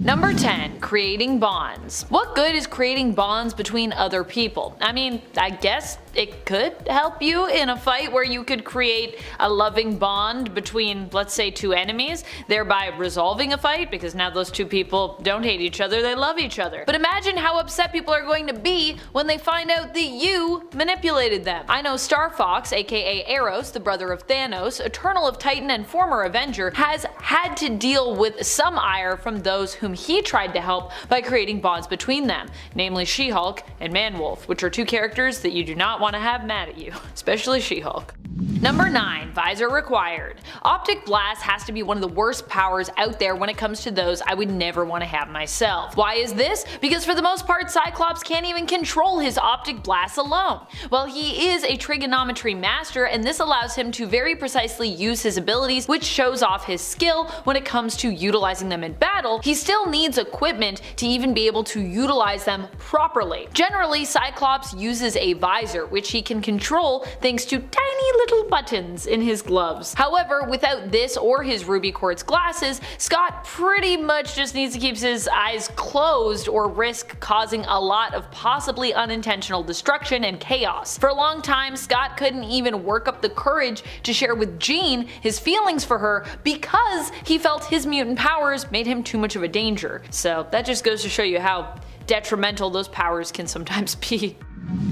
Number 10. Creating bonds. What good is creating bonds between other people? I mean, I guess it could help you in a fight where you could create a loving bond between, let's say, two enemies, thereby resolving a fight because now those two people don't hate each other, they love each other. But imagine how upset people are going to be when they find out that you manipulated them. I know Star Fox, aka Eros, the brother of Thanos, Eternal of Titan and former Avenger, has had to deal with some ire from those whom he tried to help by creating bonds between them, namely She-Hulk and Man-Wolf, which are two characters that you do not want to have mad at you, especially She-Hulk. Number 9. Visor required. Optic Blast has to be one of the worst powers out there when it comes to those I would never want to have myself. Why is this? Because for the most part Cyclops can't even control his Optic Blast alone. While he is a trigonometry master and this allows him to very precisely use his abilities, which shows off his skill when it comes to utilizing them in battle, he still needs equipment to even be able to utilize them properly. Generally, Cyclops uses a visor, which he can control thanks to tiny little buttons in his gloves. However, without this or his ruby quartz glasses, Scott pretty much just needs to keep his eyes closed or risk causing a lot of possibly unintentional destruction and chaos. For a long time, Scott couldn't even work up the courage to share with Jean his feelings for her because he felt his mutant powers made him too much of a danger. So that just goes to show you how detrimental those powers can sometimes be.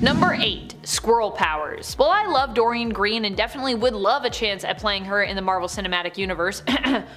Number 8. Squirrel powers. While I love Dorian Green and definitely would love a chance at playing her in the Marvel Cinematic Universe,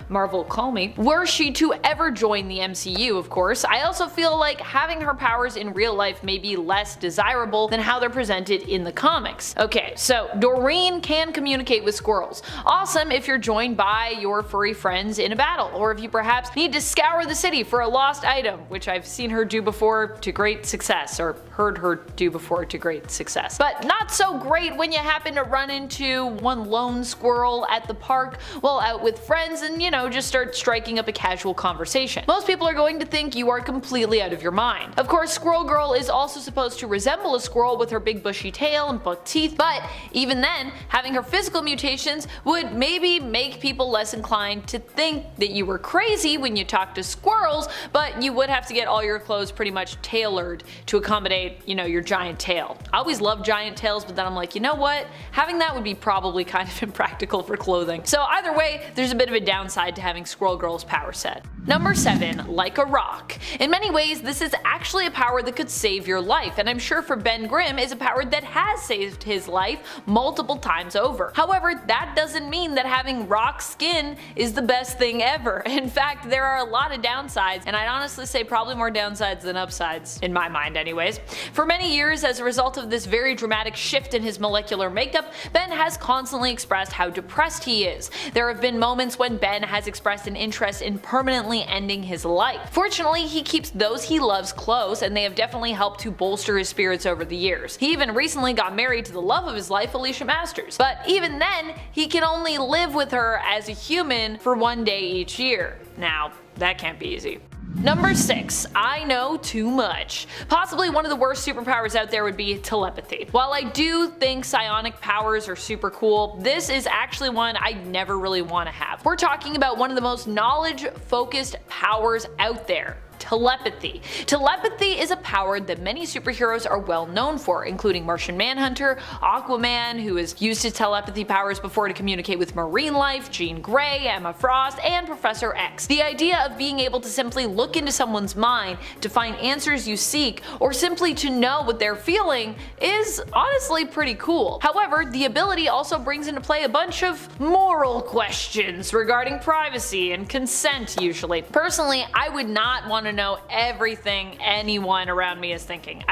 Marvel call me, were she to ever join the MCU of course, I also feel like having her powers in real life may be less desirable than how they're presented in the comics. Okay, so Doreen can communicate with squirrels. Awesome if you're joined by your furry friends in a battle, or if you perhaps need to scour the city for a lost item, which I've seen her do before to great success, or heard her do before to great success. But not so great when you happen to run into one lone squirrel at the park while out with friends and, you know, just start striking up a casual conversation. Most people are going to think you are completely out of your mind. Of course, Squirrel Girl is also supposed to resemble a squirrel with her big bushy tail and buck teeth, but even then, having her physical mutations would maybe make people less inclined to think that you were crazy when you talk to squirrels, but you would have to get all your clothes pretty much tailored to accommodate, you know, your giant tail. I always loved giant tails, but then I'm like, you know what? Having that would be probably kind of impractical for clothing. So either way, there's a bit of a downside to having Squirrel Girl's power set. Number 7. Like a rock. In many ways, this is actually a power that could save your life, and I'm sure for Ben Grimm is a power that has saved his life multiple times over. However, that doesn't mean that having rock skin is the best thing ever. In fact, there are a lot of downsides, and I'd honestly say probably more downsides than upsides, in my mind anyways. For many years, as a result of this very dramatic shift in his molecular makeup, Ben has constantly expressed how depressed he is. There have been moments when Ben has expressed an interest in permanently ending his life. Fortunately, he keeps those he loves close, and they have definitely helped to bolster his spirits over the years. He even recently got married to the love of his life, Alicia Masters. But even then, he can only live with her as a human for one day each year. Now, that can't be easy. Number 6. I know too much. Possibly one of the worst superpowers out there would be telepathy. While I do think psionic powers are super cool, this is actually one I never really want to have. We're talking about one of the most knowledge-focused powers out there. Telepathy. Telepathy is a power that many superheroes are well known for, including Martian Manhunter, Aquaman, who has used his telepathy powers before to communicate with marine life, Jean Grey, Emma Frost, and Professor X. The idea of being able to simply look into someone's mind to find answers you seek, or simply to know what they're feeling, is honestly pretty cool. However, the ability also brings into play a bunch of moral questions regarding privacy and consent usually. Personally, I would not want to know everything anyone around me is thinking.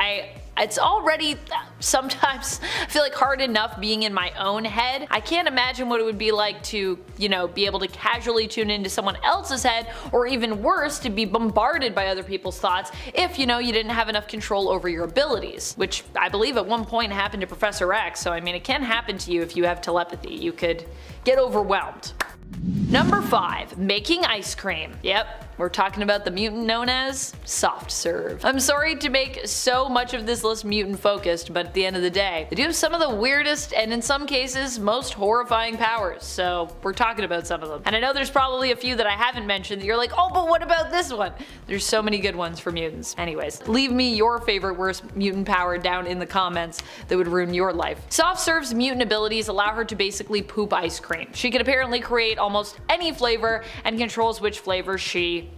It's already sometimes I feel like hard enough being in my own head. I can't imagine what it would be like to, you know, be able to casually tune into someone else's head, or even worse, to be bombarded by other people's thoughts if, you know, you didn't have enough control over your abilities, which I believe at one point happened to Professor X, so I mean it can happen to you if you have telepathy. You could get overwhelmed. Number 5. Making ice cream. Yep. we're talking about the mutant known as Soft Serve. I'm sorry to make so much of this list mutant focused, but at the end of the day, they do have some of the weirdest and in some cases most horrifying powers, so we're talking about some of them. And I know there's probably a few that I haven't mentioned that you're like, oh, but what about this one? There's so many good ones for mutants. Anyways, leave me your favorite worst mutant power down in the comments that would ruin your life. Soft Serve's mutant abilities allow her to basically poop ice cream. She can apparently create almost any flavor and controls which flavor she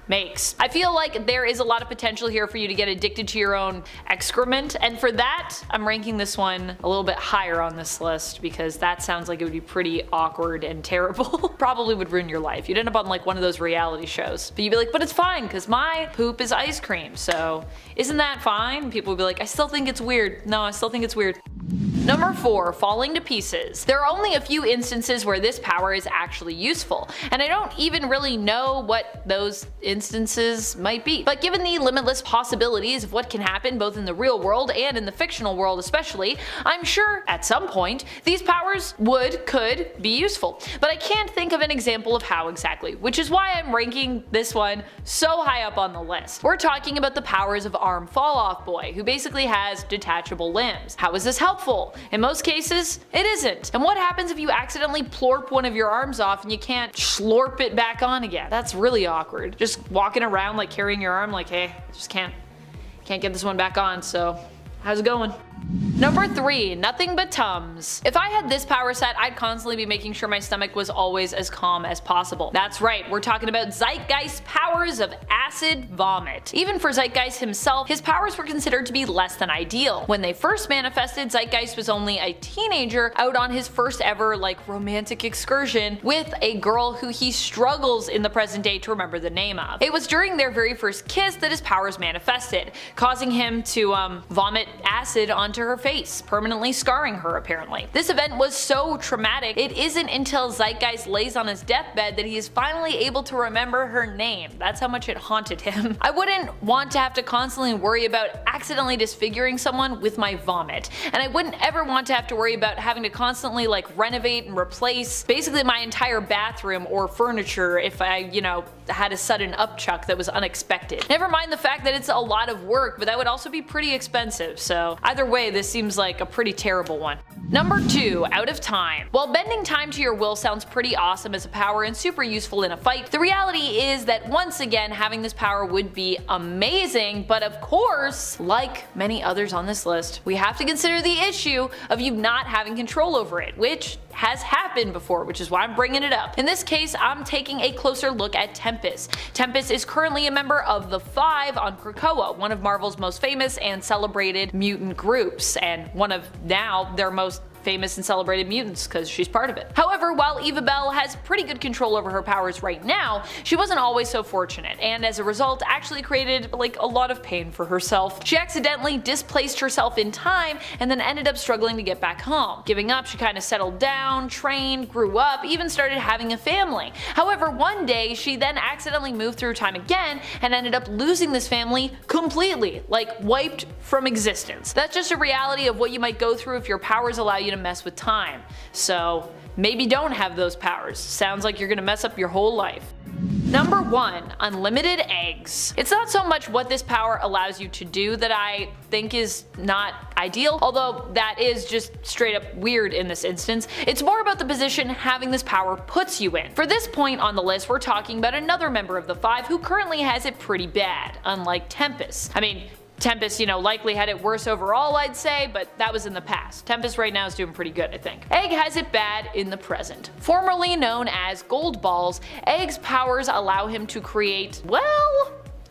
makes. I feel like there is a lot of potential here for you to get addicted to your own excrement, and for that, I'm ranking this one a little bit higher on this list because that sounds like it would be pretty awkward and terrible. Probably would ruin your life. You'd end up on like one of those reality shows, but you'd be like, but it's fine because my poop is ice cream, so isn't that fine? People would be like, I still think it's weird. No, I still think it's weird. Number 4. Falling to pieces. There are only a few instances where this power is actually useful, and I don't even really know what those instances might be. But given the limitless possibilities of what can happen both in the real world and in the fictional world especially, I'm sure at some point these powers could be useful. But I can't think of an example of how exactly, which is why I'm ranking this one so high up on the list. We're talking about the powers of Arm Fall Off Boy, who basically has detachable limbs. How is this helpful? In most cases, it isn't. And what happens if you accidentally plorp one of your arms off and you can't slurp it back on again? That's really awkward. Just walking around like carrying your arm like, hey, just can't get this one back on, so how's it going? Number 3. Nothing but Tums. If I had this power set, I'd constantly be making sure my stomach was always as calm as possible. That's right, we're talking about Zeitgeist's powers of acid vomit. Even for Zeitgeist himself, his powers were considered to be less than ideal. When they first manifested, Zeitgeist was only a teenager out on his first ever romantic excursion with a girl who he struggles in the present day to remember the name of. It was during their very first kiss that his powers manifested, causing him to vomit acid onto her face, permanently scarring her apparently. This event was so traumatic, it isn't until Zeitgeist lays on his deathbed that he is finally able to remember her name. That's how much it haunted him. I wouldn't want to have to constantly worry about accidentally disfiguring someone with my vomit, and I wouldn't ever want to have to worry about having to constantly renovate and replace basically my entire bathroom or furniture if I, had a sudden upchuck that was unexpected. Never mind the fact that it's a lot of work, but that would also be pretty expensive, so either way this seems like a pretty terrible one. Number 2. Out of time. While bending time to your will sounds pretty awesome as a power and super useful in a fight, the reality is that once again having this power would be amazing, but of course, like many others on this list, we have to consider the issue of you not having control over it, which has happened before, which is why I'm bringing it up. In this case, I'm taking a closer look at Tempest. Tempest is currently a member of the Five on Krakoa, one of Marvel's most famous and celebrated mutant groups, and one of now their most famous and celebrated mutants because she's part of it. However, while Eva Bell has pretty good control over her powers right now, she wasn't always so fortunate, and as a result actually created a lot of pain for herself. She accidentally displaced herself in time and then ended up struggling to get back home. Giving up, she kind of settled down, trained, grew up, even started having a family. However, one day she then accidentally moved through time again and ended up losing this family completely, wiped from existence. That's just a reality of what you might go through if your powers allow you to mess with time. So maybe don't have those powers. Sounds like you're gonna mess up your whole life. Number 1. Unlimited eggs. It's not so much what this power allows you to do that I think is not ideal, although that is just straight up weird in this instance. It's more about the position having this power puts you in. For this point on the list, we're talking about another member of the Five who currently has it pretty bad, unlike Tempest. I mean, Tempest, likely had it worse overall, I'd say, but that was in the past. Tempest right now is doing pretty good, I think. Egg has it bad in the present. Formerly known as Gold Balls, Egg's powers allow him to create,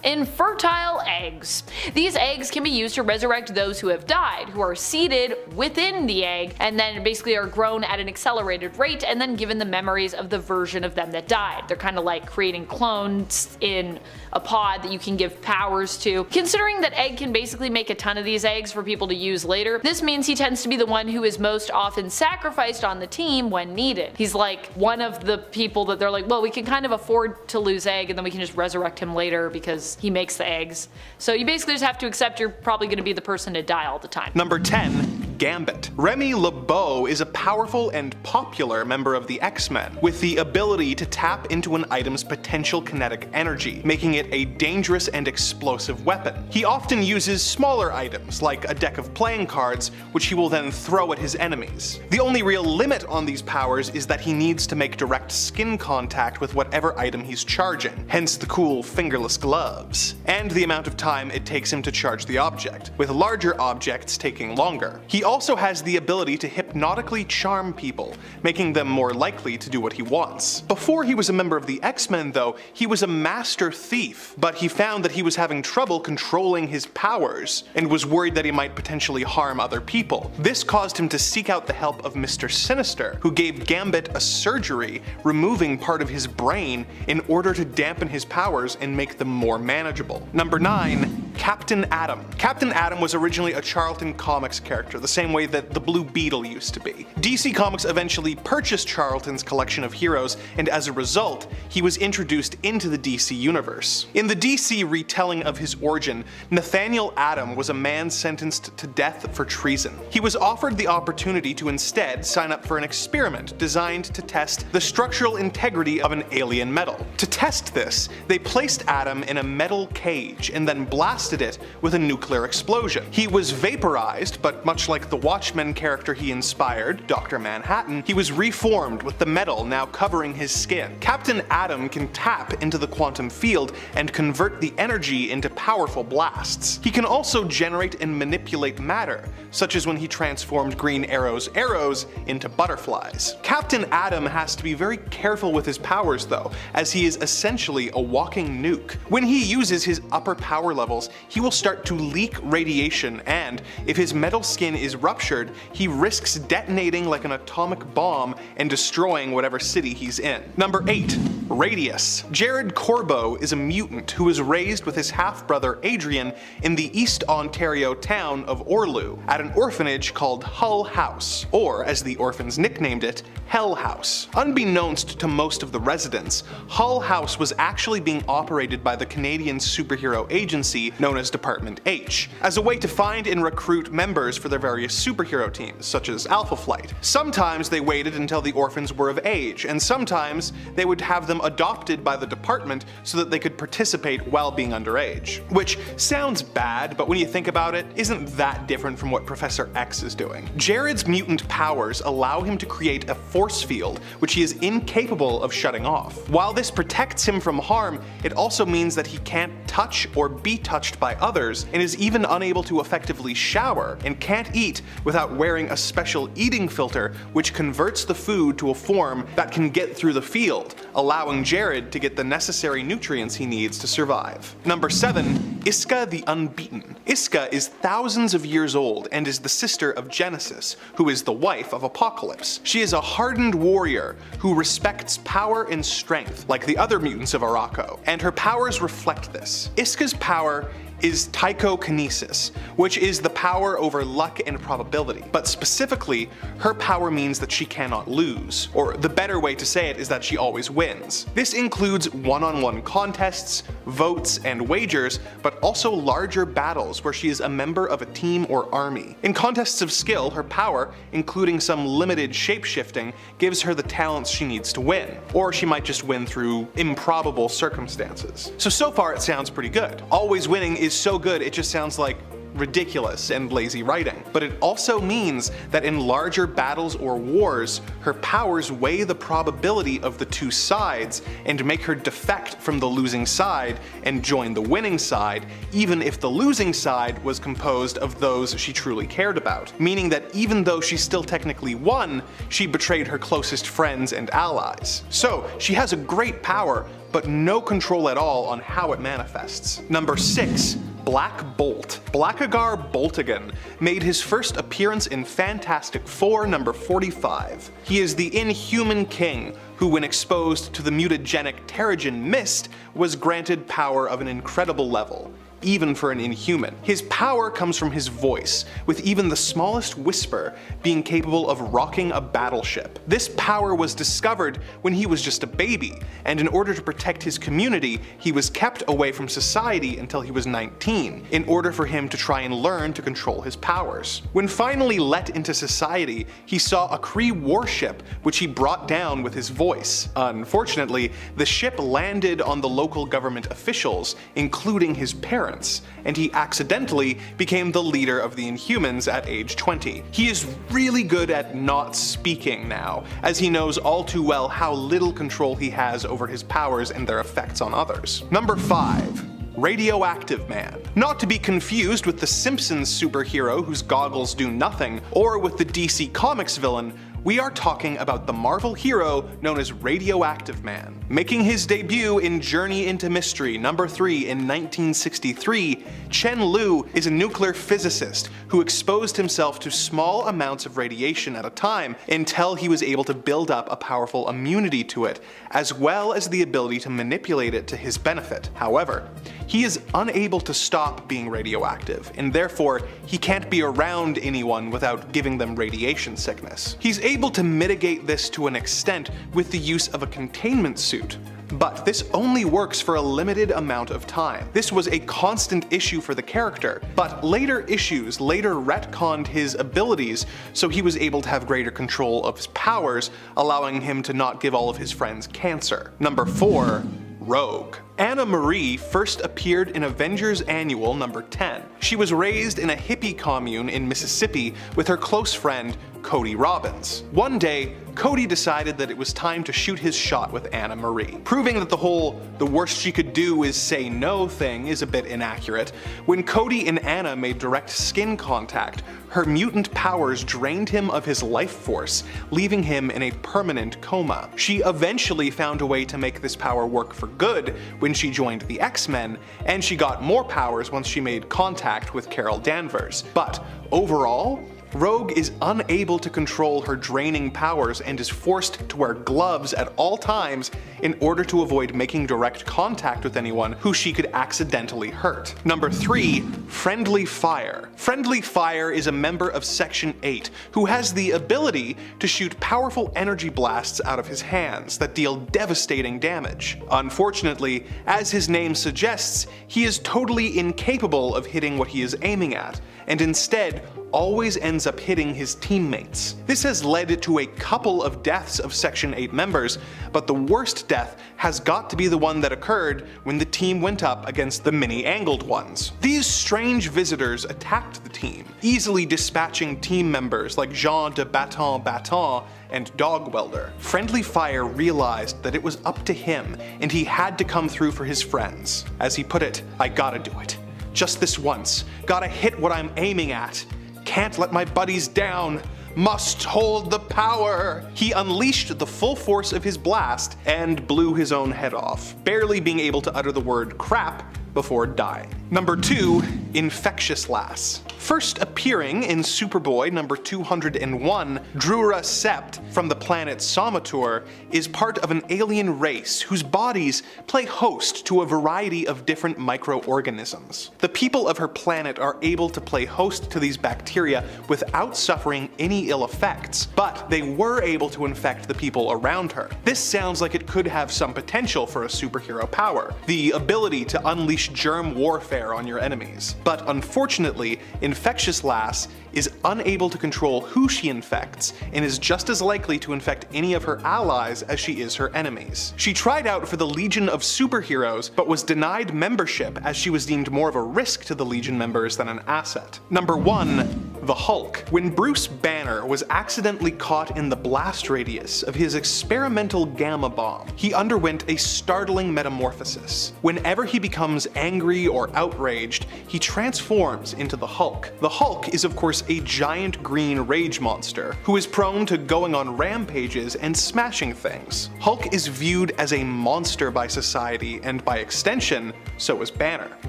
infertile eggs. These eggs can be used to resurrect those who have died, who are seeded within the egg and then basically are grown at an accelerated rate and then given the memories of the version of them that died. They're kind of like creating clones in a pod that you can give powers to. Considering that Egg can basically make a ton of these eggs for people to use later, this means he tends to be the one who is most often sacrificed on the team when needed. He's like one of the people that they're like, well, we can kind of afford to lose Egg and then we can just resurrect him later because he makes the eggs. So you basically just have to accept you're probably going to be the person to die all the time. Number 10. Gambit. Remy LeBeau is a powerful and popular member of the X-Men, with the ability to tap into an item's potential kinetic energy, making it a dangerous and explosive weapon. He often uses smaller items, like a deck of playing cards, which he will then throw at his enemies. The only real limit on these powers is that he needs to make direct skin contact with whatever item he's charging, hence the cool fingerless gloves, and the amount of time it takes him to charge the object, with larger objects taking longer. He also has the ability to hypnotically charm people, making them more likely to do what he wants. Before he was a member of the X-Men though, he was a master thief, but he found that he was having trouble controlling his powers, and was worried that he might potentially harm other people. This caused him to seek out the help of Mr. Sinister, who gave Gambit a surgery, removing part of his brain in order to dampen his powers and make them more manageable. Number 9. Captain Atom. Captain Atom was originally a Charlton Comics character, the same way that the Blue Beetle used to be. DC Comics eventually purchased Charlton's collection of heroes, and as a result, he was introduced into the DC universe. In the DC retelling of his origin, Nathaniel Atom was a man sentenced to death for treason. He was offered the opportunity to instead sign up for an experiment designed to test the structural integrity of an alien metal. To test this, they placed Atom in a metal cage and then blasted it with a nuclear explosion. He was vaporized, but much like the Watchmen character he inspired, Dr. Manhattan, he was reformed with the metal now covering his skin. Captain Atom can tap into the quantum field and convert the energy into powerful blasts. He can also generate and manipulate matter, such as when he transformed Green Arrow's arrows into butterflies. Captain Atom has to be very careful with his powers though, as he is essentially a walking nuke. When he uses his upper power levels, he will start to leak radiation, and if his metal skin is ruptured, he risks detonating like an atomic bomb and destroying whatever city he's in. Number 8. Radius. Jared Corbo is a mutant who was raised with his half-brother Adrian in the East Ontario town of Orlew, at an orphanage called Hull House, or as the orphans nicknamed it, Hell House. Unbeknownst to most of the residents, Hull House was actually being operated by the Canadian superhero agency known as Department H, as a way to find and recruit members for their various superhero teams, such as Alpha Flight. Sometimes they waited until the orphans were of age, and sometimes they would have them adopted by the department so that they could participate while being underage. Which sounds bad, but when you think about it, isn't that different from what Professor X is doing. Jared's mutant powers allow him to create a force field, which he is incapable of shutting off. While this protects him from harm, it also means that he can't touch or be touched by others, and is even unable to effectively shower, and can't eat without wearing a special eating filter which converts the food to a form that can get through the field, allowing Jared to get the necessary nutrients he needs to survive. Number 7. Iska the Unbeaten. Iska is thousands of years old and is the sister of Genesis, who is the wife of Apocalypse. She is a hardened warrior who respects power and strength, like the other mutants of Arakko, and her powers reflect this. Iska's power is tychokinesis, which is the power over luck and probability, but specifically, her power means that she cannot lose, or the better way to say it is that she always wins. This includes one-on-one contests, votes, and wagers, but also larger battles where she is a member of a team or army. In contests of skill, her power, including some limited shape-shifting, gives her the talents she needs to win, or she might just win through improbable circumstances. So far it sounds pretty good. Always winning is so good it just sounds like ridiculous and lazy writing. But it also means that in larger battles or wars, her powers weigh the probability of the two sides and make her defect from the losing side and join the winning side, even if the losing side was composed of those she truly cared about. Meaning that even though she still technically won, she betrayed her closest friends and allies. So she has a great power, but no control at all on how it manifests. Number 6. Black Bolt. Blackagar Boltigan made his first appearance in Fantastic Four number 45. He is the Inhuman King, who when exposed to the mutagenic Terrigen Mist, was granted power of an incredible level. even for an inhuman. His power comes from his voice, with even the smallest whisper being capable of rocking a battleship. This power was discovered when he was just a baby, and in order to protect his community, he was kept away from society until he was 19, in order for him to try and learn to control his powers. When finally let into society, he saw a Kree warship which he brought down with his voice. Unfortunately, the ship landed on the local government officials, including his parents, and he accidentally became the leader of the Inhumans at age 20. He is really good at not speaking now, as he knows all too well how little control he has over his powers and their effects on others. Number 5. Radioactive Man. Not to be confused with the Simpsons superhero whose goggles do nothing, or with the DC Comics villain. We are talking about the Marvel hero known as Radioactive Man. Making his debut in Journey into Mystery number 3 in 1963, Chen Lu is a nuclear physicist who exposed himself to small amounts of radiation at a time until he was able to build up a powerful immunity to it, as well as the ability to manipulate it to his benefit. However, he is unable to stop being radioactive, and therefore he can't be around anyone without giving them radiation sickness. He's able to mitigate this to an extent with the use of a containment suit, but this only works for a limited amount of time. This was a constant issue for the character, but later issues later retconned his abilities so he was able to have greater control of his powers, allowing him to not give all of his friends cancer. Number 4. Rogue. Anna Marie first appeared in Avengers Annual number 10. She was raised in a hippie commune in Mississippi with her close friend Cody Robbins. One day, Cody decided that it was time to shoot his shot with Anna Marie. Proving that the whole "the worst she could do is say no" thing is a bit inaccurate, when Cody and Anna made direct skin contact, her mutant powers drained him of his life force, leaving him in a permanent coma. She eventually found a way to make this power work for good when she joined the X-Men, and she got more powers once she made contact with Carol Danvers. But overall, Rogue is unable to control her draining powers and is forced to wear gloves at all times in order to avoid making direct contact with anyone who she could accidentally hurt. Number 3. Friendly Fire. Friendly Fire is a member of Section 8 who has the ability to shoot powerful energy blasts out of his hands that deal devastating damage. Unfortunately, as his name suggests, he is totally incapable of hitting what he is aiming at, and instead always ends up hitting his teammates. This has led to a couple of deaths of Section 8 members, but the worst death has got to be the one that occurred when the team went up against the mini-angled ones. These strange visitors attacked the team, easily dispatching team members like Jean de Baton Baton and Dog Welder. Friendly Fire realized that it was up to him, and he had to come through for his friends. As he put it, "I gotta do it. Just this once. Gotta hit what I'm aiming at. Can't let my buddies down. Must hold the power." He unleashed the full force of his blast and blew his own head off, barely being able to utter the word crap before dying. Number 2. Infectious Lass. First appearing in Superboy number 201, Drura Sept from the planet Somatur is part of an alien race whose bodies play host to a variety of different microorganisms. The people of her planet are able to play host to these bacteria without suffering any ill effects, but they were able to infect the people around her. This sounds like it could have some potential for a superhero power, the ability to unleash germ warfare on your enemies. But unfortunately, Infectious Lass is unable to control who she infects, and is just as likely to infect any of her allies as she is her enemies. She tried out for the Legion of Superheroes, but was denied membership as she was deemed more of a risk to the Legion members than an asset. Number 1. The Hulk. When Bruce Banner was accidentally caught in the blast radius of his experimental gamma bomb, he underwent a startling metamorphosis. Whenever he becomes angry or outraged, he transforms into the Hulk. The Hulk is of course a giant green rage monster who is prone to going on rampages and smashing things. Hulk is viewed as a monster by society, and by extension, so is Banner.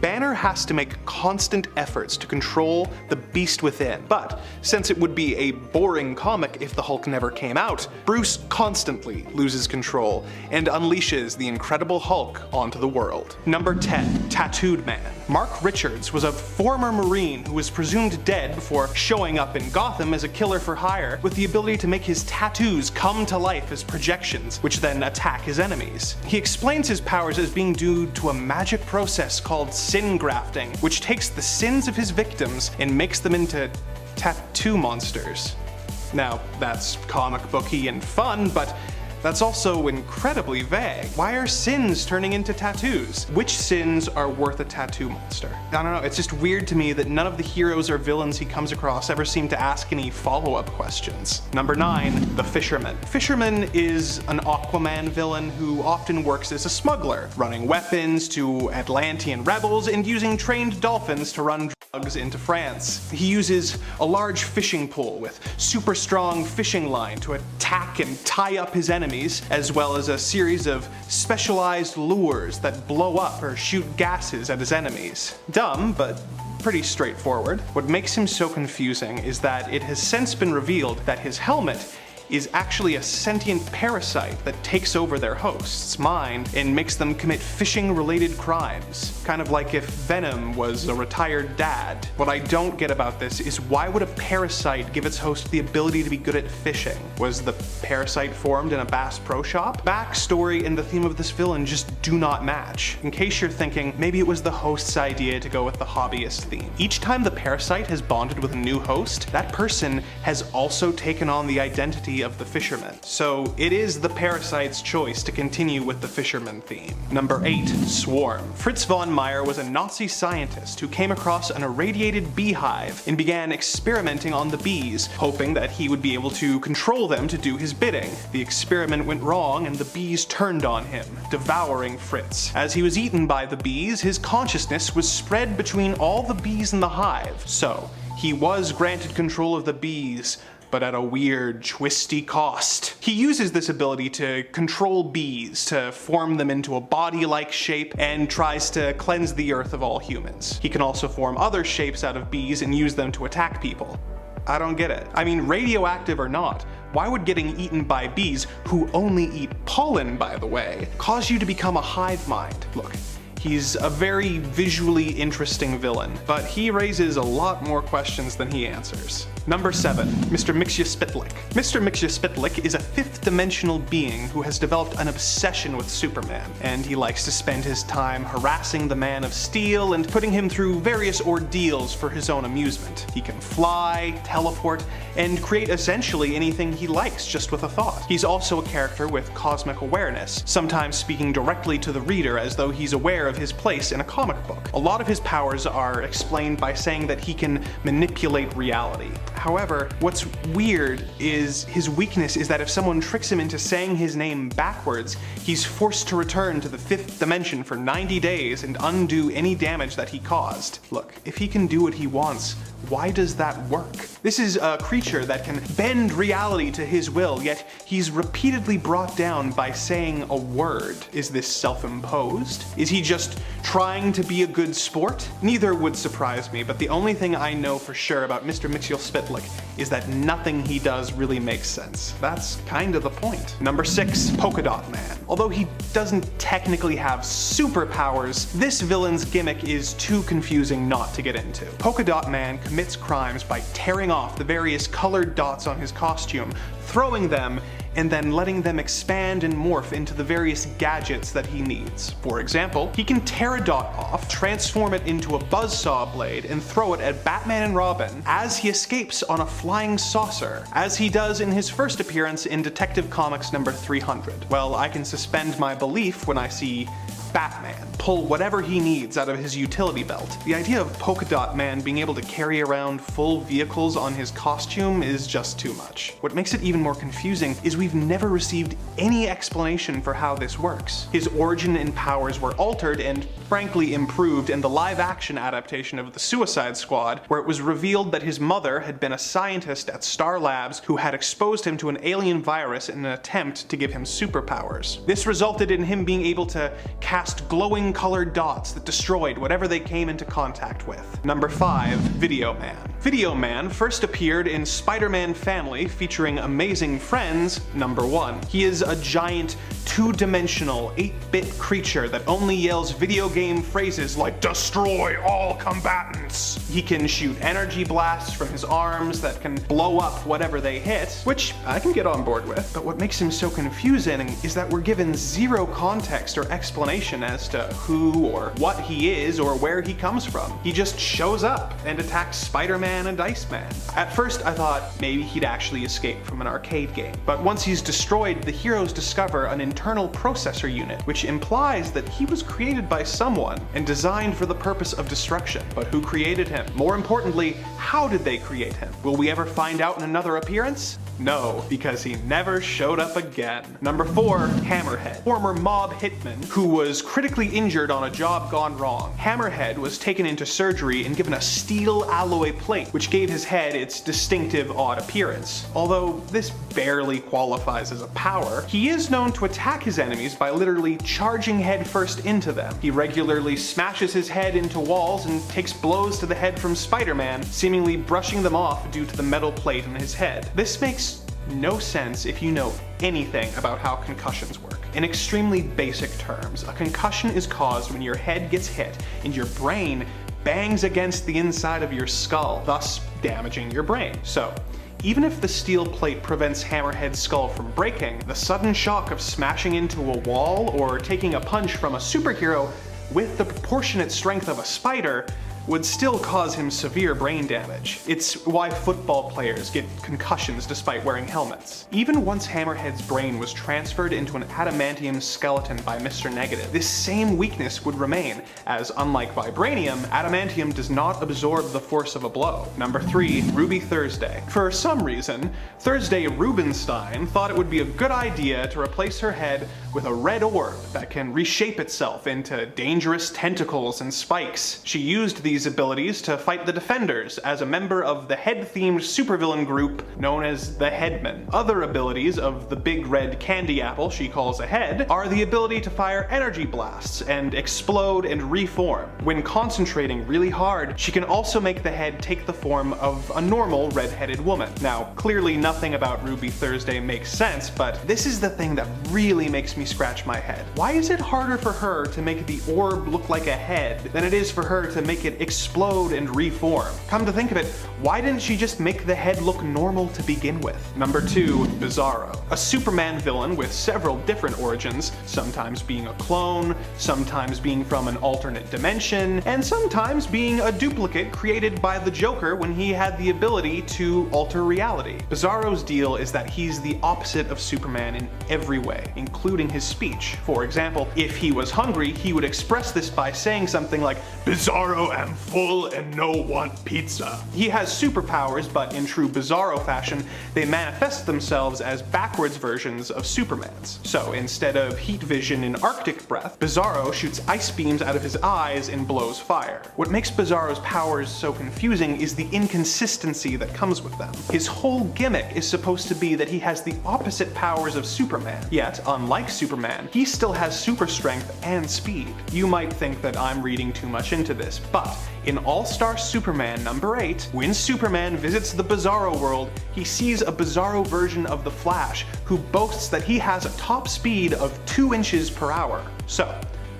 Banner has to make constant efforts to control the beast within, Superman. But since it would be a boring comic if the Hulk never came out, Bruce constantly loses control and unleashes the Incredible Hulk onto the world. Number 10. Tattooed Man. Mark Richards was a former Marine who was presumed dead before showing up in Gotham as a killer for hire with the ability to make his tattoos come to life as projections, which then attack his enemies. He explains his powers as being due to a magic process called sin grafting, which takes the sins of his victims and makes them into tattoo monsters. Now, that's comic booky and fun, but that's also incredibly vague. Why are sins turning into tattoos? Which sins are worth a tattoo monster? I don't know, it's just weird to me that none of the heroes or villains he comes across ever seem to ask any follow-up questions. Number 9. The Fisherman. Fisherman is an Aquaman villain who often works as a smuggler, running weapons to Atlantean rebels and using trained dolphins to run drugs into France. He uses a large fishing pole with super strong fishing line to attack and tie up his enemies, as well as a series of specialized lures that blow up or shoot gases at his enemies. Dumb, but pretty straightforward. What makes him so confusing is that it has since been revealed that his helmet is actually a sentient parasite that takes over their host's mind and makes them commit fishing-related crimes. Kind of like if Venom was a retired dad. What I don't get about this is why would a parasite give its host the ability to be good at fishing? Was the parasite formed in a Bass Pro Shop? Backstory and the theme of this villain just do not match. In case you're thinking, maybe it was the host's idea to go with the hobbyist theme. Each time the parasite has bonded with a new host, that person has also taken on the identity of the fisherman. So it is the parasite's choice to continue with the fisherman theme. Number 8. Swarm. Fritz von Meyer was a Nazi scientist who came across an irradiated beehive and began experimenting on the bees, hoping that he would be able to control them to do his bidding. The experiment went wrong and the bees turned on him, devouring Fritz. As he was eaten by the bees, his consciousness was spread between all the bees in the hive. So he was granted control of the bees, but at a weird, twisty cost. He uses this ability to control bees, to form them into a body-like shape, and tries to cleanse the earth of all humans. He can also form other shapes out of bees and use them to attack people. I don't get it. I mean, radioactive or not, why would getting eaten by bees, who only eat pollen, by the way, cause you to become a hive mind? Look, he's a very visually interesting villain, but he raises a lot more questions than he answers. Number 7. Mr. Mxyzptlk. Mr. Mxyzptlk is a fifth-dimensional being who has developed an obsession with Superman, and he likes to spend his time harassing the Man of Steel and putting him through various ordeals for his own amusement. He can fly, teleport, and create essentially anything he likes just with a thought. He's also a character with cosmic awareness, sometimes speaking directly to the reader as though he's aware of his place in a comic book. A lot of his powers are explained by saying that he can manipulate reality. However, what's weird is his weakness is that if someone tricks him into saying his name backwards, he's forced to return to the 5th dimension for 90 days and undo any damage that he caused. Look, if he can do what he wants, why does that work? This is a creature that can bend reality to his will, yet he's repeatedly brought down by saying a word. Is this self-imposed? Is he just trying to be a good sport? Neither would surprise me, but the only thing I know for sure about Mr. Mxyzptlk is that nothing he does really makes sense. That's kind of the point. Number 6. Polka Dot Man. Although he doesn't technically have superpowers, this villain's gimmick is too confusing not to get into. Polka Dot Man commits crimes by tearing off the various colored dots on his costume, throwing them, and then letting them expand and morph into the various gadgets that he needs. For example, he can tear a dot off, transform it into a buzzsaw blade, and throw it at Batman and Robin as he escapes on a flying saucer, as he does in his first appearance in Detective Comics number 300. Well, I can suspend my belief when I see Batman pull whatever he needs out of his utility belt. The idea of Polka Dot Man being able to carry around full vehicles on his costume is just too much. What makes it even more confusing is we've never received any explanation for how this works. His origin and powers were altered and frankly improved in the live-action adaptation of The Suicide Squad, where it was revealed that his mother had been a scientist at Star Labs who had exposed him to an alien virus in an attempt to give him superpowers. This resulted in him being able to cast glowing flame-colored dots that destroyed whatever they came into contact with. Number 5. Video Man. Video Man first appeared in Spider-Man Family featuring Amazing Friends number 1. He is a giant, two-dimensional, 8-bit creature that only yells video game phrases like "Destroy all combatants!" He can shoot energy blasts from his arms that can blow up whatever they hit, which I can get on board with, but what makes him so confusing is that we're given zero context or explanation as to who or what he is or where he comes from. He just shows up and attacks Spider-Man and Iceman. At first I thought maybe he'd actually escape from an arcade game, but once he's destroyed, the heroes discover an internal processor unit, which implies that he was created by someone and designed for the purpose of destruction. But who created him? More importantly, how did they create him? Will we ever find out in another appearance? No, because he never showed up again. Number 4. Hammerhead. Former mob hitman who was critically injured on a job gone wrong. Hammerhead was taken into surgery and given a steel alloy plate, which gave his head its distinctive odd appearance. Although this barely qualifies as a power, he is known to attack his enemies by literally charging headfirst into them. He regularly smashes his head into walls and takes blows to the head from Spider-Man, seemingly brushing them off due to the metal plate on his head. This makes no sense if you know anything about how concussions work. In extremely basic terms, a concussion is caused when your head gets hit and your brain bangs against the inside of your skull, thus damaging your brain. So, even if the steel plate prevents Hammerhead's skull from breaking, the sudden shock of smashing into a wall or taking a punch from a superhero with the proportionate strength of a spider would still cause him severe brain damage. It's why football players get concussions despite wearing helmets. Even once Hammerhead's brain was transferred into an adamantium skeleton by Mr. Negative, this same weakness would remain, as unlike vibranium, adamantium does not absorb the force of a blow. Number 3. Ruby Thursday. For some reason, Thursday Rubenstein thought it would be a good idea to replace her head with a red orb that can reshape itself into dangerous tentacles and spikes. She used these abilities to fight the Defenders as a member of the head-themed supervillain group known as the Headmen. Other abilities of the big red candy apple she calls a head are the ability to fire energy blasts and explode and reform. When concentrating really hard, she can also make the head take the form of a normal red-headed woman. Now, clearly nothing about Ruby Thursday makes sense, but this is the thing that really makes me scratch my head. Why is it harder for her to make the orb look like a head than it is for her to make it explode and reform? Come to think of it, why didn't she just make the head look normal to begin with? Number 2. Bizarro. A Superman villain with several different origins, sometimes being a clone, sometimes being from an alternate dimension, and sometimes being a duplicate created by the Joker when he had the ability to alter reality. Bizarro's deal is that he's the opposite of Superman in every way, including his speech. For example, if he was hungry, he would express this by saying something like, "Bizarro am full and no want pizza." He has superpowers, but in true Bizarro fashion, they manifest themselves as backwards versions of Superman's. So instead of heat vision and Arctic breath, Bizarro shoots ice beams out of his eyes and blows fire. What makes Bizarro's powers so confusing is the inconsistency that comes with them. His whole gimmick is supposed to be that he has the opposite powers of Superman, yet unlike Superman, he still has super strength and speed. You might think that I'm reading too much into this, but in All-Star Superman number 8, when Superman visits the Bizarro world, he sees a Bizarro version of the Flash who boasts that he has a top speed of 2 inches per hour. So,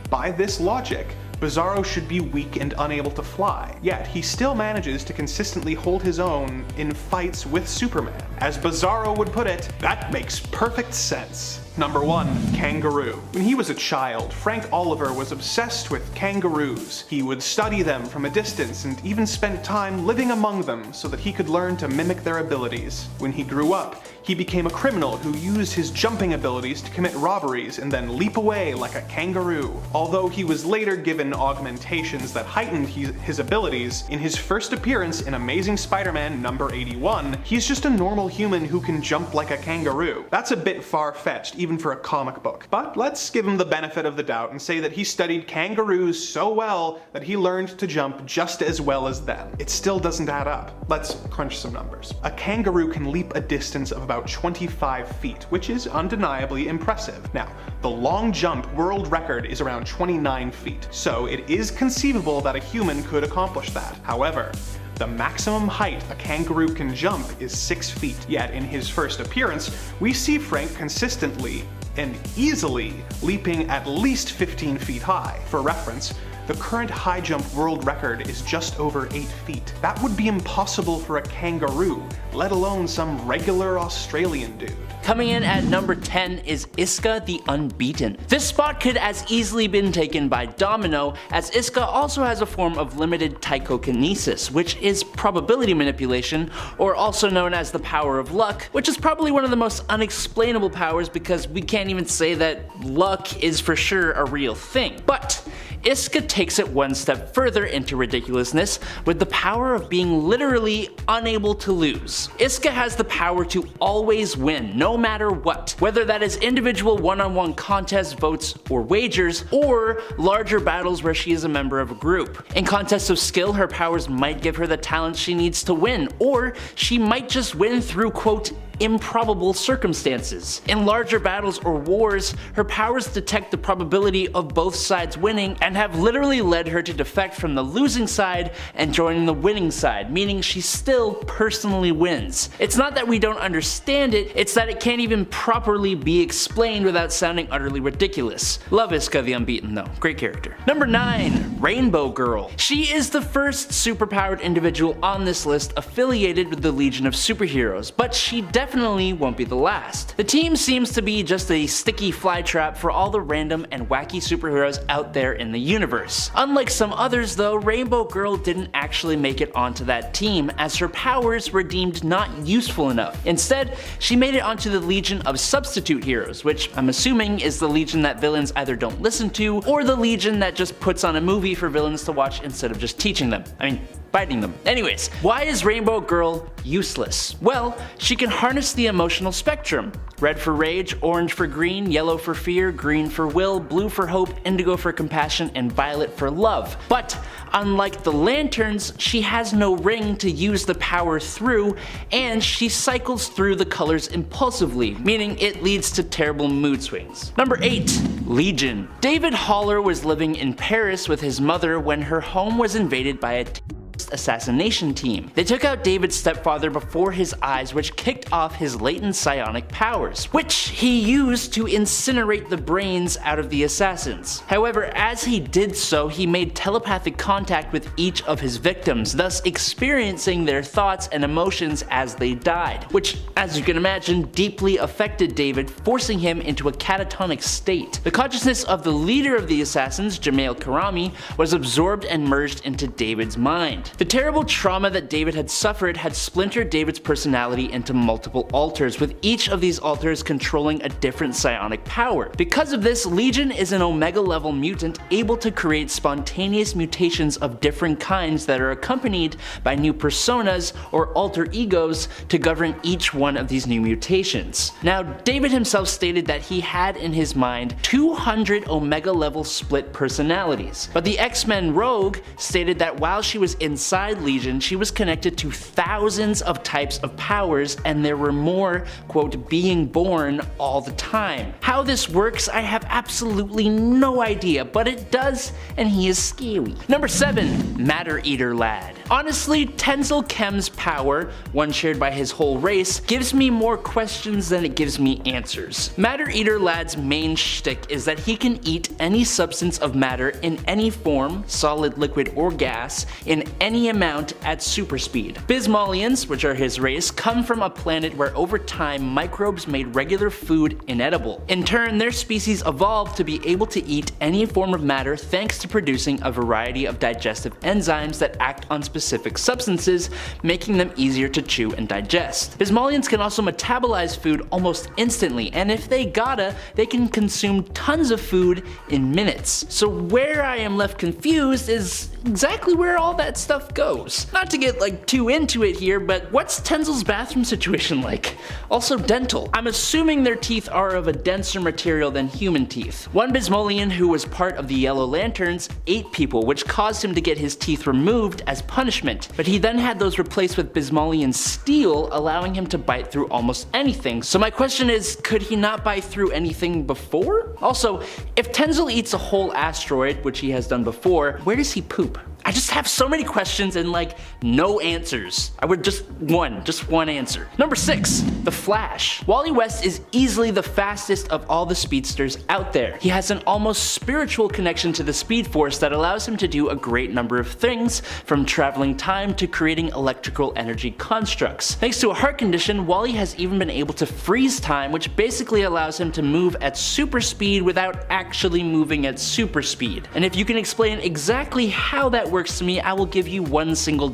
by this logic, Bizarro should be weak and unable to fly, yet he still manages to consistently hold his own in fights with Superman. As Bizarro would put it, that makes perfect sense. Number 1. Kangaroo. When he was a child, Frank Oliver was obsessed with kangaroos. He would study them from a distance and even spent time living among them so that he could learn to mimic their abilities. When he grew up, he became a criminal who used his jumping abilities to commit robberies and then leap away like a kangaroo. Although he was later given augmentations that heightened his abilities, in his first appearance in Amazing Spider-Man number 81, he's just a normal human who can jump like a kangaroo. That's a bit far-fetched, even for a comic book. But let's give him the benefit of the doubt and say that he studied kangaroos so well that he learned to jump just as well as them. It still doesn't add up. Let's crunch some numbers. A kangaroo can leap a distance of about 25 feet, which is undeniably impressive. Now, the long jump world record is around 29 feet, so it is conceivable that a human could accomplish that. However, the maximum height a kangaroo can jump is 6 feet, yet in his first appearance, we see Frank consistently and easily leaping at least 15 feet high. For reference, the current high jump world record is just over 8 feet. That would be impossible for a kangaroo, let alone some regular Australian dude. Coming in at number 10 is Iska the Unbeaten. This spot could as easily been taken by Domino, as Iska also has a form of limited psychokinesis, which is probability manipulation, or also known as the power of luck, which is probably one of the most unexplainable powers because we can't even say that luck is for sure a real thing. But Iska takes it one step further into ridiculousness with the power of being literally unable to lose. Iska has the power to always win, no matter what, whether that is individual one-on-one contests, votes, or wagers, or larger battles where she is a member of a group. In contests of skill, her powers might give her the talent she needs to win, or she might just win through, quote, improbable circumstances. In larger battles or wars, her powers detect the probability of both sides winning and have literally led her to defect from the losing side and join the winning side, meaning she still personally wins. It's not that we don't understand it, it's that it can't even properly be explained without sounding utterly ridiculous. Love Iska the Unbeaten though, great character. Number 9, Rainbow Girl. She is the first superpowered individual on this list affiliated with the Legion of Superheroes, but she definitely won't be the last. The team seems to be just a sticky flytrap for all the random and wacky superheroes out there in the universe. Unlike some others though, Rainbow Girl didn't actually make it onto that team as her powers were deemed not useful enough. Instead, she made it onto the Legion of Substitute Heroes, which I'm assuming is the Legion that villains either don't listen to, or the Legion that just puts on a movie for villains to watch instead of just teaching them. Biting them. Anyways, why is Rainbow Girl useless? Well, she can harness the emotional spectrum. Red for rage, orange for green, yellow for fear, green for will, blue for hope, indigo for compassion, and violet for love. But unlike the Lanterns, she has no ring to use the power through, and she cycles through the colors impulsively, meaning it leads to terrible mood swings. Number 8, Legion. David Haller was living in Paris with his mother when her home was invaded by a assassination team. They took out David's stepfather before his eyes, which kicked off his latent psionic powers, which he used to incinerate the brains out of the assassins. However, as he did so, he made telepathic contact with each of his victims, thus experiencing their thoughts and emotions as they died, which, as you can imagine, deeply affected David, forcing him into a catatonic state. The consciousness of the leader of the assassins, Jamail Karami, was absorbed and merged into David's mind. The terrible trauma that David had suffered had splintered David's personality into multiple alters, with each of these alters controlling a different psionic power. Because of this, Legion is an Omega level mutant able to create spontaneous mutations of different kinds that are accompanied by new personas or alter egos to govern each one of these new mutations. Now, David himself stated that he had in his mind 200 Omega level split personalities, but the X-Men Rogue stated that while she was inside Legion, she was connected to thousands of types of powers, and there were more, quote, being born all the time. How this works, I have absolutely no idea, but it does, and he is scary. Number 7, Matter Eater Lad. Honestly, Tenzil Kem's power, one shared by his whole race, gives me more questions than it gives me answers. Matter Eater Lad's main shtick is that he can eat any substance of matter in any form, solid, liquid, or gas, in any amount at super speed. Bismalians, which are his race, come from a planet where over time microbes made regular food inedible. In turn, their species evolved to be able to eat any form of matter thanks to producing a variety of digestive enzymes that act on specific substances, making them easier to chew and digest. Bismalians can also metabolize food almost instantly, and if they gotta, they can consume tons of food in minutes. So where I am left confused is exactly where all that stuff stuff goes. Not to get like too into it here, but what's Tenzel's bathroom situation like? Also dental. I'm assuming their teeth are of a denser material than human teeth. One Bismolian who was part of the Yellow Lanterns ate people, which caused him to get his teeth removed as punishment, but he then had those replaced with Bismolian steel, allowing him to bite through almost anything. So my question is, could he not bite through anything before? Also, if Tenzel eats a whole asteroid, which he has done before, where does he poop? I just have so many questions and like no answers. I would just one answer. Number 6, the Flash. Wally West is easily the fastest of all the speedsters out there. He has an almost spiritual connection to the Speed Force that allows him to do a great number of things, from traveling time to creating electrical energy constructs. Thanks to a heart condition, Wally has even been able to freeze time, which basically allows him to move at super speed without actually moving at super speed. And if you can explain exactly how that works to me, I will give you $1 single.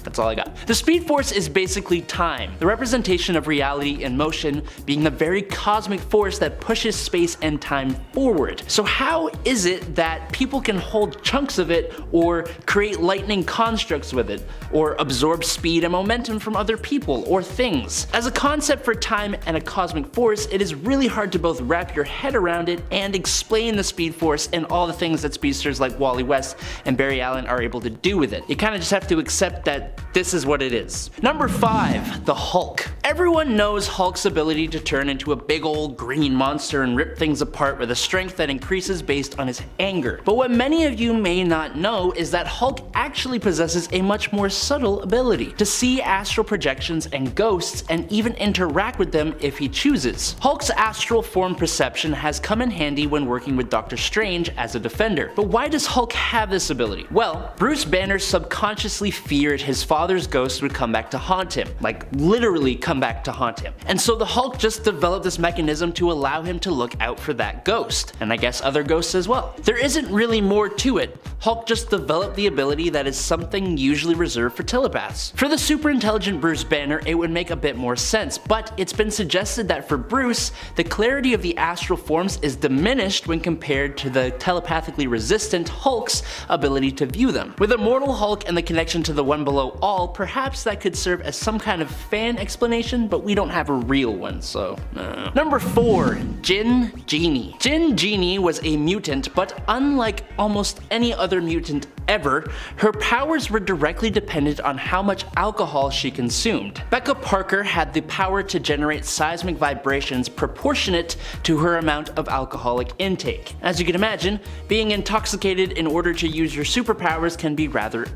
That's all I got. The Speed Force is basically time, the representation of reality in motion, being the very cosmic force that pushes space and time forward. So how is it that people can hold chunks of it, or create lightning constructs with it, or absorb speed and momentum from other people or things? As a concept for time and a cosmic force, it is really hard to both wrap your head around it and explain the Speed Force and all the things that speedsters like Wally West and Barry Allen are able to do with it. You kind of just have to accept that this is what it is. Number 5, the Hulk. Everyone knows Hulk's ability to turn into a big old green monster and rip things apart with a strength that increases based on his anger. But what many of you may not know is that Hulk actually possesses a much more subtle ability to see astral projections and ghosts and even interact with them if he chooses. Hulk's astral form perception has come in handy when working with Doctor Strange as a defender. But why does Hulk have this ability? Well, Bruce Banner subconsciously feared his father's ghost would come back to haunt him, like literally come back to haunt him. And so the Hulk just developed this mechanism to allow him to look out for that ghost, and I guess other ghosts as well. There isn't really more to it. Hulk just developed the ability that is something usually reserved for telepaths. For the super intelligent Bruce Banner, it would make a bit more sense, but it's been suggested that for Bruce, the clarity of the astral forms is diminished when compared to the telepathically resistant Hulk's ability to view them. With Immortal Hulk and the connection to the One Below All, perhaps that could serve as some kind of fan explanation, but we don't have a real one, so no. Number 4, Jin Genie. Jin Genie was a mutant, but unlike almost any other mutant ever, her powers were directly dependent on how much alcohol she consumed. Becca Parker had the power to generate seismic vibrations proportionate to her amount of alcoholic intake. As you can imagine, being intoxicated in order to use your superpowers can be rather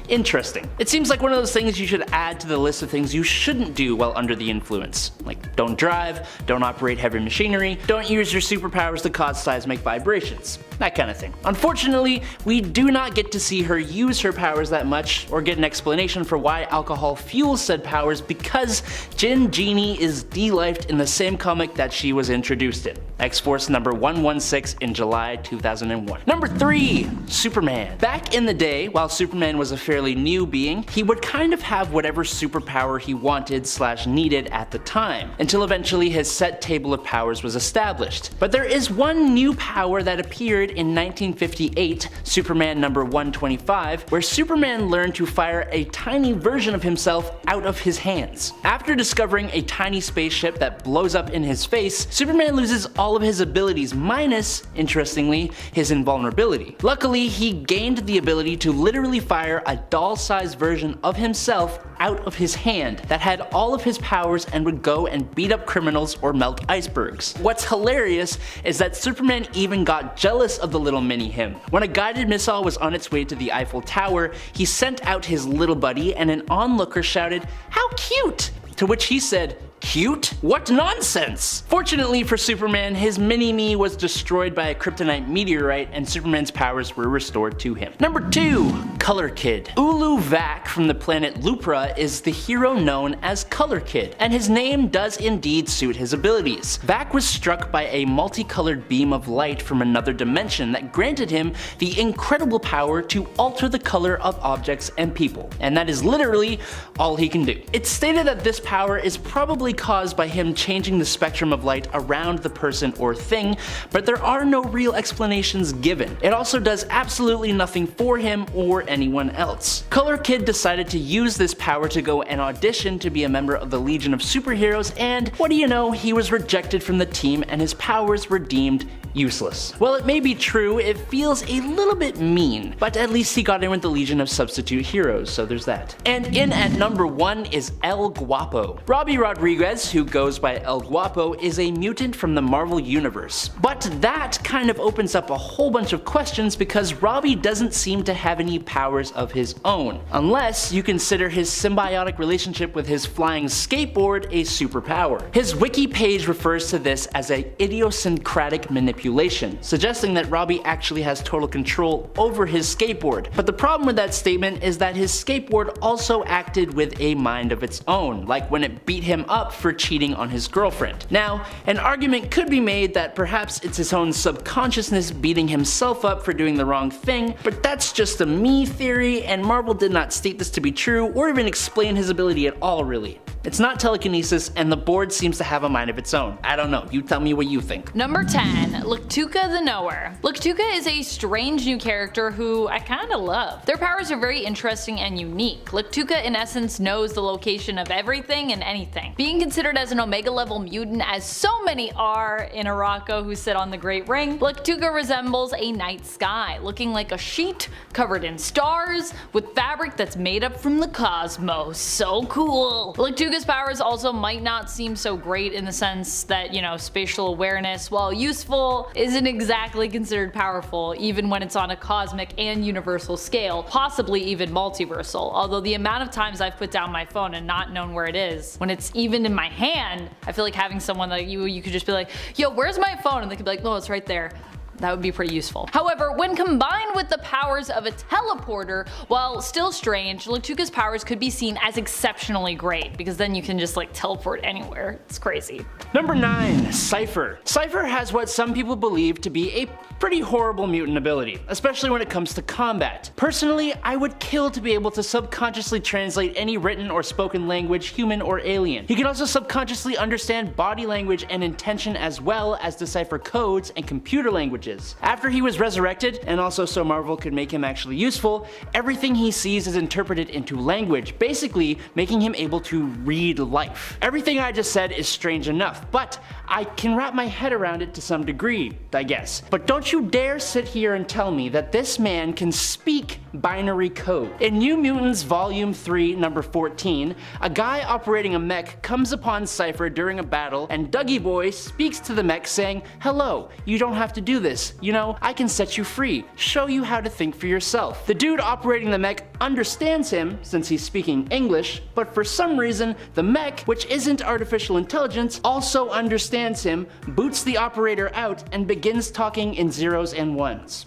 interesting. It seems like one of those things you should add to the list of things you shouldn't do while under the influence. Like, don't drive, don't operate heavy machinery, don't use your superpowers to cause seismic vibrations. That kind of thing. Unfortunately, we do not get to see her use her powers that much, or get an explanation for why alcohol fuels said powers, because Jin Genie is de-lifed in the same comic that she was introduced in. X-Force number 116 in July 2001. Number 3, Superman. Back in the day, while Superman was a fairly new being, he would kind of have whatever superpower he wanted / needed at the time, until eventually his set table of powers was established. But there is one new power that appeared in 1958, Superman number 125, where Superman learned to fire a tiny version of himself out of his hands. After discovering a tiny spaceship that blows up in his face, Superman loses all of his abilities minus, interestingly, his invulnerability. Luckily, he gained the ability to literally fire a doll-sized version of himself out of his hand that had all of his powers and would go and beat up criminals or melt icebergs. What's hilarious is that Superman even got jealous of the little mini him. When a guided missile was on its way to the Eiffel Tower, he sent out his little buddy and an onlooker shouted, "How cute!" To which he said, "Cute? What nonsense!" Fortunately for Superman, his mini-me was destroyed by a kryptonite meteorite and Superman's powers were restored to him. Number 2, Color Kid. Ulu Vac from the planet Lupra is the hero known as Color Kid, and his name does indeed suit his abilities. Vac was struck by a multicolored beam of light from another dimension that granted him the incredible power to alter the color of objects and people, and that is literally all he can do. It's stated that this power is probably caused by him changing the spectrum of light around the person or thing, but there are no real explanations given. It also does absolutely nothing for him or anyone else. Color Kid decided to use this power to go and audition to be a member of the Legion of Superheroes, and what do you know, he was rejected from the team and his powers were deemed useless. While it may be true, it feels a little bit mean, but at least he got in with the Legion of Substitute Heroes, so there's that. And in at number 1 is El Guapo. Robbie Rodriguez, who goes by El Guapo, is a mutant from the Marvel Universe. But that kind of opens up a whole bunch of questions because Robbie doesn't seem to have any powers of his own, unless you consider his symbiotic relationship with his flying skateboard a superpower. His wiki page refers to this as a idiosyncratic manipulation, suggesting that Robbie actually has total control over his skateboard. But the problem with that statement is that his skateboard also acted with a mind of its own, like when it beat him up for cheating on his girlfriend. Now, an argument could be made that perhaps it's his own subconsciousness beating himself up for doing the wrong thing, but that's just a me theory, and Marvel did not state this to be true or even explain his ability at all, really. It's not telekinesis, and the board seems to have a mind of its own. I don't know, you tell me what you think. Number 10, Luktuka the Knower. Luktuka is a strange new character who I kinda love. Their powers are very interesting and unique. Luktuka in essence knows the location of everything and anything. Being considered as an Omega level mutant, as so many are in Arako who sit on the Great Ring, Luktuka resembles a night sky, looking like a sheet covered in stars with fabric that's made up from the cosmos. So cool. Luktuka's powers also might not seem so great in the sense that, you know, spatial awareness, while useful, isn't exactly considered powerful even when it's on a cosmic and universal scale, possibly even multiversal. Although the amount of times I've put down my phone and not known where it is, when it's even in my hand, I feel like having someone that you could just be like, yo, where's my phone? And they could be like, oh, it's right there. That would be pretty useful. However, when combined with the powers of a teleporter, while still strange, Luktuka's powers could be seen as exceptionally great, because then you can just like teleport anywhere. It's crazy. Number 9, Cypher. Cypher has what some people believe to be a pretty horrible mutant ability, especially when it comes to combat. Personally, I would kill to be able to subconsciously translate any written or spoken language, human or alien. He can also subconsciously understand body language and intention, as well as decipher codes and computer languages. After he was resurrected, and also so Marvel could make him actually useful, everything he sees is interpreted into language, basically making him able to read life. Everything I just said is strange enough, but I can wrap my head around it to some degree, I guess. But don't you dare sit here and tell me that this man can speak binary code. In New Mutants Volume 3, number 14, a guy operating a mech comes upon Cypher during a battle, and Dougie Boy speaks to the mech saying, "Hello, you don't have to do this. You know, I can set you free, show you how to think for yourself." The dude operating the mech understands him, since he's speaking English, but for some reason, the mech, which isn't artificial intelligence, also understands him, boots the operator out, and begins talking in zeros and ones.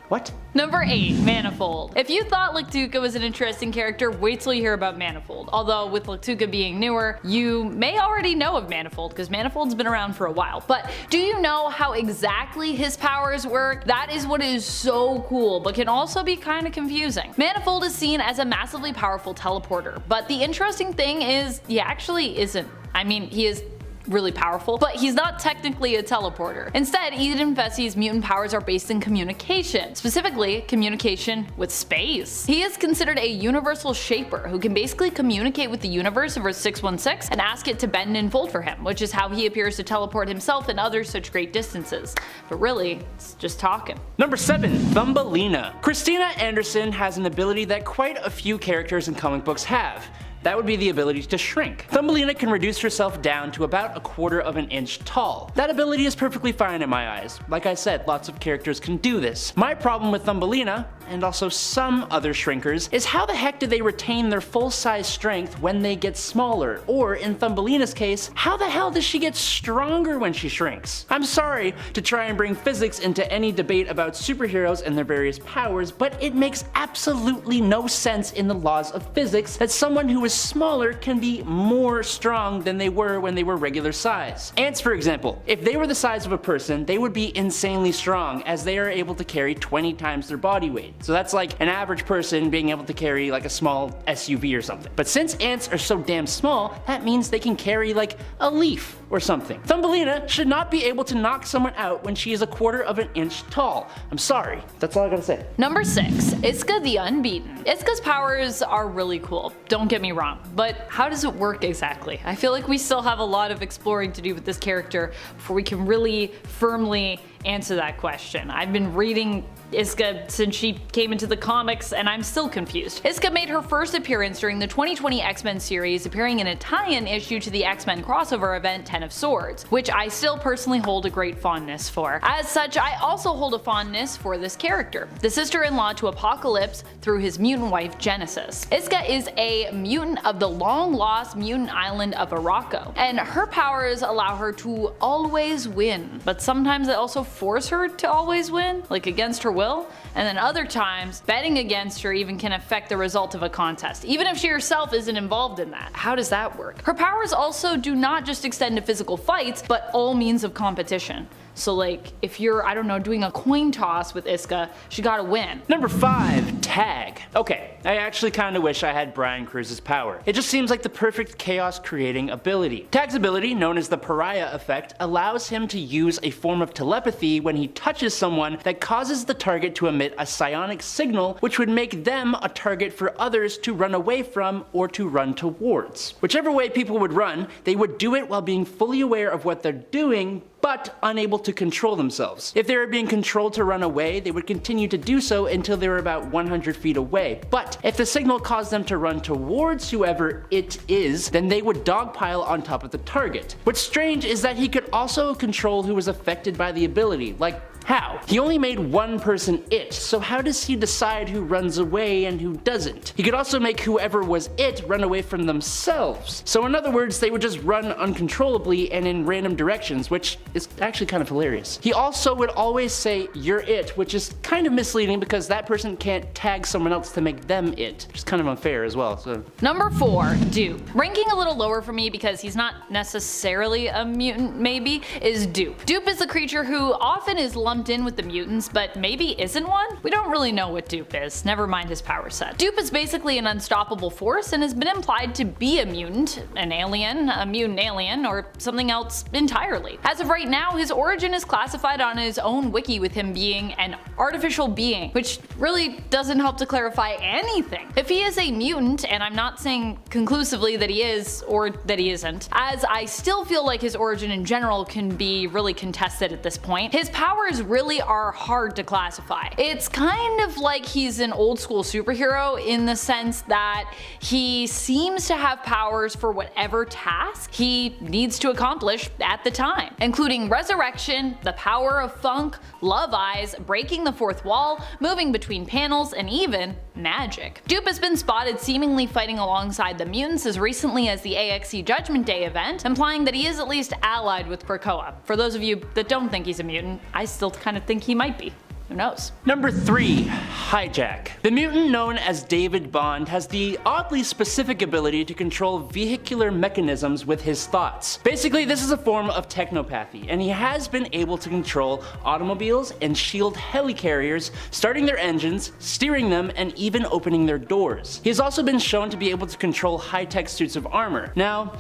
What? Number 8, Manifold. If you thought Luktuka was an interesting character, wait till you hear about Manifold. Although with Luktuka being newer, you may already know of Manifold, because Manifold's been around for a while. But do you know how exactly his powers work? That is what is so cool, but can also be kind of confusing. Manifold is seen as a massively powerful teleporter, but the interesting thing is he actually isn't. I mean, he is really powerful, but he's not technically a teleporter. Instead, Eden Vesey's mutant powers are based in communication, specifically communication with space. He is considered a universal shaper who can basically communicate with the universe over 616 and ask it to bend and fold for him, which is how he appears to teleport himself and others such great distances. But really, it's just talking. Number 7, Thumbelina. Christina Anderson has an ability that quite a few characters in comic books have. That would be the ability to shrink. Thumbelina can reduce herself down to about 1/4 of an inch tall. That ability is perfectly fine in my eyes. Like I said, lots of characters can do this. My problem with Thumbelina, and also some other shrinkers, is how the heck do they retain their full-size strength when they get smaller? Or in Thumbelina's case, how the hell does she get stronger when she shrinks? I'm sorry to try and bring physics into any debate about superheroes and their various powers, but it makes absolutely no sense in the laws of physics that someone who is smaller can be more strong than they were when they were regular size. Ants, for example, if they were the size of a person, they would be insanely strong, as they are able to carry 20 times their body weight. So that's like an average person being able to carry like a small SUV or something. But since ants are so damn small, that means they can carry like a leaf or something. Thumbelina should not be able to knock someone out when she is a quarter of an inch tall. I'm sorry, that's all I gotta say. Number 6, Iska the Unbeaten. Iska's powers are really cool, don't get me wrong, but how does it work exactly? I feel like we still have a lot of exploring to do with this character before we can really firmly answer that question. I've been reading Iska since she came into the comics and I'm still confused. Iska made her first appearance during the 2020 X-Men series, appearing in a tie-in issue to the X-Men crossover event 10 of Swords, which I still personally hold a great fondness for. As such, I also hold a fondness for this character, the sister-in-law to Apocalypse through his mutant wife Genesis. Iska is a mutant of the long-lost mutant island of Araco, and her powers allow her to always win, but sometimes they also force her to always win, like against her will, and then other times, betting against her even can affect the result of a contest, even if she herself isn't involved in that. How does that work? Her powers also do not just extend to physical fights, but all means of competition. So like, if you're, I don't know, doing a coin toss with Iska, she gotta win. Number 5, Tag. Okay, I actually kinda wish I had Brian Cruz's power. It just seems like the perfect chaos creating ability. Tag's ability, known as the Pariah effect, allows him to use a form of telepathy when he touches someone that causes the target to emit a psionic signal, which would make them a target for others to run away from or to run towards. Whichever way people would run, they would do it while being fully aware of what they're doing, but unable to control themselves. If they were being controlled to run away, they would continue to do so until they were about 100 feet away. But if the signal caused them to run towards whoever it is, then they would dogpile on top of the target. What's strange is that he could also control who was affected by the ability, like how? He only made one person it, so how does he decide who runs away and who doesn't? He could also make whoever was it run away from themselves. So in other words, they would just run uncontrollably and in random directions, which is actually kind of hilarious. He also would always say, "You're it," which is kind of misleading because that person can't tag someone else to make them it, which is kind of unfair as well. So. Number 4, Dupe. Ranking a little lower for me because he's not necessarily a mutant maybe, is Dupe. Dupe is a creature who often is lumped in with the mutants, but maybe isn't one? We don't really know what Dupe is, never mind his power set. Dupe is basically an unstoppable force and has been implied to be a mutant, an alien, a mutant alien, or something else entirely. As of right now, his origin is classified on his own wiki with him being an artificial being, which really doesn't help to clarify anything. If he is a mutant, and I'm not saying conclusively that he is or that he isn't, as I still feel like his origin in general can be really contested at this point, his powers really are hard to classify. It's kind of like he's an old school superhero in the sense that he seems to have powers for whatever task he needs to accomplish at the time, including resurrection, the power of funk, love eyes, breaking the fourth wall, moving between panels, and even magic. Dupe has been spotted seemingly fighting alongside the mutants as recently as the AXE Judgment Day event, implying that he is at least allied with Krakoa. For those of you that don't think he's a mutant, I still kind of think he might be. Who knows? Number 3, Hijack. The mutant known as David Bond has the oddly specific ability to control vehicular mechanisms with his thoughts. Basically, this is a form of technopathy, and he has been able to control automobiles and shield helicarriers, starting their engines, steering them, and even opening their doors. He has also been shown to be able to control high-tech suits of armor. Now,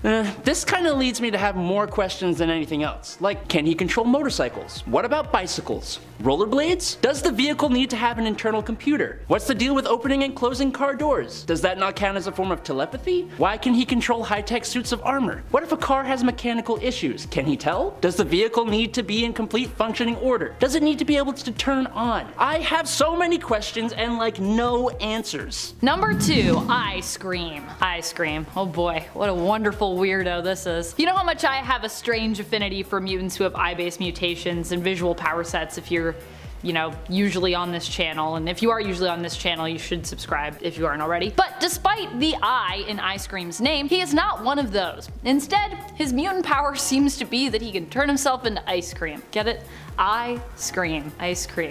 this kind of leads me to have more questions than anything else. Like, can he control motorcycles? What about bicycles? Rollerblades? Does the vehicle need to have an internal computer? What's the deal with opening and closing car doors? Does that not count as a form of telepathy? Why can he control high-tech suits of armor? What if a car has mechanical issues? Can he tell? Does the vehicle need to be in complete functioning order? Does it need to be able to turn on? I have so many questions and like no answers. Number 2, Ice Cream. Ice Cream. Oh boy, what a wonderful weirdo this is. You know how much I have a strange affinity for mutants who have eye-based mutations and visual power sets if you're, you know, usually on this channel, and if you are usually on this channel, you should subscribe if you aren't already. But despite the I in Ice Cream's name, he is not one of those. Instead, his mutant power seems to be that he can turn himself into ice cream. Get it? Ice cream.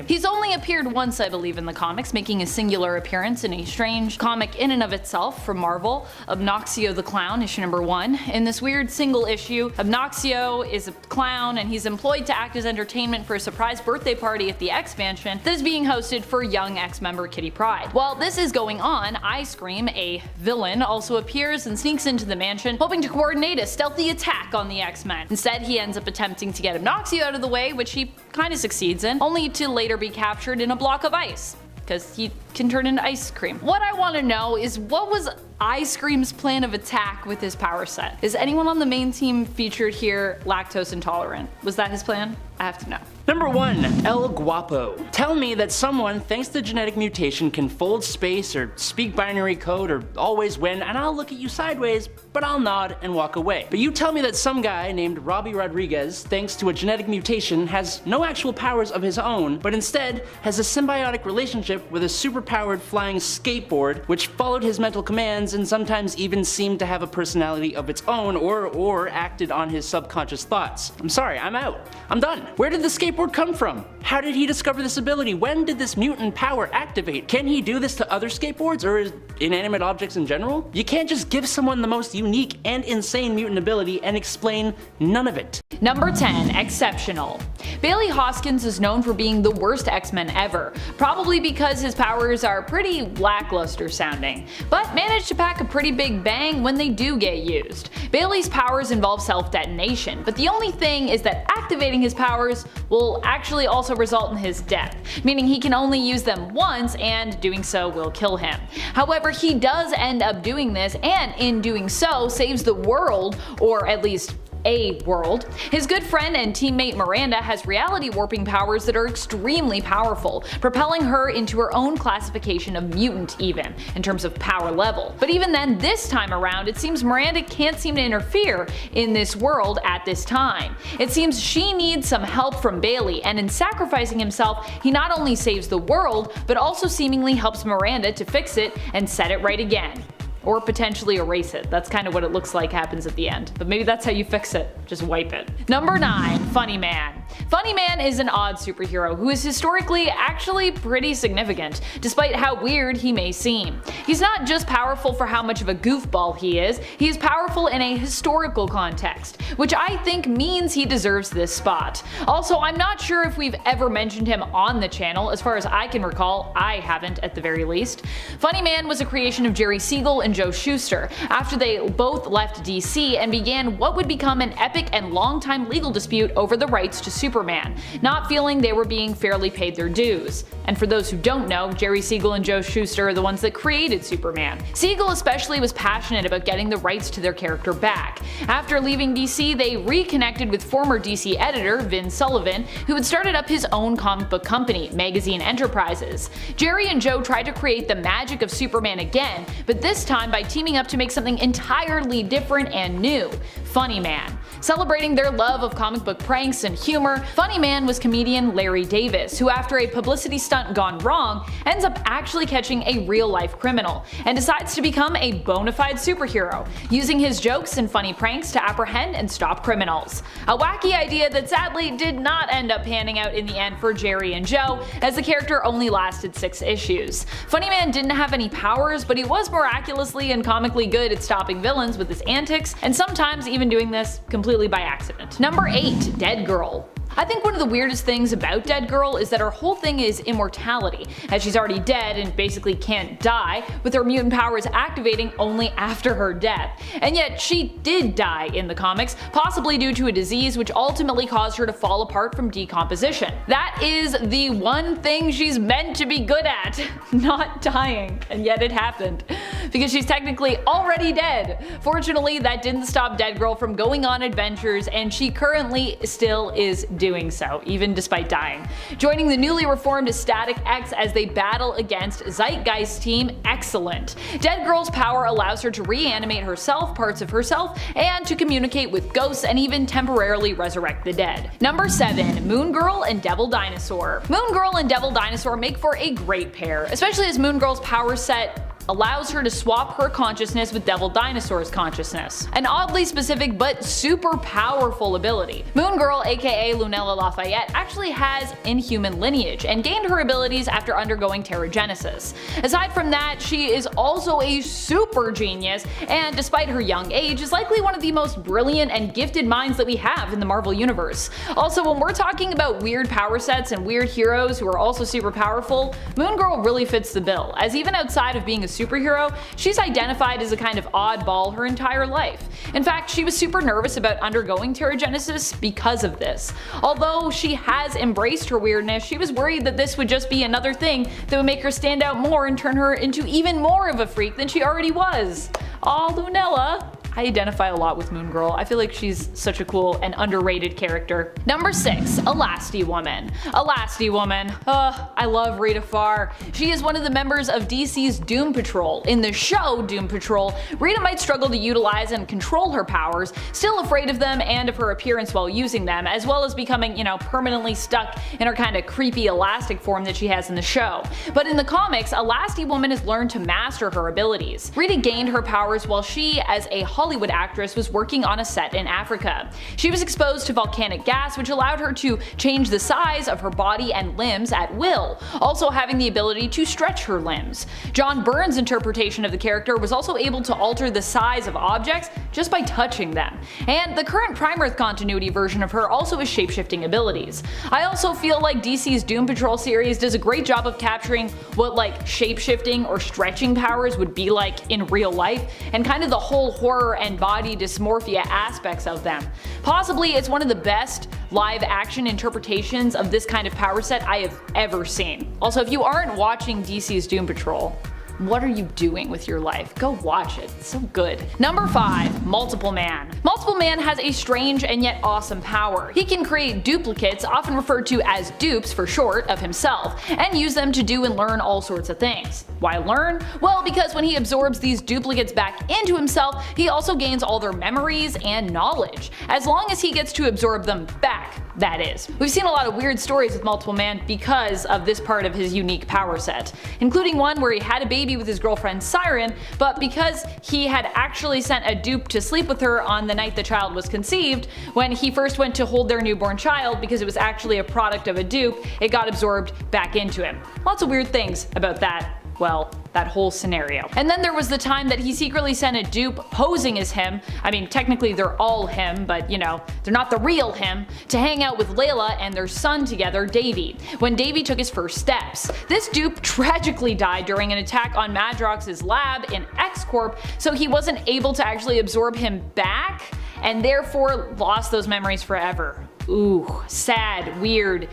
He's only appeared once, I believe, in the comics, making a singular appearance in a strange comic in and of itself from Marvel, Obnoxio the Clown, issue number 1. In this weird single issue, Obnoxio is a clown and he's employed to act as entertainment for a surprise birthday party at the expansion that is being hosted for young X-member Kitty Pryde. While this is going on, Ice-Cream, a villain, also appears and sneaks into the mansion, hoping to coordinate a stealthy attack on the X-Men. Instead, he ends up attempting to get Obnoxio out of the way, which he kinda succeeds in, only to later be captured in a block of ice, because he can turn into ice cream. What I want to know is, what was Ice-Cream's plan of attack with his power set? Is anyone on the main team featured here lactose intolerant? Was that his plan? I have to know. Number 1. El Guapo. Tell me that someone, thanks to genetic mutation, can fold space or speak binary code or always win, and I'll look at you sideways, but I'll nod and walk away. But you tell me that some guy named Robbie Rodriguez, thanks to a genetic mutation, has no actual powers of his own, but instead has a symbiotic relationship with a superpowered flying skateboard, which followed his mental commands and sometimes even seemed to have a personality of its own or acted on his subconscious thoughts. I'm sorry, I'm out. I'm done. Where did the skateboard come from? How did he discover this ability? When did this mutant power activate? Can he do this to other skateboards or inanimate objects in general? You can't just give someone the most unique and insane mutant ability and explain none of it. Number 10. Exceptional. Bailey Hoskins is known for being the worst X-Men ever, probably because his powers are pretty lackluster sounding, but managed to pack a pretty big bang when they do get used. Bailey's powers involve self-detonation, but the only thing is that activating his powers will actually also result in his death, meaning he can only use them once and doing so will kill him. However, he does end up doing this, and in doing so saves the world, or at least a world. His good friend and teammate Miranda has reality warping powers that are extremely powerful, propelling her into her own classification of mutant even, in terms of power level. But even then, this time around, it seems Miranda can't seem to interfere in this world at this time. It seems she needs some help from Bailey, and in sacrificing himself, he not only saves the world, but also seemingly helps Miranda to fix it and set it right again. Or potentially erase it. That's kind of what it looks like happens at the end. But maybe that's how you fix it. Just wipe it. Number 9. Funny Man. Funny Man is an odd superhero who is historically actually pretty significant, despite how weird he may seem. He's not just powerful for how much of a goofball he is powerful in a historical context, which I think means he deserves this spot. Also, I'm not sure if we've ever mentioned him on the channel. As far as I can recall, I haven't at the very least. Funny Man was a creation of Jerry Siegel and Joe Shuster, after they both left DC and began what would become an epic and long-time legal dispute over the rights to Superman, not feeling they were being fairly paid their dues. And for those who don't know, Jerry Siegel and Joe Shuster are the ones that created Superman. Siegel especially was passionate about getting the rights to their character back. After leaving DC, they reconnected with former DC editor Vin Sullivan, who had started up his own comic book company, Magazine Enterprises. Jerry and Joe tried to create the magic of Superman again, but this time by teaming up to make something entirely different and new, Funny Man. Celebrating their love of comic book pranks and humor, Funny Man was comedian Larry Davis, who after a publicity stunt gone wrong, ends up actually catching a real-life criminal, and decides to become a bona fide superhero, using his jokes and funny pranks to apprehend and stop criminals. A wacky idea that sadly did not end up panning out in the end for Jerry and Joe, as the character only lasted 6 issues. Funny Man didn't have any powers, but he was miraculously and comically good at stopping villains with his antics, and sometimes even doing this completely by accident. Number 8. Dead Girl. I think one of the weirdest things about Dead Girl is that her whole thing is immortality, as she's already dead and basically can't die, with her mutant powers activating only after her death. And yet she did die in the comics, possibly due to a disease which ultimately caused her to fall apart from decomposition. That is the one thing she's meant to be good at, not dying, and yet it happened. Because she's technically already dead. Fortunately, that didn't stop Dead Girl from going on adventures, and she currently still is doing so, even despite dying. Joining the newly reformed Static X as they battle against Zeitgeist Team, excellent. Dead Girl's power allows her to reanimate herself, parts of herself, and to communicate with ghosts and even temporarily resurrect the dead. Number 7. Moon Girl and Devil Dinosaur. Moon Girl and Devil Dinosaur make for a great pair, especially as Moon Girl's power set allows her to swap her consciousness with Devil Dinosaur's consciousness. An oddly specific but super powerful ability. Moon Girl, aka Lunella Lafayette, actually has inhuman lineage and gained her abilities after undergoing Terrigenesis. Aside from that, she is also a super genius, and despite her young age, is likely one of the most brilliant and gifted minds that we have in the Marvel Universe. Also, when we're talking about weird power sets and weird heroes who are also super powerful, Moon Girl really fits the bill, as even outside of being a superhero, she's identified as a kind of oddball her entire life. In fact, she was super nervous about undergoing Terrigenesis because of this. Although she has embraced her weirdness, she was worried that this would just be another thing that would make her stand out more and turn her into even more of a freak than she already was. Aw, Lunella. I identify a lot with Moon Girl. I feel like she's such a cool and underrated character. Number 6. Elasti Woman. Elasti Woman. I love Rita Farr. She is one of the members of DC's Doom Patrol. In the show Doom Patrol, Rita might struggle to utilize and control her powers, still afraid of them and of her appearance while using them, as well as becoming, permanently stuck in her kind of creepy elastic form that she has in the show. But in the comics, Elasti Woman has learned to master her abilities. Rita gained her powers while she, as a Hollywood actress, was working on a set in Africa. She was exposed to volcanic gas, which allowed her to change the size of her body and limbs at will, also having the ability to stretch her limbs. John Byrne's interpretation of the character was also able to alter the size of objects just by touching them. And the current Prime Earth continuity version of her also has shapeshifting abilities. I also feel like DC's Doom Patrol series does a great job of capturing what shapeshifting or stretching powers would be like in real life, and kind of the whole horror and body dysmorphia aspects of them. Possibly it's one of the best live action interpretations of this kind of power set I have ever seen. Also, if you aren't watching DC's Doom Patrol, what are you doing with your life? Go watch it. It's so good. Number 5. Multiple Man. Multiple Man has a strange and yet awesome power. He can create duplicates, often referred to as dupes for short, of himself, and use them to do and learn all sorts of things. Why learn? Well, because when he absorbs these duplicates back into himself, he also gains all their memories and knowledge, as long as he gets to absorb them back, that is. We've seen a lot of weird stories with Multiple Man because of this part of his unique power set, including one where he had a baby with his girlfriend Siren, but because he had actually sent a dupe to sleep with her on the night the child was conceived, when he first went to hold their newborn child, because it was actually a product of a dupe, it got absorbed back into him. Lots of weird things about that. Well, that whole scenario. And then there was the time that he secretly sent a dupe posing as him, I mean technically they're all him, but they're not the real him, to hang out with Layla and their son together, Davy, when Davy took his first steps. This dupe tragically died during an attack on Madrox's lab in X-Corp, so he wasn't able to actually absorb him back, and therefore lost those memories forever. Ooh, sad, weird.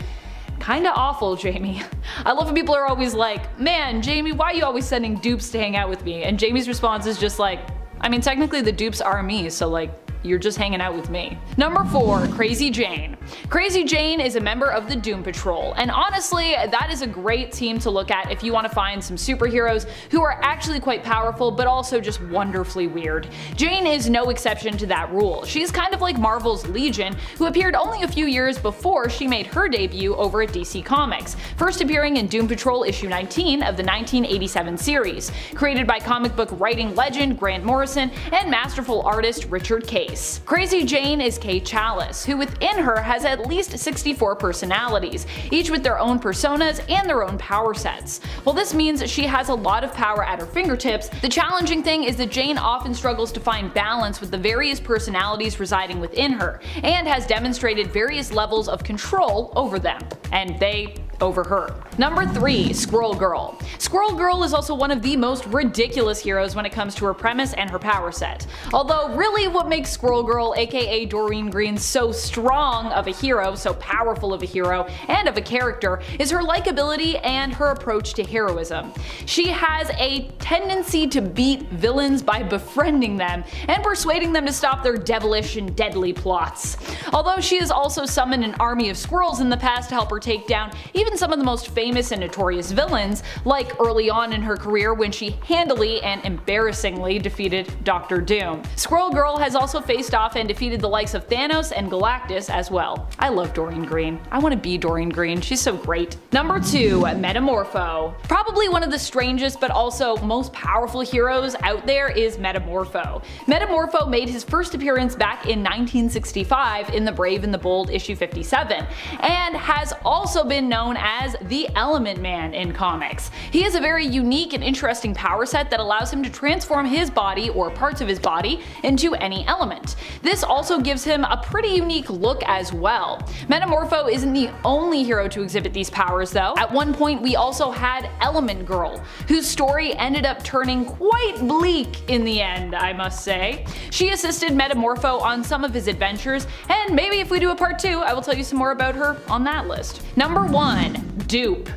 Kinda awful, Jamie. I love when people are always like, man, Jamie, why are you always sending dupes to hang out with me? And Jamie's response is just like, I mean, technically the dupes are me, so you're just hanging out with me. Number 4. Crazy Jane. Crazy Jane is a member of the Doom Patrol, and honestly, that is a great team to look at if you want to find some superheroes who are actually quite powerful but also just wonderfully weird. Jane is no exception to that rule. She's kind of like Marvel's Legion, who appeared only a few years before she made her debut over at DC Comics, first appearing in Doom Patrol issue 19 of the 1987 series, created by comic book writing legend Grant Morrison and masterful artist Richard Case. Crazy Jane is Kay Chalice, who within her has at least 64 personalities, each with their own personas and their own power sets. While this means she has a lot of power at her fingertips, the challenging thing is that Jane often struggles to find balance with the various personalities residing within her, and has demonstrated various levels of control over them, and they over her. Number 3. Squirrel Girl. Squirrel Girl is also one of the most ridiculous heroes when it comes to her premise and her power set. Although really what makes Squirrel Girl, aka Doreen Green, so strong of a hero, so powerful of a hero, and of a character, is her likability and her approach to heroism. She has a tendency to beat villains by befriending them and persuading them to stop their devilish and deadly plots. Although she has also summoned an army of squirrels in the past to help her take down even even some of the most famous and notorious villains, like early on in her career when she handily and embarrassingly defeated Dr. Doom. Squirrel Girl has also faced off and defeated the likes of Thanos and Galactus as well. I love Doreen Green. I want to be Doreen Green. She's so great. Number 2, Metamorpho. Probably one of the strangest but also most powerful heroes out there is Metamorpho. Metamorpho made his first appearance back in 1965 in The Brave and the Bold issue 57, and has also been known as the Element Man in comics. He has a very unique and interesting power set that allows him to transform his body or parts of his body into any element. This also gives him a pretty unique look as well. Metamorpho isn't the only hero to exhibit these powers though. At one point we also had Element Girl, whose story ended up turning quite bleak in the end, I must say. She assisted Metamorpho on some of his adventures, and maybe if we do a part 2, I will tell you some more about her on that list. Number 1, Dupe.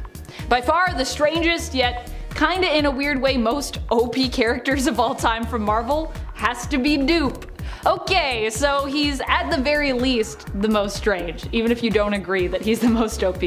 By far the strangest, yet kinda in a weird way most OP characters of all time from Marvel has to be Dupe. Okay, so he's at the very least the most strange, even if you don't agree that he's the most OP.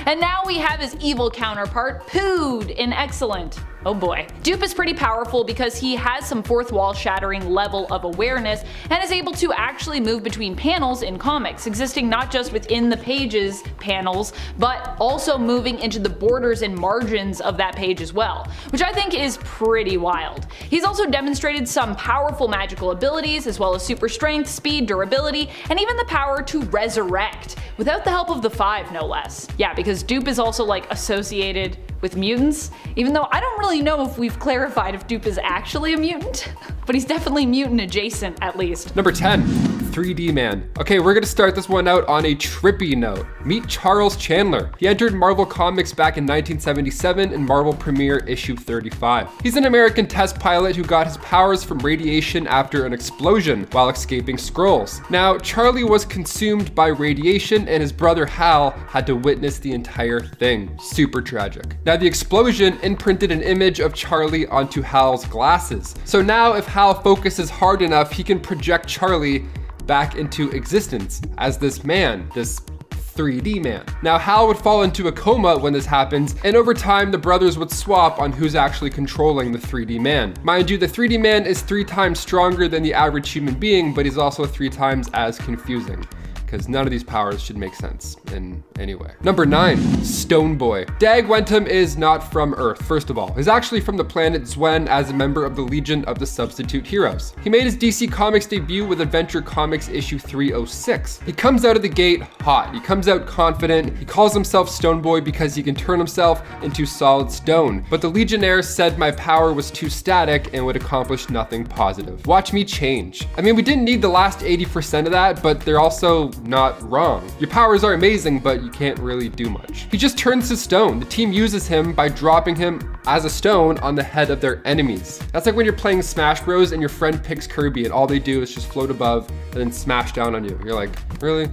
And now we have his evil counterpart, Pood, in Excellent. Oh boy. Dupe is pretty powerful because he has some fourth wall shattering level of awareness and is able to actually move between panels in comics, existing not just within the pages panels, but also moving into the borders and margins of that page as well, which I think is pretty wild. He's also demonstrated some powerful magical abilities as well as super strength, speed, durability, and even the power to resurrect, without the help of the Five no less. Yeah, because Dupe is also like associated with mutants, even though I don't really know if we've clarified if Dupe is actually a mutant, but he's definitely mutant adjacent at least. Number 10, 3D Man. Okay, we're gonna start this one out on a trippy note. Meet Charles Chandler. He entered Marvel Comics back in 1977 in Marvel Premiere issue 35. He's an American test pilot who got his powers from radiation after an explosion while escaping Skrulls. Now, Charlie was consumed by radiation and his brother Hal had to witness the entire thing. Super tragic. Now, the explosion imprinted an image of Charlie onto Hal's glasses. So now if Hal focuses hard enough, he can project Charlie back into existence as this man, this 3D man. Now Hal would fall into a coma when this happens, and over time the brothers would swap on who's actually controlling the 3D man. Mind you, the 3D man is 3 times stronger than the average human being, but he's also 3 times as confusing, because none of these powers should make sense in any way. Number 9, Stone Boy. Dag Wentham is not from Earth, first of all. He's actually from the planet Zwen as a member of the Legion of the Substitute Heroes. He made his DC Comics debut with Adventure Comics issue 306. He comes out of the gate hot. He comes out confident. He calls himself Stone Boy because he can turn himself into solid stone. But the Legionnaires said my power was too static and would accomplish nothing positive. Watch me change. I mean, we didn't need the last 80% of that, but they're also not wrong. Your powers are amazing, but you can't really do much. He just turns to stone. The team uses him by dropping him as a stone on the head of their enemies. That's like when you're playing Smash Bros and your friend picks Kirby and all they do is just float above and then smash down on you. You're like, really?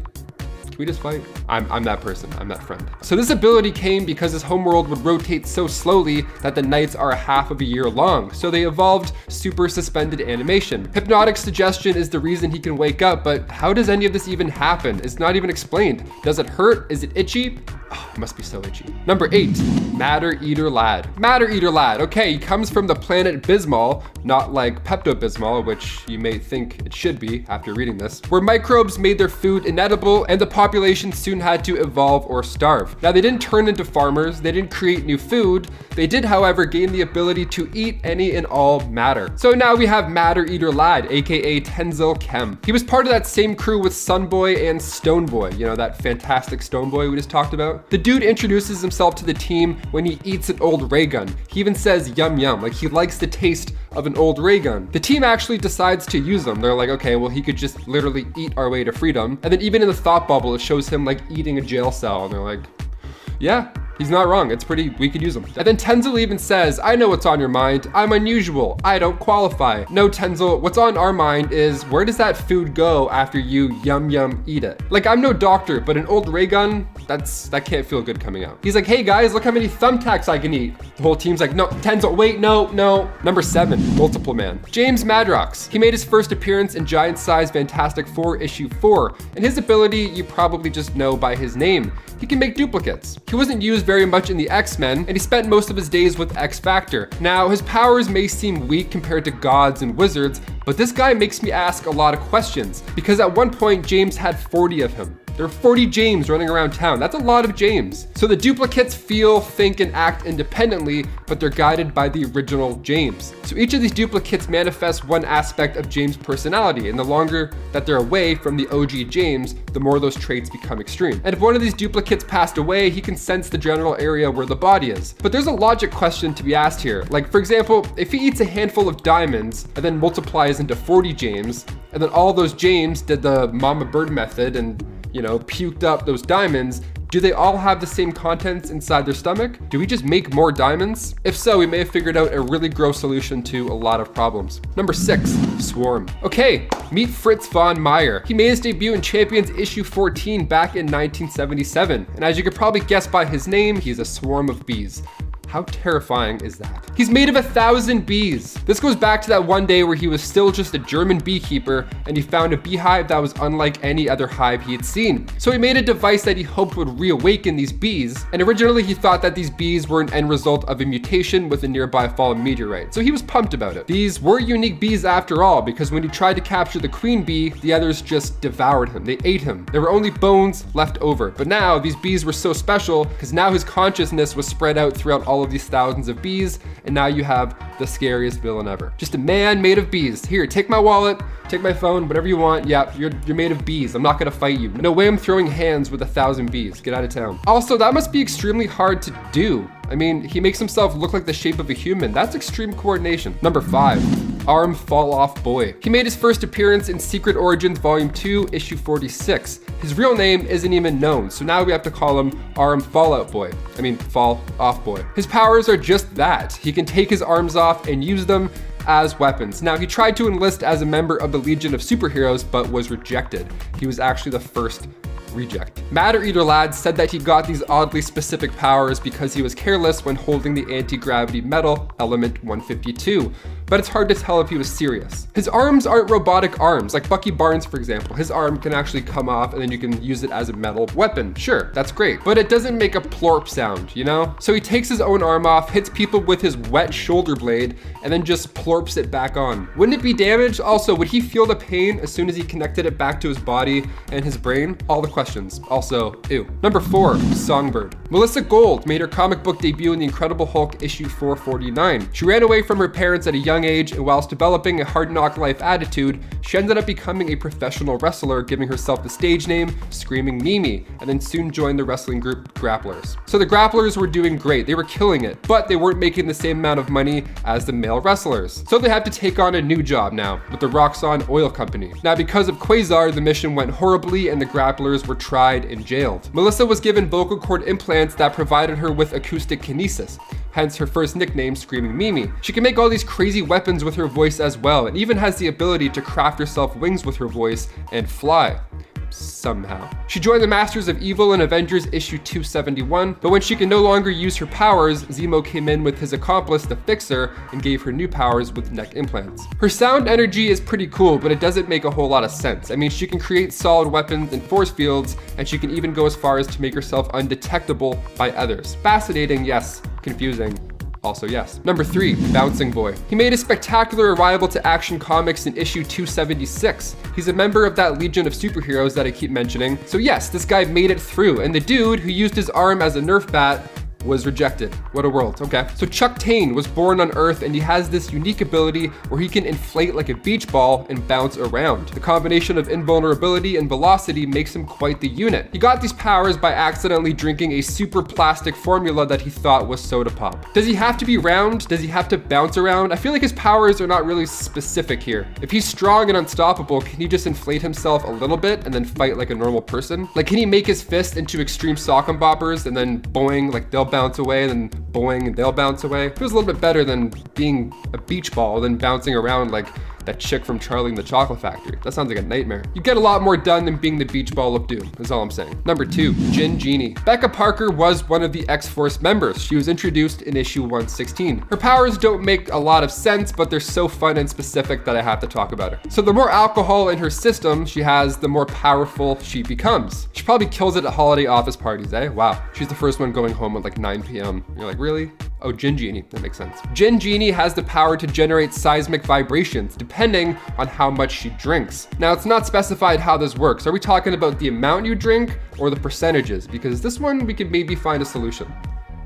Can we just fight? I'm that person, I'm that friend. So this ability came because his homeworld would rotate so slowly that the nights are a half of a year long. So they evolved super suspended animation. Hypnotic suggestion is the reason he can wake up, but how does any of this even happen? It's not even explained. Does it hurt? Is it itchy? Oh, it must be so itchy. Number 8, Matter Eater Lad. Matter Eater Lad, okay, he comes from the planet Bismol, not like Pepto-Bismol, which you may think it should be after reading this, where microbes made their food inedible and the population soon had to evolve or starve. Now they didn't turn into farmers, they didn't create new food, they did however gain the ability to eat any and all matter. So now we have Matter Eater Lad, aka Tenzil Kem. He was part of that same crew with Sunboy and Stoneboy, you know, that fantastic Stoneboy we just talked about. The dude introduces himself to the team when he eats an old ray gun. He even says yum yum, like he likes the taste of an old ray gun. The team actually decides to use them. They're like, okay, well he could just literally eat our way to freedom. And then even in the thought bubble, it shows him like eating a jail cell and they're like, yeah, He's not wrong. We could use him. And then Tenzil even says, I know what's on your mind. I'm unusual. I don't qualify. No, Tenzil, what's on our mind is where does that food go after you yum eat it? Like, I'm no doctor, but an old ray gun, that can't feel good coming out. He's like, hey guys, look how many thumbtacks I can eat. The whole team's like, no, Tenzil, wait, no. Number 7, Multiple Man. James Madrox. He made his first appearance in Giant Size Fantastic Four issue 4, and his ability you probably just know by his name. He can make duplicates. He wasn't used very much in the X-Men, and he spent most of his days with X-Factor. Now, his powers may seem weak compared to gods and wizards, but this guy makes me ask a lot of questions, because at one point, James had 40 of him. There are 40 James running around town. That's a lot of James. So the duplicates feel, think, and act independently, but they're guided by the original James. So each of these duplicates manifests one aspect of James' personality, and the longer that they're away from the OG James, the more those traits become extreme. And if one of these duplicates passed away, he can sense the general area where the body is. But there's a logic question to be asked here. Like, for example, if he eats a handful of diamonds and then multiplies into 40 James, and then all those James did the Mama Bird method and puked up those diamonds, do they all have the same contents inside their stomach? Do we just make more diamonds? If so, we may have figured out a really gross solution to a lot of problems. Number 6, Swarm. Okay, meet Fritz von Meyer. He made his debut in Champions issue 14 back in 1977, and as you could probably guess by his name, he's a swarm of bees. How terrifying is that? He's made of 1,000 bees. This goes back to that one day where he was still just a German beekeeper and he found a beehive that was unlike any other hive he had seen. So he made a device that he hoped would reawaken these bees, and originally he thought that these bees were an end result of a mutation with a nearby fallen meteorite. So he was pumped about it. These were unique bees after all, because when he tried to capture the queen bee, the others just devoured him. They ate him. There were only bones left over. But now these bees were so special because now his consciousness was spread out throughout all of these thousands of bees, and now you have the scariest villain ever. Just a man made of bees. Here, take my wallet, take my phone, whatever you want. Yeah, you're made of bees. I'm not gonna fight you. No way I'm throwing hands with 1,000 bees. Get out of town. Also, that must be extremely hard to do. I mean, he makes himself look like the shape of a human. That's extreme coordination. Number 5, Arm Fall Off Boy. He made his first appearance in Secret Origins Volume 2, Issue 46. His real name isn't even known, so now we have to call him Arm Fallout Boy. Fall Off Boy. His powers are just that. He can take his arms off and use them as weapons. Now, he tried to enlist as a member of the Legion of Superheroes, but was rejected. He was actually the first reject. Matter Eater Lad said that he got these oddly specific powers because he was careless when holding the anti-gravity metal element 152, but it's hard to tell if he was serious. His arms aren't robotic arms, like Bucky Barnes, for example. His arm can actually come off and then you can use it as a metal weapon. Sure, that's great, but it doesn't make a plorp sound, So he takes his own arm off, hits people with his wet shoulder blade, and then just plorps it back on. Wouldn't it be damaged? Also, would he feel the pain as soon as he connected it back to his body and his brain? All the questions. Also, ew. Number 4, Songbird. Melissa Gold made her comic book debut in The Incredible Hulk issue 449. She ran away from her parents at a young age, and whilst developing a hard knock life attitude, she ended up becoming a professional wrestler, giving herself the stage name Screaming Mimi, and then soon joined the wrestling group Grapplers. So the Grapplers were doing great, they were killing it, but they weren't making the same amount of money as the male wrestlers. So they had to take on a new job now, with the Roxxon Oil Company. Now, because of Quasar, the mission went horribly and the Grapplers were tried and jailed. Melissa was given vocal cord implants that provided her with acoustic kinesis, hence her first nickname, Screaming Mimi. She can make all these crazy weapons with her voice as well, and even has the ability to craft herself wings with her voice and fly. Somehow. She joined the Masters of Evil in Avengers issue 271, but when she could no longer use her powers, Zemo came in with his accomplice, the Fixer, and gave her new powers with neck implants. Her sound energy is pretty cool, but it doesn't make a whole lot of sense. She can create solid weapons and force fields, and she can even go as far as to make herself undetectable by others. Fascinating, yes. Confusing. Also yes. Number 3, Bouncing Boy. He made a spectacular arrival to Action Comics in issue 276. He's a member of that Legion of Superheroes that I keep mentioning. So yes, this guy made it through, and the dude who used his arm as a Nerf bat was rejected. What a world. Okay. So Chuck Tane was born on Earth, and he has this unique ability where he can inflate like a beach ball and bounce around. The combination of invulnerability and velocity makes him quite the unit. He got these powers by accidentally drinking a super plastic formula that he thought was soda pop. Does he have to be round? Does he have to bounce around? I feel like his powers are not really specific here. If he's strong and unstoppable, can he just inflate himself a little bit and then fight like a normal person? Like, can he make his fist into extreme sock and boppers and then boing, like they'll bounce away, and then boing and they'll bounce away? It feels a little bit better than being a beach ball than bouncing around like that chick from Charlie and the Chocolate Factory. That sounds like a nightmare. You get a lot more done than being the beach ball of doom, is all I'm saying. Number 2, Jin Genie. Becca Parker was one of the X-Force members. She was introduced in issue 116. Her powers don't make a lot of sense, but they're so fun and specific that I have to talk about her. So the more alcohol in her system she has, the more powerful she becomes. She probably kills it at holiday office parties, eh? Wow. She's the first one going home at like 9 p.m. You're like, really? Oh, Jin Genie, that makes sense. Jin Genie has the power to generate seismic vibrations depending on how much she drinks. Now, it's not specified how this works. Are we talking about the amount you drink or the percentages? Because this one, we could maybe find a solution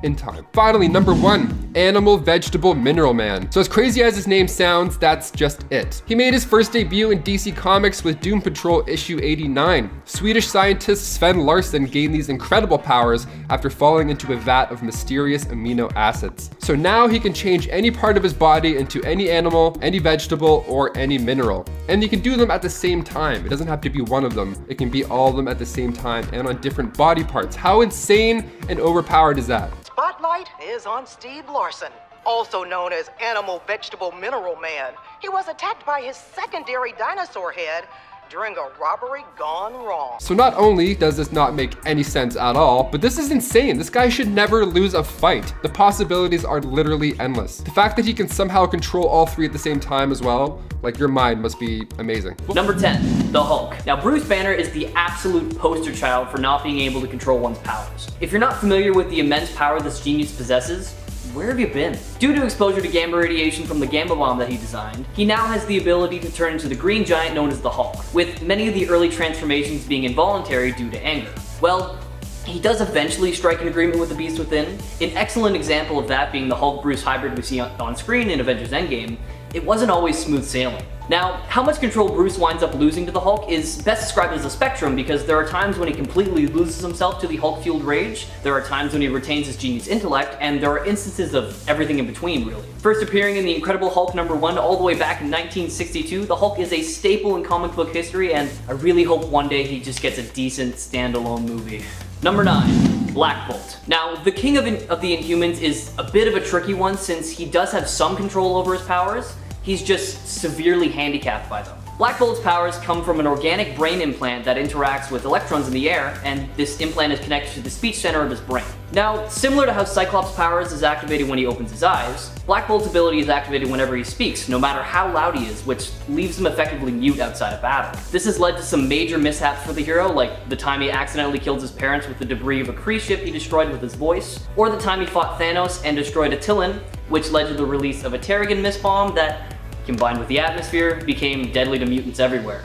in time. Finally, number 1, Animal Vegetable Mineral Man. So as crazy as his name sounds, that's just it. He made his first debut in DC Comics with Doom Patrol issue 89. Swedish scientist Sven Larsson gained these incredible powers after falling into a vat of mysterious amino acids. So now he can change any part of his body into any animal, any vegetable, or any mineral. And he can do them at the same time. It doesn't have to be one of them. It can be all of them at the same time and on different body parts. How insane and overpowered is that? Spotlight is on Steve Larson, also known as Animal Vegetable Mineral Man. He was attacked by his secondary dinosaur head during a robbery gone wrong. So not only does this not make any sense at all, but this is insane. This guy should never lose a fight. The possibilities are literally endless. The fact that he can somehow control all 3 at the same time as well, like your mind must be amazing. Number 10, the Hulk. Now, Bruce Banner is the absolute poster child for not being able to control one's powers. If you're not familiar with the immense power this genius possesses, where have you been? Due to exposure to gamma radiation from the gamma bomb that he designed, he now has the ability to turn into the green giant known as the Hulk, with many of the early transformations being involuntary due to anger. Well, he does eventually strike an agreement with the beast within. An excellent example of that being the Hulk-Bruce hybrid we see on screen in Avengers Endgame. It wasn't always smooth sailing. Now, how much control Bruce winds up losing to the Hulk is best described as a spectrum, because there are times when he completely loses himself to the Hulk-fueled rage, there are times when he retains his genius intellect, and there are instances of everything in between, really. First appearing in the Incredible Hulk #1 all the way back in 1962, the Hulk is a staple in comic book history, and I really hope one day he just gets a decent standalone movie. Number 9, Black Bolt. Now, the king of the Inhumans is a bit of a tricky one since he does have some control over his powers. He's just severely handicapped by them. Black Bolt's powers come from an organic brain implant that interacts with electrons in the air, and this implant is connected to the speech center of his brain. Now, similar to how Cyclops' powers is activated when he opens his eyes, Black Bolt's ability is activated whenever he speaks, no matter how loud he is, which leaves him effectively mute outside of battle. This has led to some major mishaps for the hero, like the time he accidentally killed his parents with the debris of a Kree ship he destroyed with his voice, or the time he fought Thanos and destroyed Attilan, which led to the release of a Terrigen mist bomb that, combined with the atmosphere, became deadly to mutants everywhere.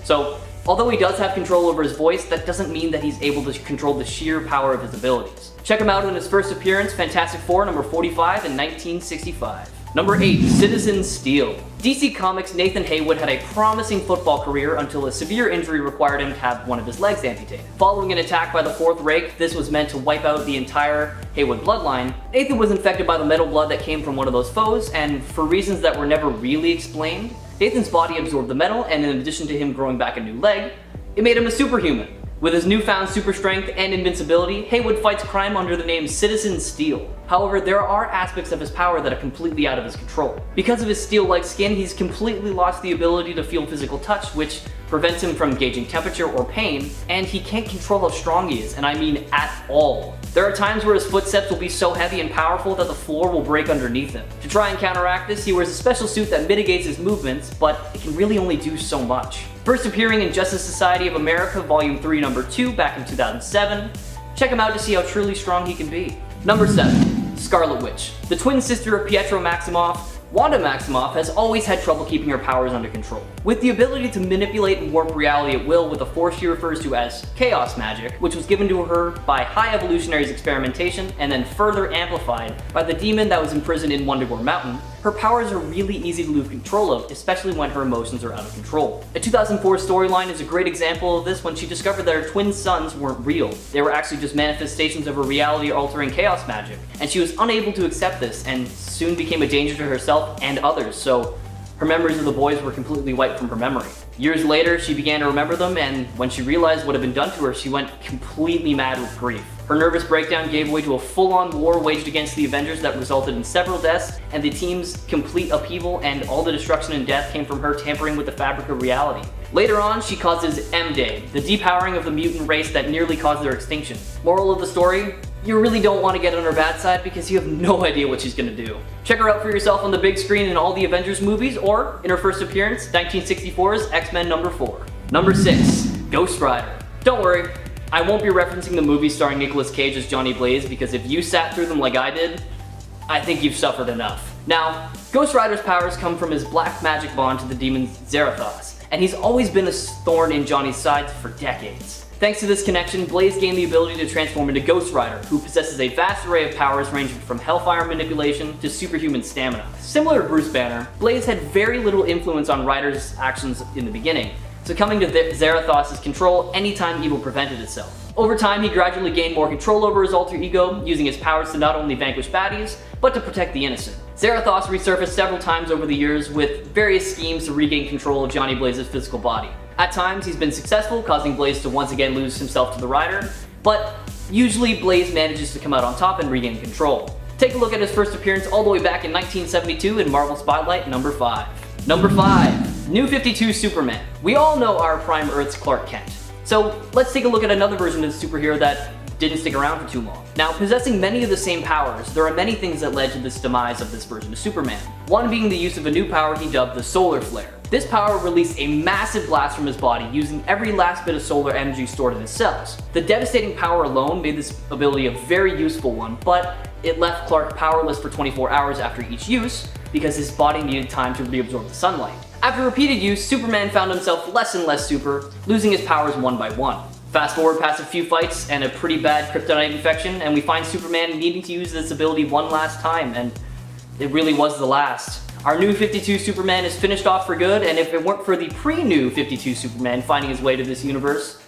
So, although he does have control over his voice, that doesn't mean that he's able to control the sheer power of his abilities. Check him out in his first appearance, Fantastic Four #45 in 1965. Number 8, Citizen Steel. DC Comics' Nathan Haywood had a promising football career until a severe injury required him to have one of his legs amputated. Following an attack by the Fourth Reich, this was meant to wipe out the entire Haywood bloodline. Nathan was infected by the metal blood that came from one of those foes, and for reasons that were never really explained, Nathan's body absorbed the metal, and in addition to him growing back a new leg, it made him a superhuman. With his newfound super strength and invincibility, Haywood fights crime under the name Citizen Steel. However, there are aspects of his power that are completely out of his control. Because of his steel-like skin, he's completely lost the ability to feel physical touch, which prevents him from gauging temperature or pain, and he can't control how strong he is, and I mean at all. There are times where his footsteps will be so heavy and powerful that the floor will break underneath him. To try and counteract this, he wears a special suit that mitigates his movements, but it can really only do so much. First appearing in Justice Society of America Volume 3 #2 back in 2007, check him out to see how truly strong he can be. Number 7, Scarlet Witch. The twin sister of Pietro Maximoff Wanda Maximoff has always had trouble keeping her powers under control. With the ability to manipulate and warp reality at will with a force she refers to as chaos magic, which was given to her by High Evolutionary's experimentation and then further amplified by the demon that was imprisoned in Wundagore Mountain, her powers are really easy to lose control of, especially when her emotions are out of control. A 2004 storyline is a great example of this when she discovered that her twin sons weren't real. They were actually just manifestations of her reality-altering chaos magic, and she was unable to accept this and soon became a danger to herself and others, so her memories of the boys were completely wiped from her memory. Years later, she began to remember them, and when she realized what had been done to her, she went completely mad with grief. Her nervous breakdown gave way to a full-on war waged against the Avengers that resulted in several deaths, and the team's complete upheaval, and all the destruction and death came from her tampering with the fabric of reality. Later on, she causes M-Day, the depowering of the mutant race that nearly caused their extinction. Moral of the story? You really don't want to get on her bad side because you have no idea what she's gonna do. Check her out for yourself on the big screen in all the Avengers movies, or in her first appearance, 1964's X-Men #4. Number 6, Ghost Rider. Don't worry, I won't be referencing the movie starring Nicolas Cage as Johnny Blaze because if you sat through them like I did, I think you've suffered enough. Now, Ghost Rider's powers come from his black magic bond to the demon Zarathos, and he's always been a thorn in Johnny's side for decades. Thanks to this connection, Blaze gained the ability to transform into Ghost Rider, who possesses a vast array of powers ranging from hellfire manipulation to superhuman stamina. Similar to Bruce Banner, Blaze had very little influence on Rider's actions in the beginning, succumbing to Zarathos' control anytime evil presented itself. Over time, he gradually gained more control over his alter ego, using his powers to not only vanquish baddies, but to protect the innocent. Zarathos resurfaced several times over the years with various schemes to regain control of Johnny Blaze's physical body. At times, he's been successful, causing Blaze to once again lose himself to the Rider, but usually Blaze manages to come out on top and regain control. Take a look at his first appearance all the way back in 1972 in Marvel Spotlight number 5. Number 5, New 52 Superman. We all know our Prime Earth's Clark Kent. So let's take a look at another version of the superhero that didn't stick around for too long. Now, possessing many of the same powers, there are many things that led to this demise of this version of Superman. One being the use of a new power he dubbed the Solar Flare. This power released a massive blast from his body, using every last bit of solar energy stored in his cells. The devastating power alone made this ability a very useful one, but it left Clark powerless for 24 hours after each use, because his body needed time to reabsorb the sunlight. After repeated use, Superman found himself less and less super, losing his powers one by one. Fast forward past a few fights and a pretty bad kryptonite infection, and we find Superman needing to use this ability one last time, and it really was the last. Our New 52 Superman is finished off for good, and if it weren't for the pre-New 52 Superman finding his way to this universe,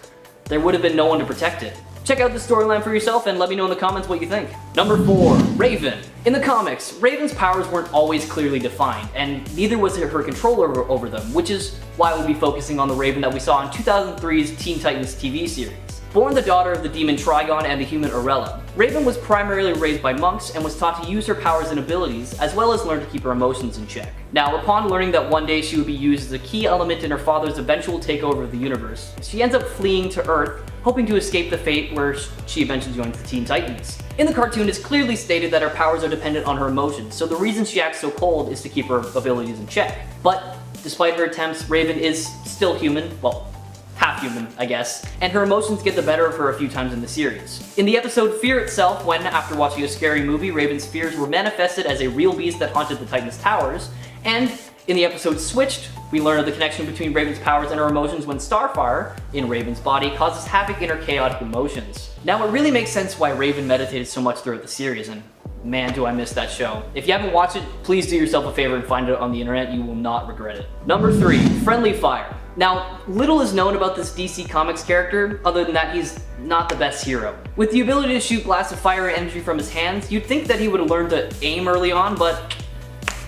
there would have been no one to protect it. Check out the storyline for yourself and let me know in the comments what you think. Number 4, Raven. In the comics, Raven's powers weren't always clearly defined, and neither was her control over them, which is why we'll be focusing on the Raven that we saw in 2003's Teen Titans TV series. Born the daughter of the demon Trigon and the human Orella, Raven was primarily raised by monks and was taught to use her powers and abilities, as well as learn to keep her emotions in check. Now, upon learning that one day she would be used as a key element in her father's eventual takeover of the universe, she ends up fleeing to Earth, hoping to escape the fate where she eventually joins the Teen Titans. In the cartoon, it's clearly stated that her powers are dependent on her emotions, so the reason she acts so cold is to keep her abilities in check. But despite her attempts, Raven is still human, well, half human, I guess, and her emotions get the better of her a few times in the series. In the episode Fear itself, when, after watching a scary movie, Raven's fears were manifested as a real beast that haunted the Titans' towers, and in the episode Switched, we learn of the connection between Raven's powers and her emotions when Starfire, in Raven's body, causes havoc in her chaotic emotions. Now, it really makes sense why Raven meditated so much throughout the series, and man, do I miss that show. If you haven't watched it, please do yourself a favor and find it on the internet. You will not regret it. Number 3, Friendly Fire. Now, little is known about this DC Comics character, other than that he's not the best hero. With the ability to shoot blasts of fire and energy from his hands, you'd think that he would have learned to aim early on, but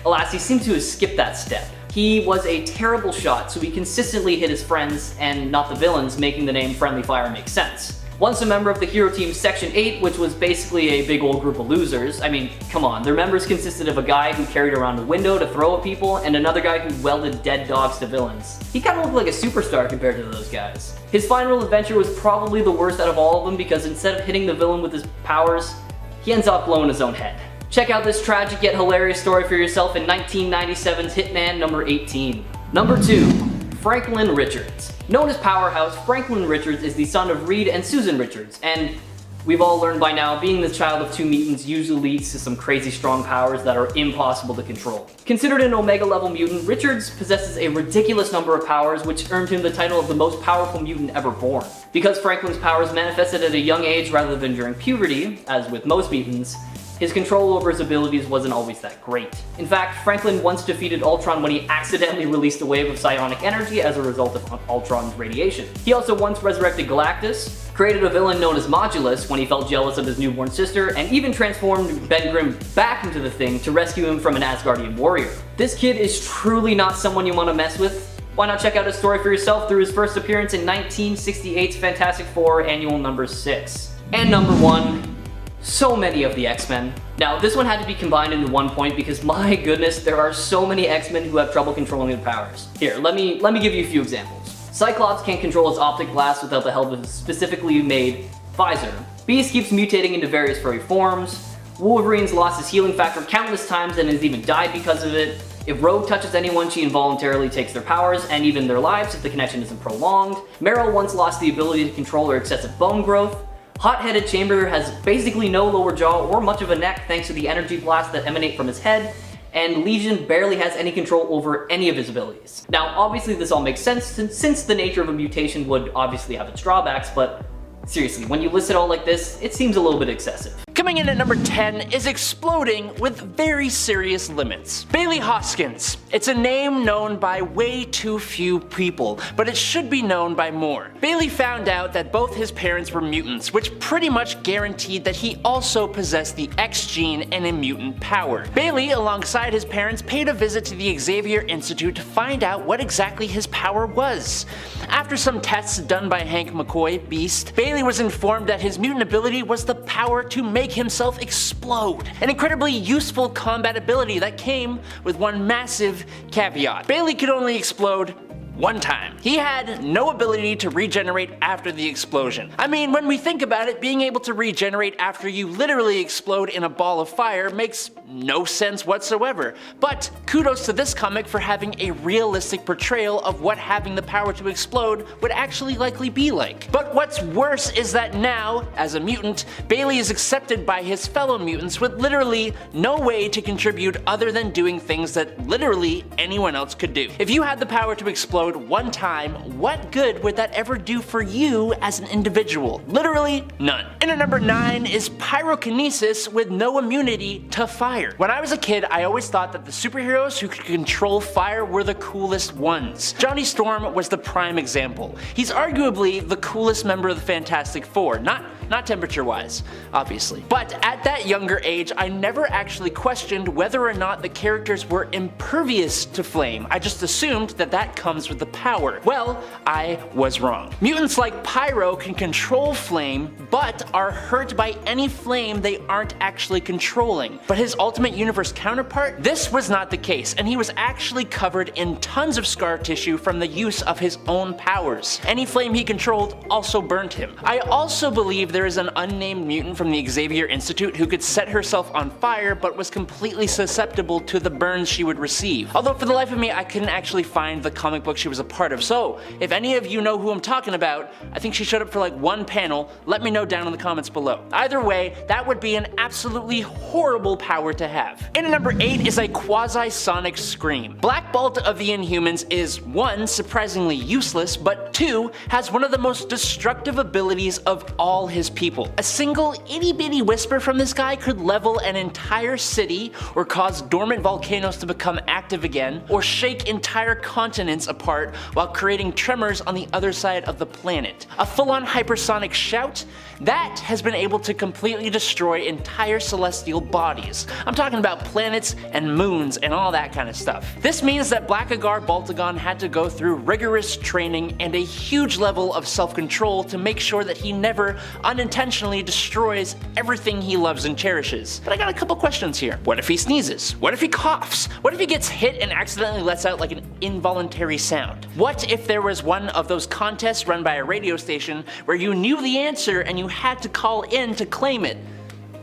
alas, he seemed to have skipped that step. He was a terrible shot, so he consistently hit his friends and not the villains, making the name Friendly Fire make sense. Once a member of the hero team Section 8, which was basically a big old group of losers. I mean, come on, their members consisted of a guy who carried around a window to throw at people and another guy who welded dead dogs to villains. He kind of looked like a superstar compared to those guys. His final adventure was probably the worst out of all of them because instead of hitting the villain with his powers, he ends up blowing his own head. Check out this tragic yet hilarious story for yourself in 1997's Hitman number 18. Number 2, Franklin Richards. Known as Powerhouse, Franklin Richards is the son of Reed and Susan Richards, and We've all learned by now, being the child of two mutants usually leads to some crazy strong powers that are impossible to control. Considered an Omega level mutant, Richards possesses a ridiculous number of powers, which earned him the title of the most powerful mutant ever born. Because Franklin's powers manifested at a young age rather than during puberty, as with most mutants, his control over his abilities wasn't always that great. In fact, Franklin once defeated Ultron when he accidentally released a wave of psionic energy as a result of Ultron's radiation. He also once resurrected Galactus, created a villain known as Modulus when he felt jealous of his newborn sister, and even transformed Ben Grimm back into the Thing to rescue him from an Asgardian warrior. This kid is truly not someone you want to mess with. Why not check out his story for yourself through his first appearance in 1968's Fantastic Four Annual number 6. And number 1. So many of the X-Men. Now, this one had to be combined into one point because my goodness, there are so many X-Men who have trouble controlling their powers. Here, let me give you a few examples. Cyclops can't control his optic blast without the help of his specifically made visor. Beast keeps mutating into various furry forms. Wolverine's lost his healing factor countless times and has even died because of it. If Rogue touches anyone, she involuntarily takes their powers and even their lives if the connection isn't prolonged. Meryl once lost the ability to control her excessive bone growth. Hot-headed Chamber has basically no lower jaw or much of a neck thanks to the energy blasts that emanate from his head, and Legion barely has any control over any of his abilities. Now, obviously this all makes sense since the nature of a mutation would obviously have its drawbacks, but seriously, when you list it all like this, it seems a little bit excessive. Coming in at number 10 is exploding with very serious limits. Bailey Hoskins. It's a name known by way too few people, but it should be known by more. Bailey found out that both his parents were mutants, which pretty much guaranteed that he also possessed the X gene and a mutant power. Bailey, alongside his parents, paid a visit to the Xavier Institute to find out what exactly his power was. After some tests done by Hank McCoy, Beast, Bailey was informed that his mutant ability was the power to make himself explode. An incredibly useful combat ability that came with one massive caveat. Bailey could only explode one time. He had no ability to regenerate after the explosion. I mean, when we think about it, being able to regenerate after you literally explode in a ball of fire makes no sense whatsoever. But kudos to this comic for having a realistic portrayal of what having the power to explode would actually likely be like. But what's worse is that now, as a mutant, Bailey is accepted by his fellow mutants with literally no way to contribute other than doing things that literally anyone else could do. If you had the power to explode one time, what good would that ever do for you as an individual? Literally none. And at number 9 is pyrokinesis with no immunity to fire. When I was a kid, I always thought that the superheroes who could control fire were the coolest ones. Johnny Storm was the prime example. He's arguably the coolest member of the Fantastic Four, not temperature-wise, obviously. But at that younger age, I never actually questioned whether or not the characters were impervious to flame. I just assumed that that comes with the power. Well, I was wrong. Mutants like Pyro can control flame, but are hurt by any flame they aren't actually controlling. But his Ultimate Universe counterpart, this was not the case, and he was actually covered in tons of scar tissue from the use of his own powers. Any flame he controlled also burnt him. I also believe there is an unnamed mutant from the Xavier Institute who could set herself on fire but was completely susceptible to the burns she would receive. Although for the life of me I couldn't actually find the comic book she was a part of, so if any of you know who I'm talking about, I think she showed up for like one panel, let me know down in the comments below. Either way, that would be an absolutely horrible power to have. And at number 8 is a quasi-sonic scream. Black Bolt of the Inhumans is 1, surprisingly useless, but 2, has one of the most destructive abilities of all his people. A single itty-bitty whisper from this guy could level an entire city, or cause dormant volcanoes to become active again, or shake entire continents apart while creating tremors on the other side of the planet. A full-on hypersonic shout? That has been able to completely destroy entire celestial bodies. I'm talking about planets and moons and all that kind of stuff. This means that Blackagar Baltagon had to go through rigorous training and a huge level of self-control to make sure that he never unintentionally destroys everything he loves and cherishes. But I got a couple questions here. What if he sneezes? What if he coughs? What if he gets hit and accidentally lets out like an involuntary sound? What if there was one of those contests run by a radio station where you knew the answer and you had to call in to claim it?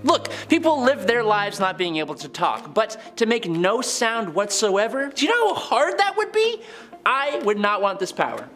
Look, people live their lives not being able to talk, but to make no sound whatsoever? Do you know how hard that would be? I would not want this power.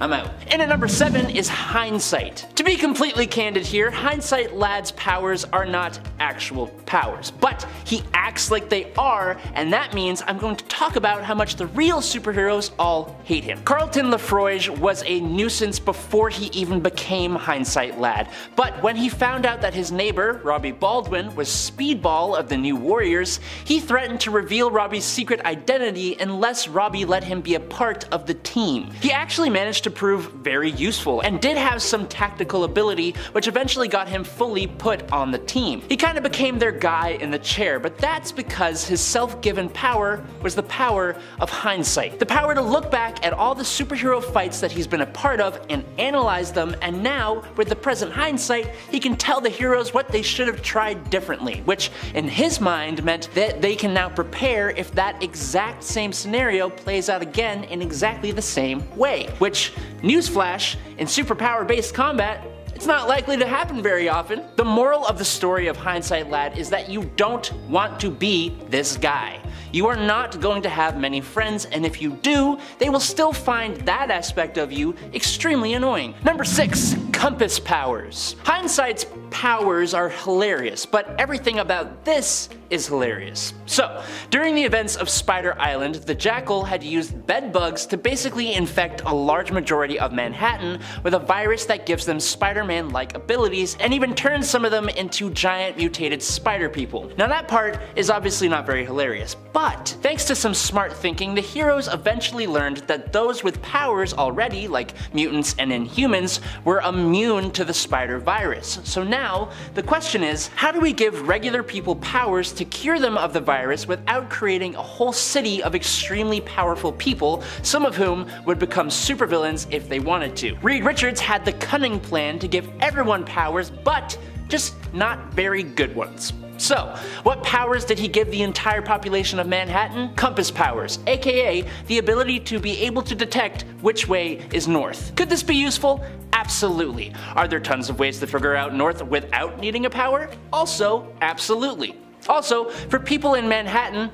I'm out. And at number 7 is hindsight. To be completely candid here, hindsight lad's powers are not actual powers, but he acts like they are, and that means I'm going to talk about how much the real superheroes all hate him. Carlton Lafroige was a nuisance before he even became Hindsight Lad, but when he found out that his neighbor, Robbie Baldwin, was Speedball of the New Warriors, he threatened to reveal Robbie's secret identity unless Robbie let him be a part of the team. He actually managed to prove very useful and did have some tactical ability, which eventually got him fully put on the team. He kind of became their guy in the chair, but that's because his self-given power was the power of hindsight. The power to look back at all the superhero fights that he's been a part of and analyze them, and now, with the present hindsight, he can tell the heroes what they should have tried differently, which in his mind meant that they can now prepare if that exact same scenario plays out again in exactly the same way. Which, newsflash, in superpower-based combat, it's not likely to happen very often. The moral of the story of Hindsight Lad is that you don't want to be this guy. You are not going to have many friends, and if you do, they will still find that aspect of you extremely annoying. Number 6, compass powers. Hindsight's powers are hilarious, but everything about this is hilarious. So, during the events of Spider Island, the Jackal had used bed bugs to basically infect a large majority of Manhattan with a virus that gives them Spider-Man-like abilities and even turns some of them into giant mutated spider people. Now that part is obviously not very hilarious, but thanks to some smart thinking, the heroes eventually learned that those with powers already, like mutants and Inhumans, were immune to the spider virus. So now, the question is, how do we give regular people powers to cure them of the virus without creating a whole city of extremely powerful people, some of whom would become supervillains if they wanted to? Reed Richards had the cunning plan to give everyone powers, but just not very good ones. So, what powers did he give the entire population of Manhattan? Compass powers, aka the ability to be able to detect which way is north. Could this be useful? Absolutely. Are there tons of ways to figure out north without needing a power? Also, absolutely. Also, for people in Manhattan,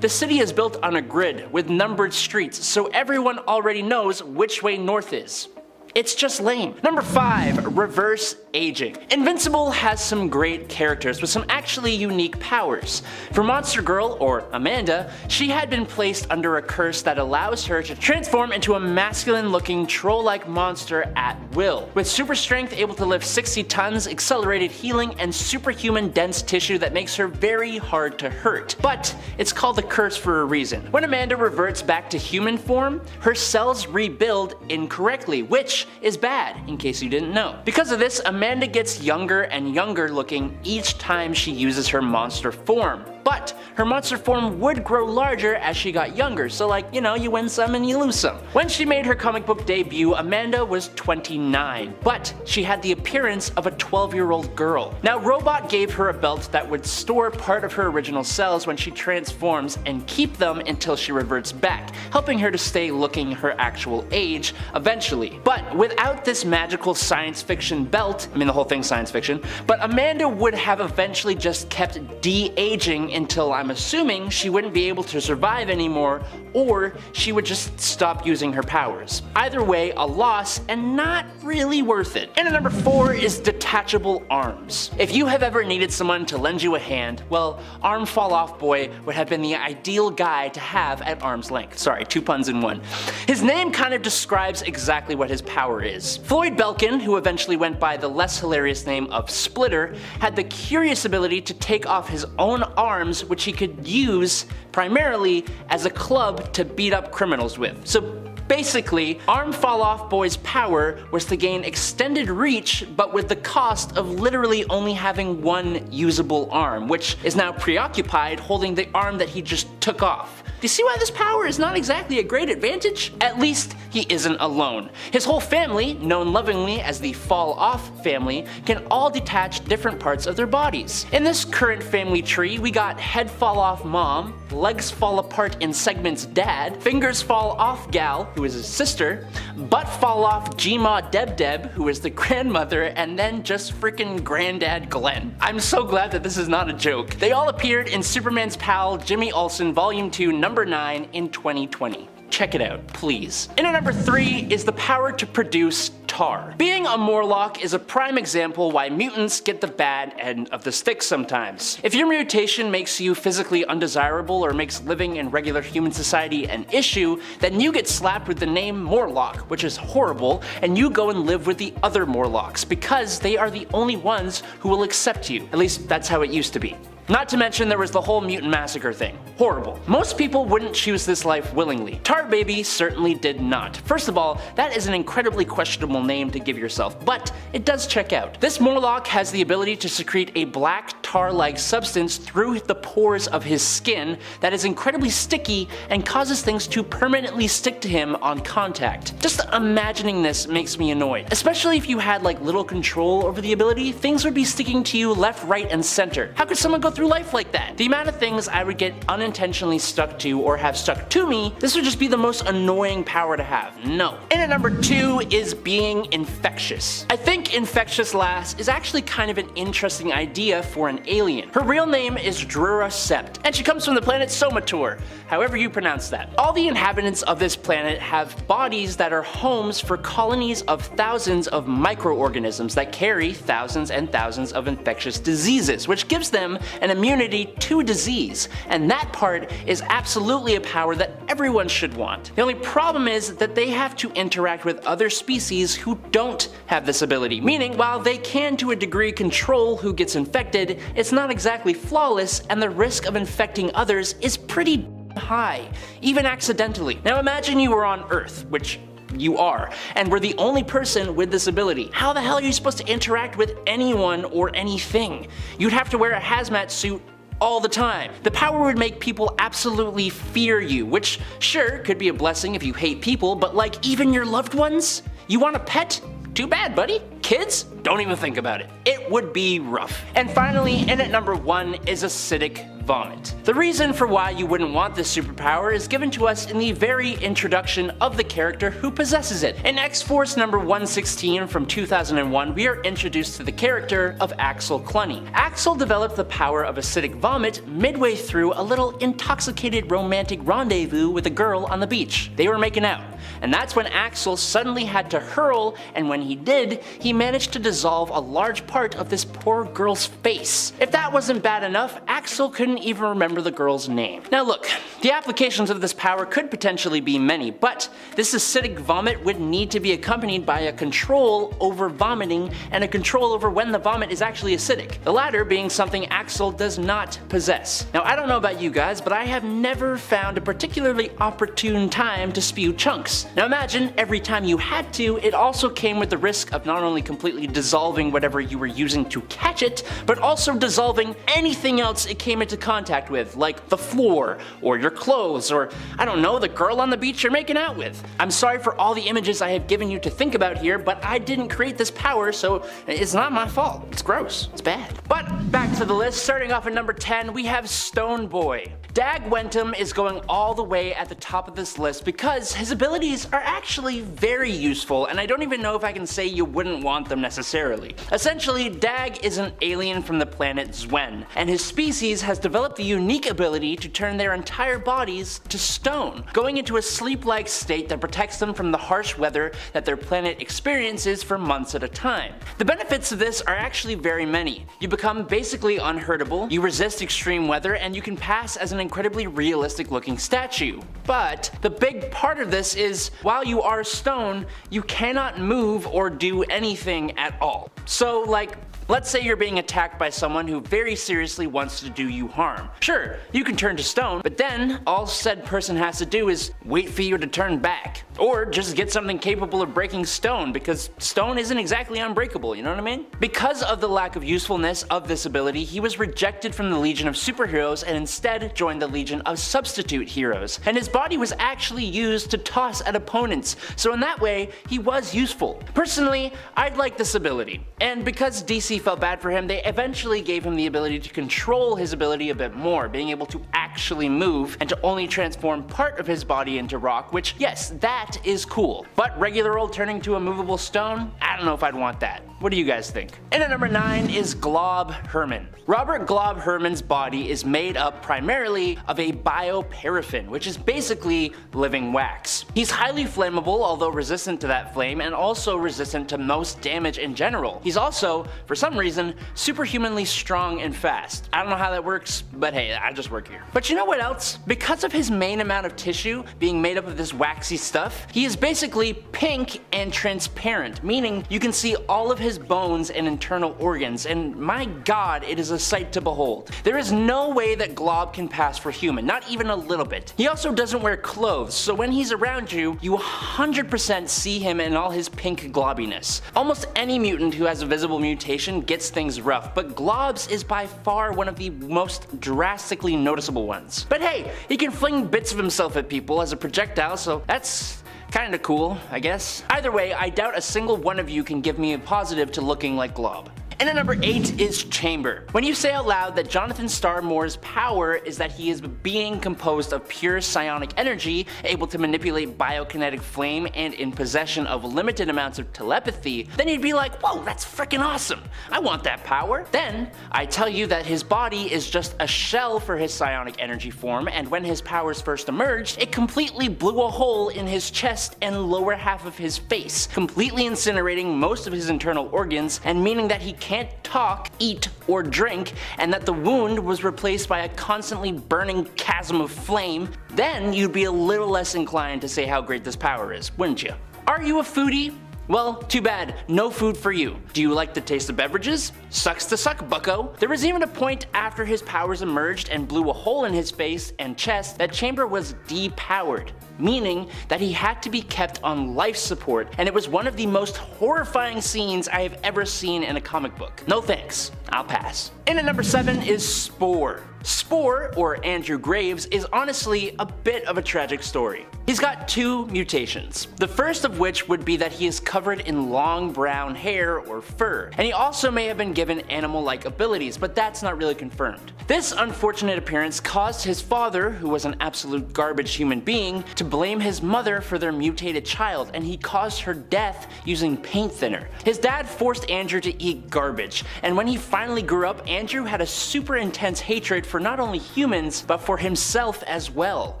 the city is built on a grid with numbered streets, so everyone already knows which way north is. It's just lame. Number 5, reverse aging. Invincible has some great characters with some actually unique powers. For Monster Girl, or Amanda, she had been placed under a curse that allows her to transform into a masculine-looking troll-like monster at will. With super strength able to lift 60 tons, accelerated healing, and superhuman dense tissue that makes her very hard to hurt. But it's called the curse for a reason. When Amanda reverts back to human form, her cells rebuild incorrectly, which is bad, in case you didn't know. Because of this, Amanda gets younger and younger looking each time she uses her monster form. But her monster form would grow larger as she got younger, so like, you know, you win some and you lose some. When she made her comic book debut, Amanda was 29, but she had the appearance of a 12-year-old girl. Now, Robot gave her a belt that would store part of her original cells when she transforms and keep them until she reverts back, helping her to stay looking her actual age eventually. But without this magical science fiction belt, I mean the whole thing's science fiction, but Amanda would have eventually just kept de-aging until I'm assuming she wouldn't be able to survive anymore, or she would just stop using her powers. Either way, a loss and not really worth it. And number 4 is detachable arms. If you have ever needed someone to lend you a hand, well, Arm Fall Off Boy would have been the ideal guy to have at arm's length. Sorry, 2 puns in one. His name kind of describes exactly what his power is. Floyd Belkin, who eventually went by the less hilarious name of Splitter, had the curious ability to take off his own arms, which he could use primarily as a club to beat up criminals with. So basically, Arm Fall Off Boy's power was to gain extended reach, but with the cost of literally only having one usable arm, which is now preoccupied holding the arm that he just took off. Do you see why this power is not exactly a great advantage? At least he isn't alone. His whole family, known lovingly as the Fall Off family, can all detach different parts of their bodies. In this current family tree, we got Head Fall Off Mom, Legs Fall Apart in Segment's dad, Fingers Fall Off Gal, who is his sister, Butt Fall Off Gma Deb Deb, who is the grandmother, and then just freaking Granddad Glenn. I'm so glad that this is not a joke. They all appeared in Superman's pal Jimmy Olsen Volume 2 number 9 in 2020. Check it out, please. In at number 3 is the power to produce tar. Being a Morlock is a prime example why mutants get the bad end of the stick sometimes. If your mutation makes you physically undesirable or makes living in regular human society an issue, then you get slapped with the name Morlock, which is horrible, and you go and live with the other Morlocks because they are the only ones who will accept you. At least that's how it used to be. Not to mention there was the whole mutant massacre thing. Horrible. Most people wouldn't choose this life willingly. Tar Baby certainly did not. First of all, that is an incredibly questionable name to give yourself, but it does check out. This Morlock has the ability to secrete a black tar-like substance through the pores of his skin that is incredibly sticky and causes things to permanently stick to him on contact. Just imagining this makes me annoyed. Especially if you had like little control over the ability, things would be sticking to you left, right, and center. How could someone go through life like that? The amount of things I would get unintentionally stuck to or have stuck to me, this would just be the most annoying power to have. No. And at number 2 is being infectious. I think Infectious Lass is actually kind of an interesting idea for an alien. Her real name is Drura Sept, and she comes from the planet Somator, however you pronounce that. All the inhabitants of this planet have bodies that are homes for colonies of thousands of microorganisms that carry thousands and thousands of infectious diseases, which gives them an immunity to disease, and that part is absolutely a power that everyone should want. The only problem is that they have to interact with other species who don't have this ability, meaning while they can to a degree control who gets infected, it's not exactly flawless and the risk of infecting others is pretty high, even accidentally. Now imagine you were on Earth, which you are, and we're the only person with this ability. How the hell are you supposed to interact with anyone or anything? You'd have to wear a hazmat suit all the time. The power would make people absolutely fear you, which sure could be a blessing if you hate people, but like even your loved ones? You want a pet? Too bad, buddy. Kids? Don't even think about it. It would be rough. And finally, in at number 1 is acidic vomit. The reason for why you wouldn't want this superpower is given to us in the very introduction of the character who possesses it. In X-Force number 116 from 2001, we are introduced to the character of Axel Clunny. Axel developed the power of acidic vomit midway through a little intoxicated romantic rendezvous with a girl on the beach. They were making out, and that's when Axel suddenly had to hurl, and when he did, he managed to dissolve a large part of this poor girl's face. If that wasn't bad enough, Axel couldn't even remember the girl's name. Now look, the applications of this power could potentially be many, but this acidic vomit would need to be accompanied by a control over vomiting and a control over when the vomit is actually acidic, the latter being something Axel does not possess. Now I don't know about you guys, but I have never found a particularly opportune time to spew chunks. Now imagine every time you had to, it also came with the risk of not only completely dissolving whatever you were using to catch it, but also dissolving anything else it came into contact with, like the floor, or your clothes, or I don't know, the girl on the beach you're making out with. I'm sorry for all the images I have given you to think about here, but I didn't create this power, so it's not my fault. It's gross. It's bad. But back to the list, starting off at number 10, we have Stone Boy. Dag Wentham is going all the way at the top of this list because his abilities are actually very useful, and I don't even know if I can say you wouldn't want them necessarily. Essentially, Dag is an alien from the planet Zwen, and his species has developed the unique ability to turn their entire bodies to stone, going into a sleep-like state that protects them from the harsh weather that their planet experiences for months at a time. The benefits of this are actually very many. You become basically unhurtable, you resist extreme weather, and you can pass as an incredibly realistic looking statue. But the big part of this is, while you are stone, you cannot move or do anything at all. So like, let's say you're being attacked by someone who very seriously wants to do you harm. Sure, you can turn to stone, but then all said person has to do is wait for you to turn back. Or just get something capable of breaking stone, because stone isn't exactly unbreakable, you know what I mean? Because of the lack of usefulness of this ability, he was rejected from the Legion of Superheroes and instead joined the Legion of Substitute Heroes. And his body was actually used to toss at opponents, so in that way, he was useful. Personally, I'd like this ability. And because DC felt bad for him, they eventually gave him the ability to control his ability a bit more, being able to act actually move and to only transform part of his body into rock, which, yes, that is cool. But regular old turning to a movable stone? I don't know if I'd want that. What do you guys think? And at number 9 is Glob Herman. Robert Glob Herman's body is made up primarily of a bioparaffin, which is basically living wax. He's highly flammable, although resistant to that flame, and also resistant to most damage in general. He's also, for some reason, superhumanly strong and fast. I don't know how that works, but hey, I just work here. But you know what else? Because of his main amount of tissue being made up of this waxy stuff, he is basically pink and transparent, meaning you can see all of his bones and internal organs, and my god, it is a sight to behold. There is no way that Glob can pass for human, not even a little bit. He also doesn't wear clothes, so when he's around you, you 100% see him in all his pink globbiness. Almost any mutant who has a visible mutation gets things rough, but Glob's is by far one of the most drastically noticeable ones. But hey, he can fling bits of himself at people as a projectile, so that's kinda cool, I guess. Either way, I doubt a single one of you can give me a positive to looking like Glob. And at number 8 is Chamber. When you say out loud that Jonathan Starmore's power is that he is a being composed of pure psionic energy, able to manipulate biokinetic flame, and in possession of limited amounts of telepathy, then you'd be like, whoa, that's freaking awesome. I want that power. Then I tell you that his body is just a shell for his psionic energy form, and when his powers first emerged, it completely blew a hole in his chest and lower half of his face, completely incinerating most of his internal organs, and meaning that he can't talk, eat, or drink, and that the wound was replaced by a constantly burning chasm of flame, then you'd be a little less inclined to say how great this power is, wouldn't you? Are you a foodie? Well, too bad, no food for you. Do you like the taste of beverages? Sucks to suck, bucko. There was even a point after his powers emerged and blew a hole in his face and chest that Chamber was depowered, meaning that he had to be kept on life support, and it was one of the most horrifying scenes I have ever seen in a comic book. No thanks, I'll pass. And at number 7 is Spore. Spore, or Andrew Graves, is honestly a bit of a tragic story. He's got 2 mutations, the first of which would be that he is covered in long brown hair or fur, and he also may have been given animal-like abilities, but that's not really confirmed. This unfortunate appearance caused his father, who was an absolute garbage human being, to blame his mother for their mutated child, and he caused her death using paint thinner. His dad forced Andrew to eat garbage, and when he finally grew up, Andrew had a super intense hatred for not only humans, but for himself as well.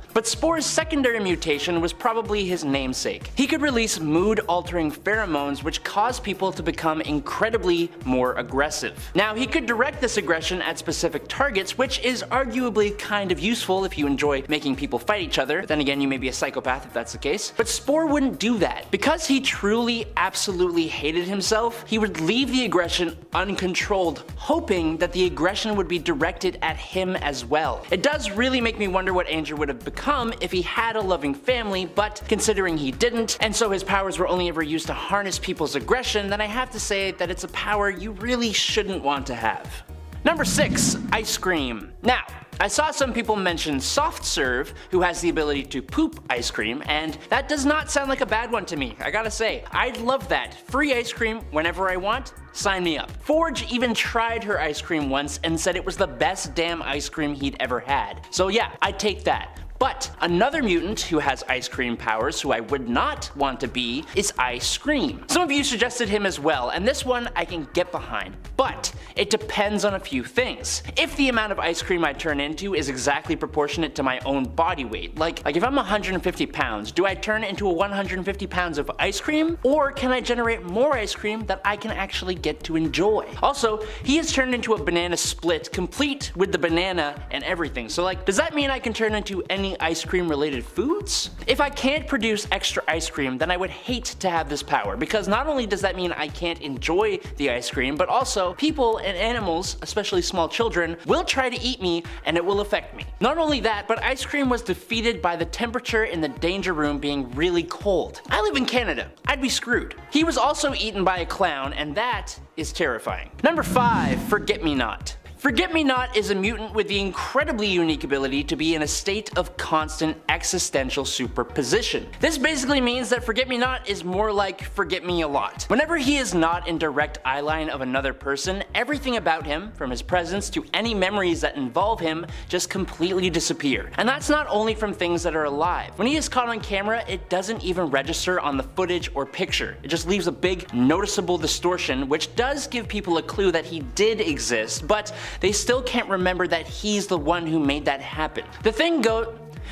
But Spore's secondary mutation was probably his namesake. He could release mood-altering pheromones which caused people to become incredibly more aggressive. Now, he could direct this aggression at specific targets, which is arguably kind of useful if you enjoy making people fight each other, but then again, you may be a psychopath if that's the case. But Spore wouldn't do that. Because he truly, absolutely hated himself, he would leave the aggression uncontrolled, hoping that the aggression would be directed at him as well. It does really make me wonder what Andrew would have become if he had a loving family, but considering he didn't, and so his powers were only ever used to harness people's aggression, then I have to say that it's a power you really shouldn't want to have. Number 6, ice cream. Now, I saw some people mention Soft Serve, who has the ability to poop ice cream, and that does not sound like a bad one to me, I gotta say. I'd love that. Free ice cream whenever I want, sign me up. Forge even tried her ice cream once and said it was the best damn ice cream he'd ever had. So yeah, I'd take that. But another mutant who has ice cream powers who I would not want to be is Ice Cream. Some of you suggested him as well, and this one I can get behind, but it depends on a few things. If the amount of ice cream I turn into is exactly proportionate to my own body weight, like if I'm 150 pounds, do I turn into a 150 pounds of ice cream? Or can I generate more ice cream that I can actually get to enjoy? Also, he has turned into a banana split, complete with the banana and everything, so like, does that mean I can turn into any ice cream related foods? If I can't produce extra ice cream, then I would hate to have this power, because not only does that mean I can't enjoy the ice cream, but also people and animals, especially small children, will try to eat me and it will affect me. Not only that, but ice cream was defeated by the temperature in the danger room being really cold. I live in Canada, I'd be screwed. He was also eaten by a clown, and that is terrifying. Number 5, Forget-Me-Not. Forget-Me-Not is a mutant with the incredibly unique ability to be in a state of constant existential superposition. This basically means that Forget-Me-Not is more like Forget-Me-A-Lot. Whenever he is not in direct eyeline of another person, everything about him, from his presence to any memories that involve him, just completely disappear. And that's not only from things that are alive. When he is caught on camera, it doesn't even register on the footage or picture. It just leaves a big noticeable distortion, which does give people a clue that he did exist, but they still can't remember that he's the one who made that happen.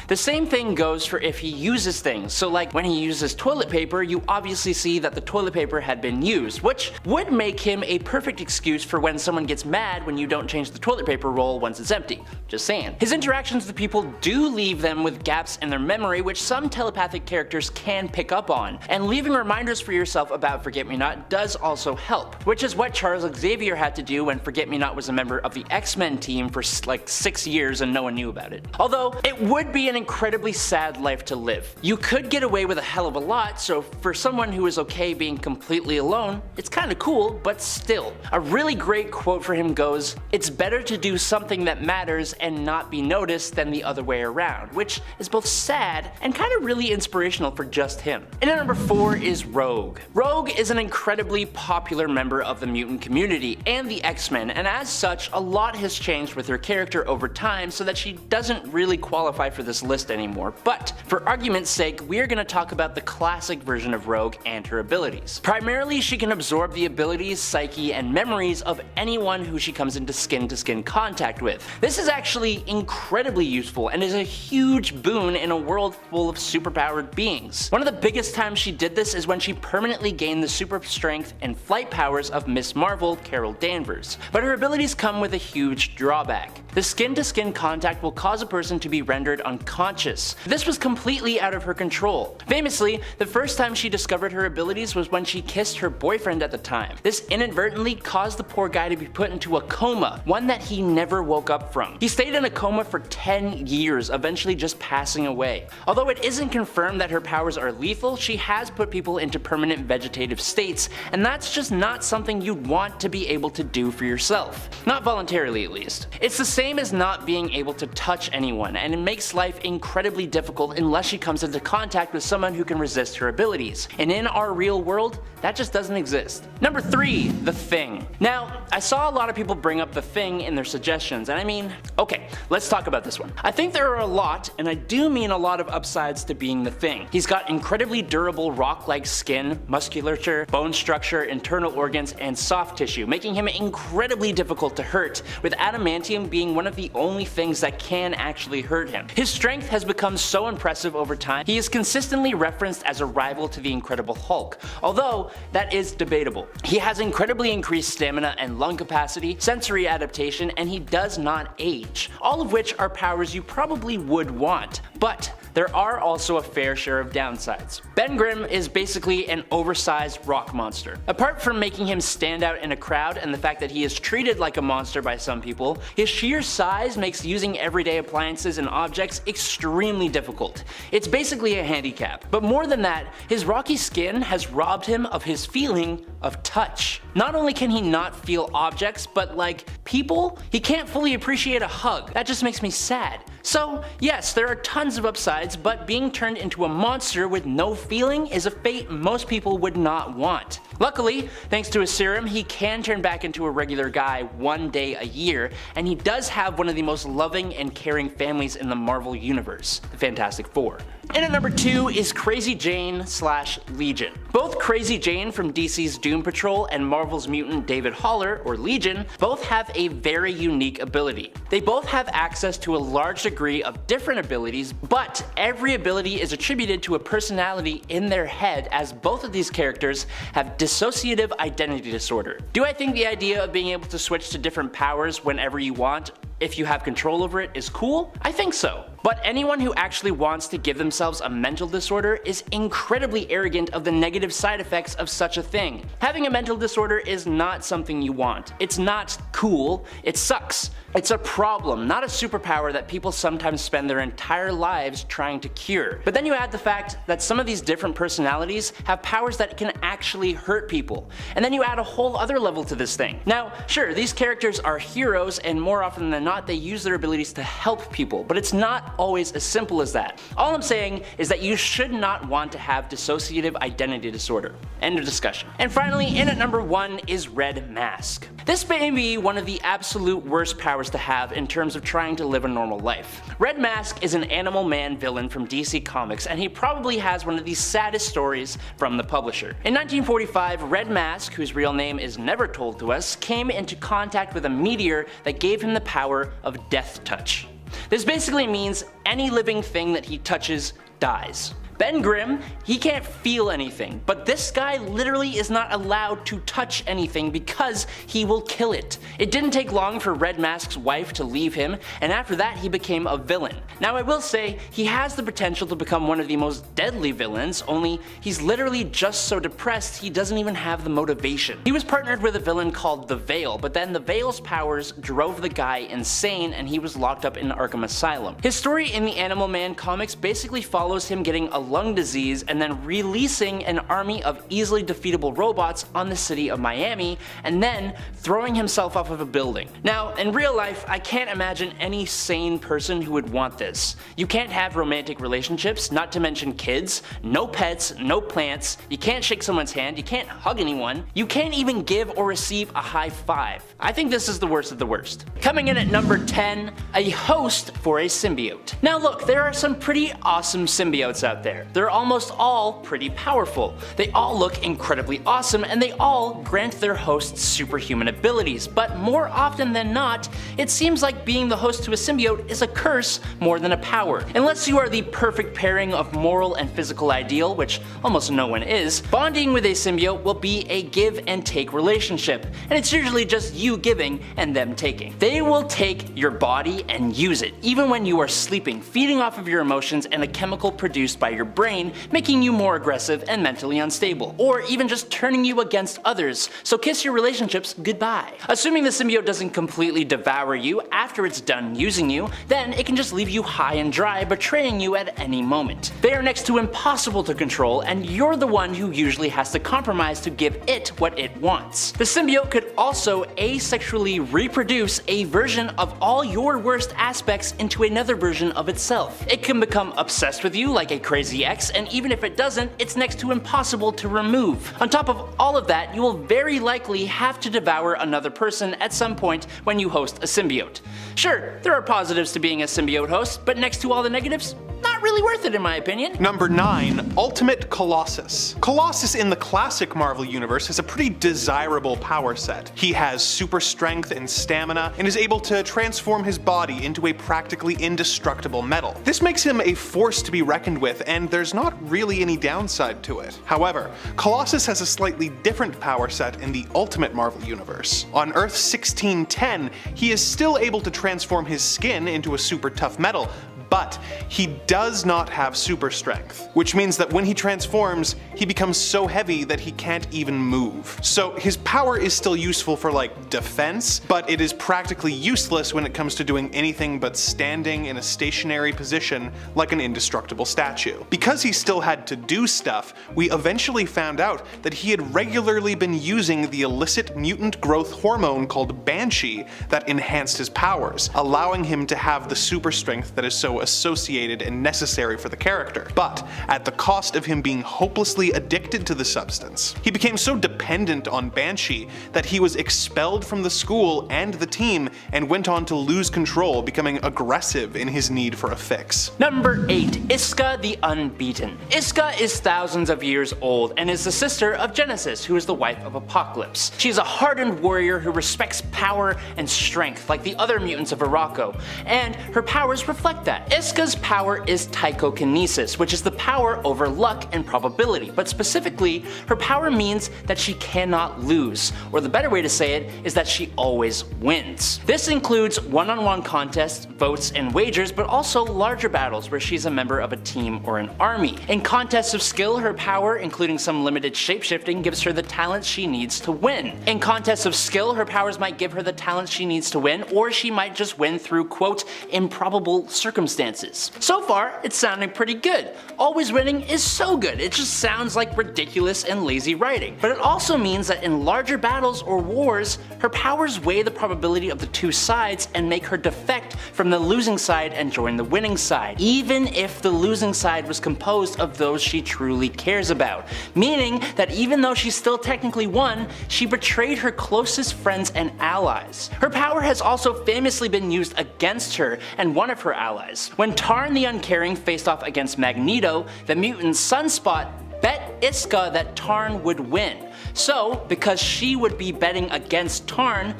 The same thing goes for if he uses things, so like when he uses toilet paper, you obviously see that the toilet paper had been used, which would make him a perfect excuse for when someone gets mad when you don't change the toilet paper roll once it's empty. Just saying. His interactions with people do leave them with gaps in their memory, which some telepathic characters can pick up on, and leaving reminders for yourself about Forget-Me-Not does also help, which is what Charles Xavier had to do when Forget-Me-Not was a member of the X-Men team for like 6 years and no one knew about it. Although, it would be an incredibly sad life to live. You could get away with a hell of a lot, so for someone who is okay being completely alone, it's kinda cool, but still. A really great quote for him goes, "It's better to do something that matters and not be noticed than the other way around," which is both sad and kinda really inspirational for just him. And at number 4 is Rogue. Rogue is an incredibly popular member of the mutant community and the X-Men, and as such, a lot has changed with her character over time so that she doesn't really qualify for this list anymore, but for argument's sake, we're gonna talk about the classic version of Rogue and her abilities. Primarily, she can absorb the abilities, psyche, and memories of anyone who she comes into skin-to-skin contact with. This is actually incredibly useful and is a huge boon in a world full of superpowered beings. One of the biggest times she did this is when she permanently gained the super strength and flight powers of Miss Marvel, Carol Danvers. But her abilities come with a huge drawback. The skin-to-skin contact will cause a person to be rendered unconscious. This was completely out of her control. Famously, the first time she discovered her abilities was when she kissed her boyfriend at the time. This inadvertently caused the poor guy to be put into a coma, one that he never woke up from. He stayed in a coma for 10 years, eventually just passing away. Although it isn't confirmed that her powers are lethal, she has put people into permanent vegetative states, and that's just not something you'd want to be able to do for yourself. Not voluntarily, at least. It's the same as not being able to touch anyone, and it makes life incredibly difficult unless she comes into contact with someone who can resist her abilities. And in our real world, that just doesn't exist. Number 3, The Thing. Now, I saw a lot of people bring up The Thing in their suggestions, and I mean, okay, let's talk about this one. I think there are a lot, and I do mean a lot of upsides to being The Thing. He's got incredibly durable rock-like skin, musculature, bone structure, internal organs, and soft tissue, making him incredibly difficult to hurt, with adamantium being one of the only things that can actually hurt him. His strength has become so impressive over time, he is consistently referenced as a rival to the Incredible Hulk, although that is debatable. He has incredibly increased stamina and lung capacity, sensory adaptation, and he does not age, all of which are powers you probably would want. But there are also a fair share of downsides. Ben Grimm is basically an oversized rock monster. Apart from making him stand out in a crowd and the fact that he is treated like a monster by some people, his sheer size makes using everyday appliances and objects extremely difficult. It's basically a handicap. But more than that, his rocky skin has robbed him of his feeling of touch. Not only can he not feel objects, but like people, he can't fully appreciate a hug. That just makes me sad. So yes, there are tons of upsides, but being turned into a monster with no feeling is a fate most people would not want. Luckily, thanks to his serum, he can turn back into a regular guy one day a year, and he does have one of the most loving and caring families in the Marvel Universe, the Fantastic Four. And at number 2 is Crazy Jane / Legion. Both Crazy Jane from DC's Doom Patrol and Marvel's mutant David Haller, or Legion, both have a very unique ability. They both have access to a large degree of different abilities, but every ability is attributed to a personality in their head, as both of these characters have dissociative identity disorder. Do I think the idea of being able to switch to different powers whenever you want, if you have control over it, is cool? I think so. But anyone who actually wants to give themselves a mental disorder is incredibly arrogant of the negative side effects of such a thing. Having a mental disorder is not something you want. It's not cool, it sucks. It's a problem, not a superpower that people sometimes spend their entire lives trying to cure. But then you add the fact that some of these different personalities have powers that can actually hurt people. And then you add a whole other level to this thing. Now, sure, these characters are heroes, and more often than not, they use their abilities to help people, but it's not always as simple as that. All I'm saying is that you should not want to have dissociative identity disorder. End of discussion. And finally, in at number 1 is Red Mask. This may be one of the absolute worst powers to have in terms of trying to live a normal life. Red Mask is an Animal Man villain from DC Comics, and he probably has one of the saddest stories from the publisher. In 1945, Red Mask, whose real name is never told to us, came into contact with a meteor that gave him the power of Death Touch. This basically means any living thing that he touches dies. Ben Grimm, he can't feel anything, but this guy literally is not allowed to touch anything because he will kill it. It didn't take long for Red Mask's wife to leave him, and after that he became a villain. Now I will say, he has the potential to become one of the most deadly villains, only he's literally just so depressed he doesn't even have the motivation. He was partnered with a villain called the Veil, but then the Veil's powers drove the guy insane and he was locked up in Arkham Asylum. His story in the Animal Man comics basically follows him getting a lung disease and then releasing an army of easily defeatable robots on the city of Miami and then throwing himself off of a building. Now, in real life, I can't imagine any sane person who would want this. You can't have romantic relationships, not to mention kids, no pets, no plants, you can't shake someone's hand, you can't hug anyone, you can't even give or receive a high five. I think this is the worst of the worst. Coming in at number 10, a host for a symbiote. Now look, there are some pretty awesome symbiotes out there. They're almost all pretty powerful. They all look incredibly awesome and they all grant their hosts superhuman abilities, but more often than not, it seems like being the host to a symbiote is a curse more than a power. Unless you are the perfect pairing of moral and physical ideal, which almost no one is, bonding with a symbiote will be a give and take relationship, and it's usually just you giving and them taking. They will take your body and use it, even when you are sleeping, feeding off of your emotions and a chemical produced by your brain, making you more aggressive and mentally unstable, or even just turning you against others, so kiss your relationships goodbye. Assuming the symbiote doesn't completely devour you after it's done using you, then it can just leave you high and dry, betraying you at any moment. They are next to impossible to control, and you're the one who usually has to compromise to give it what it wants. The symbiote could also asexually reproduce a version of all your worst aspects into another version of itself. It can become obsessed with you like a crazy ex, and even if it doesn't, it's next to impossible to remove. On top of all of that, you will very likely have to devour another person at some point when you host a symbiote. Sure, there are positives to being a symbiote host, but next to all the negatives, not really worth it in my opinion. Number 9, Ultimate Colossus. Colossus in the classic Marvel universe has a pretty desirable power set. He has super strength and stamina, and is able to transform his body into a practically indestructible metal. This makes him a force to be reckoned with, and there's not really any downside to it. However, Colossus has a slightly different power set in the Ultimate Marvel universe. On Earth 1610, he is still able to transform his skin into a super tough metal, but he does not have super strength, which means that when he transforms, he becomes so heavy that he can't even move. So his power is still useful for like defense, but it is practically useless when it comes to doing anything but standing in a stationary position like an indestructible statue. Because he still had to do stuff, we eventually found out that he had regularly been using the illicit mutant growth hormone called Banshee that enhanced his powers, allowing him to have the super strength that is so associated and necessary for the character, but at the cost of him being hopelessly addicted to the substance. He became so dependent on Banshee that he was expelled from the school and the team and went on to lose control, becoming aggressive in his need for a fix. Number 8, Iska the Unbeaten. Iska is thousands of years old and is the sister of Genesis, who is the wife of Apocalypse. She is a hardened warrior who respects power and strength like the other mutants of Araco, and her powers reflect that. Iska's power is tychokinesis, which is the power over luck and probability, but specifically, her power means that she cannot lose, or the better way to say it is that she always wins. This includes one-on-one contests, votes, and wagers, but also larger battles where she's a member of a team or an army. In contests of skill, her power, including some limited shapeshifting, gives her the talents she needs to win. In contests of skill, her powers might give her the talents she needs to win, or she might just win through, quote, improbable circumstances. circumstances. So far, it's sounding pretty good. Always winning is so good, it just sounds like ridiculous and lazy writing. But it also means that in larger battles or wars, her powers weigh the probability of the two sides and make her defect from the losing side and join the winning side, even if the losing side was composed of those she truly cares about. Meaning that even though she still technically won, she betrayed her closest friends and allies. Her power has also famously been used against her and one of her allies. When Tarn the Uncaring faced off against Magneto, the mutant Sunspot bet Iska that Tarn would win. So, because she would be betting against Tarn,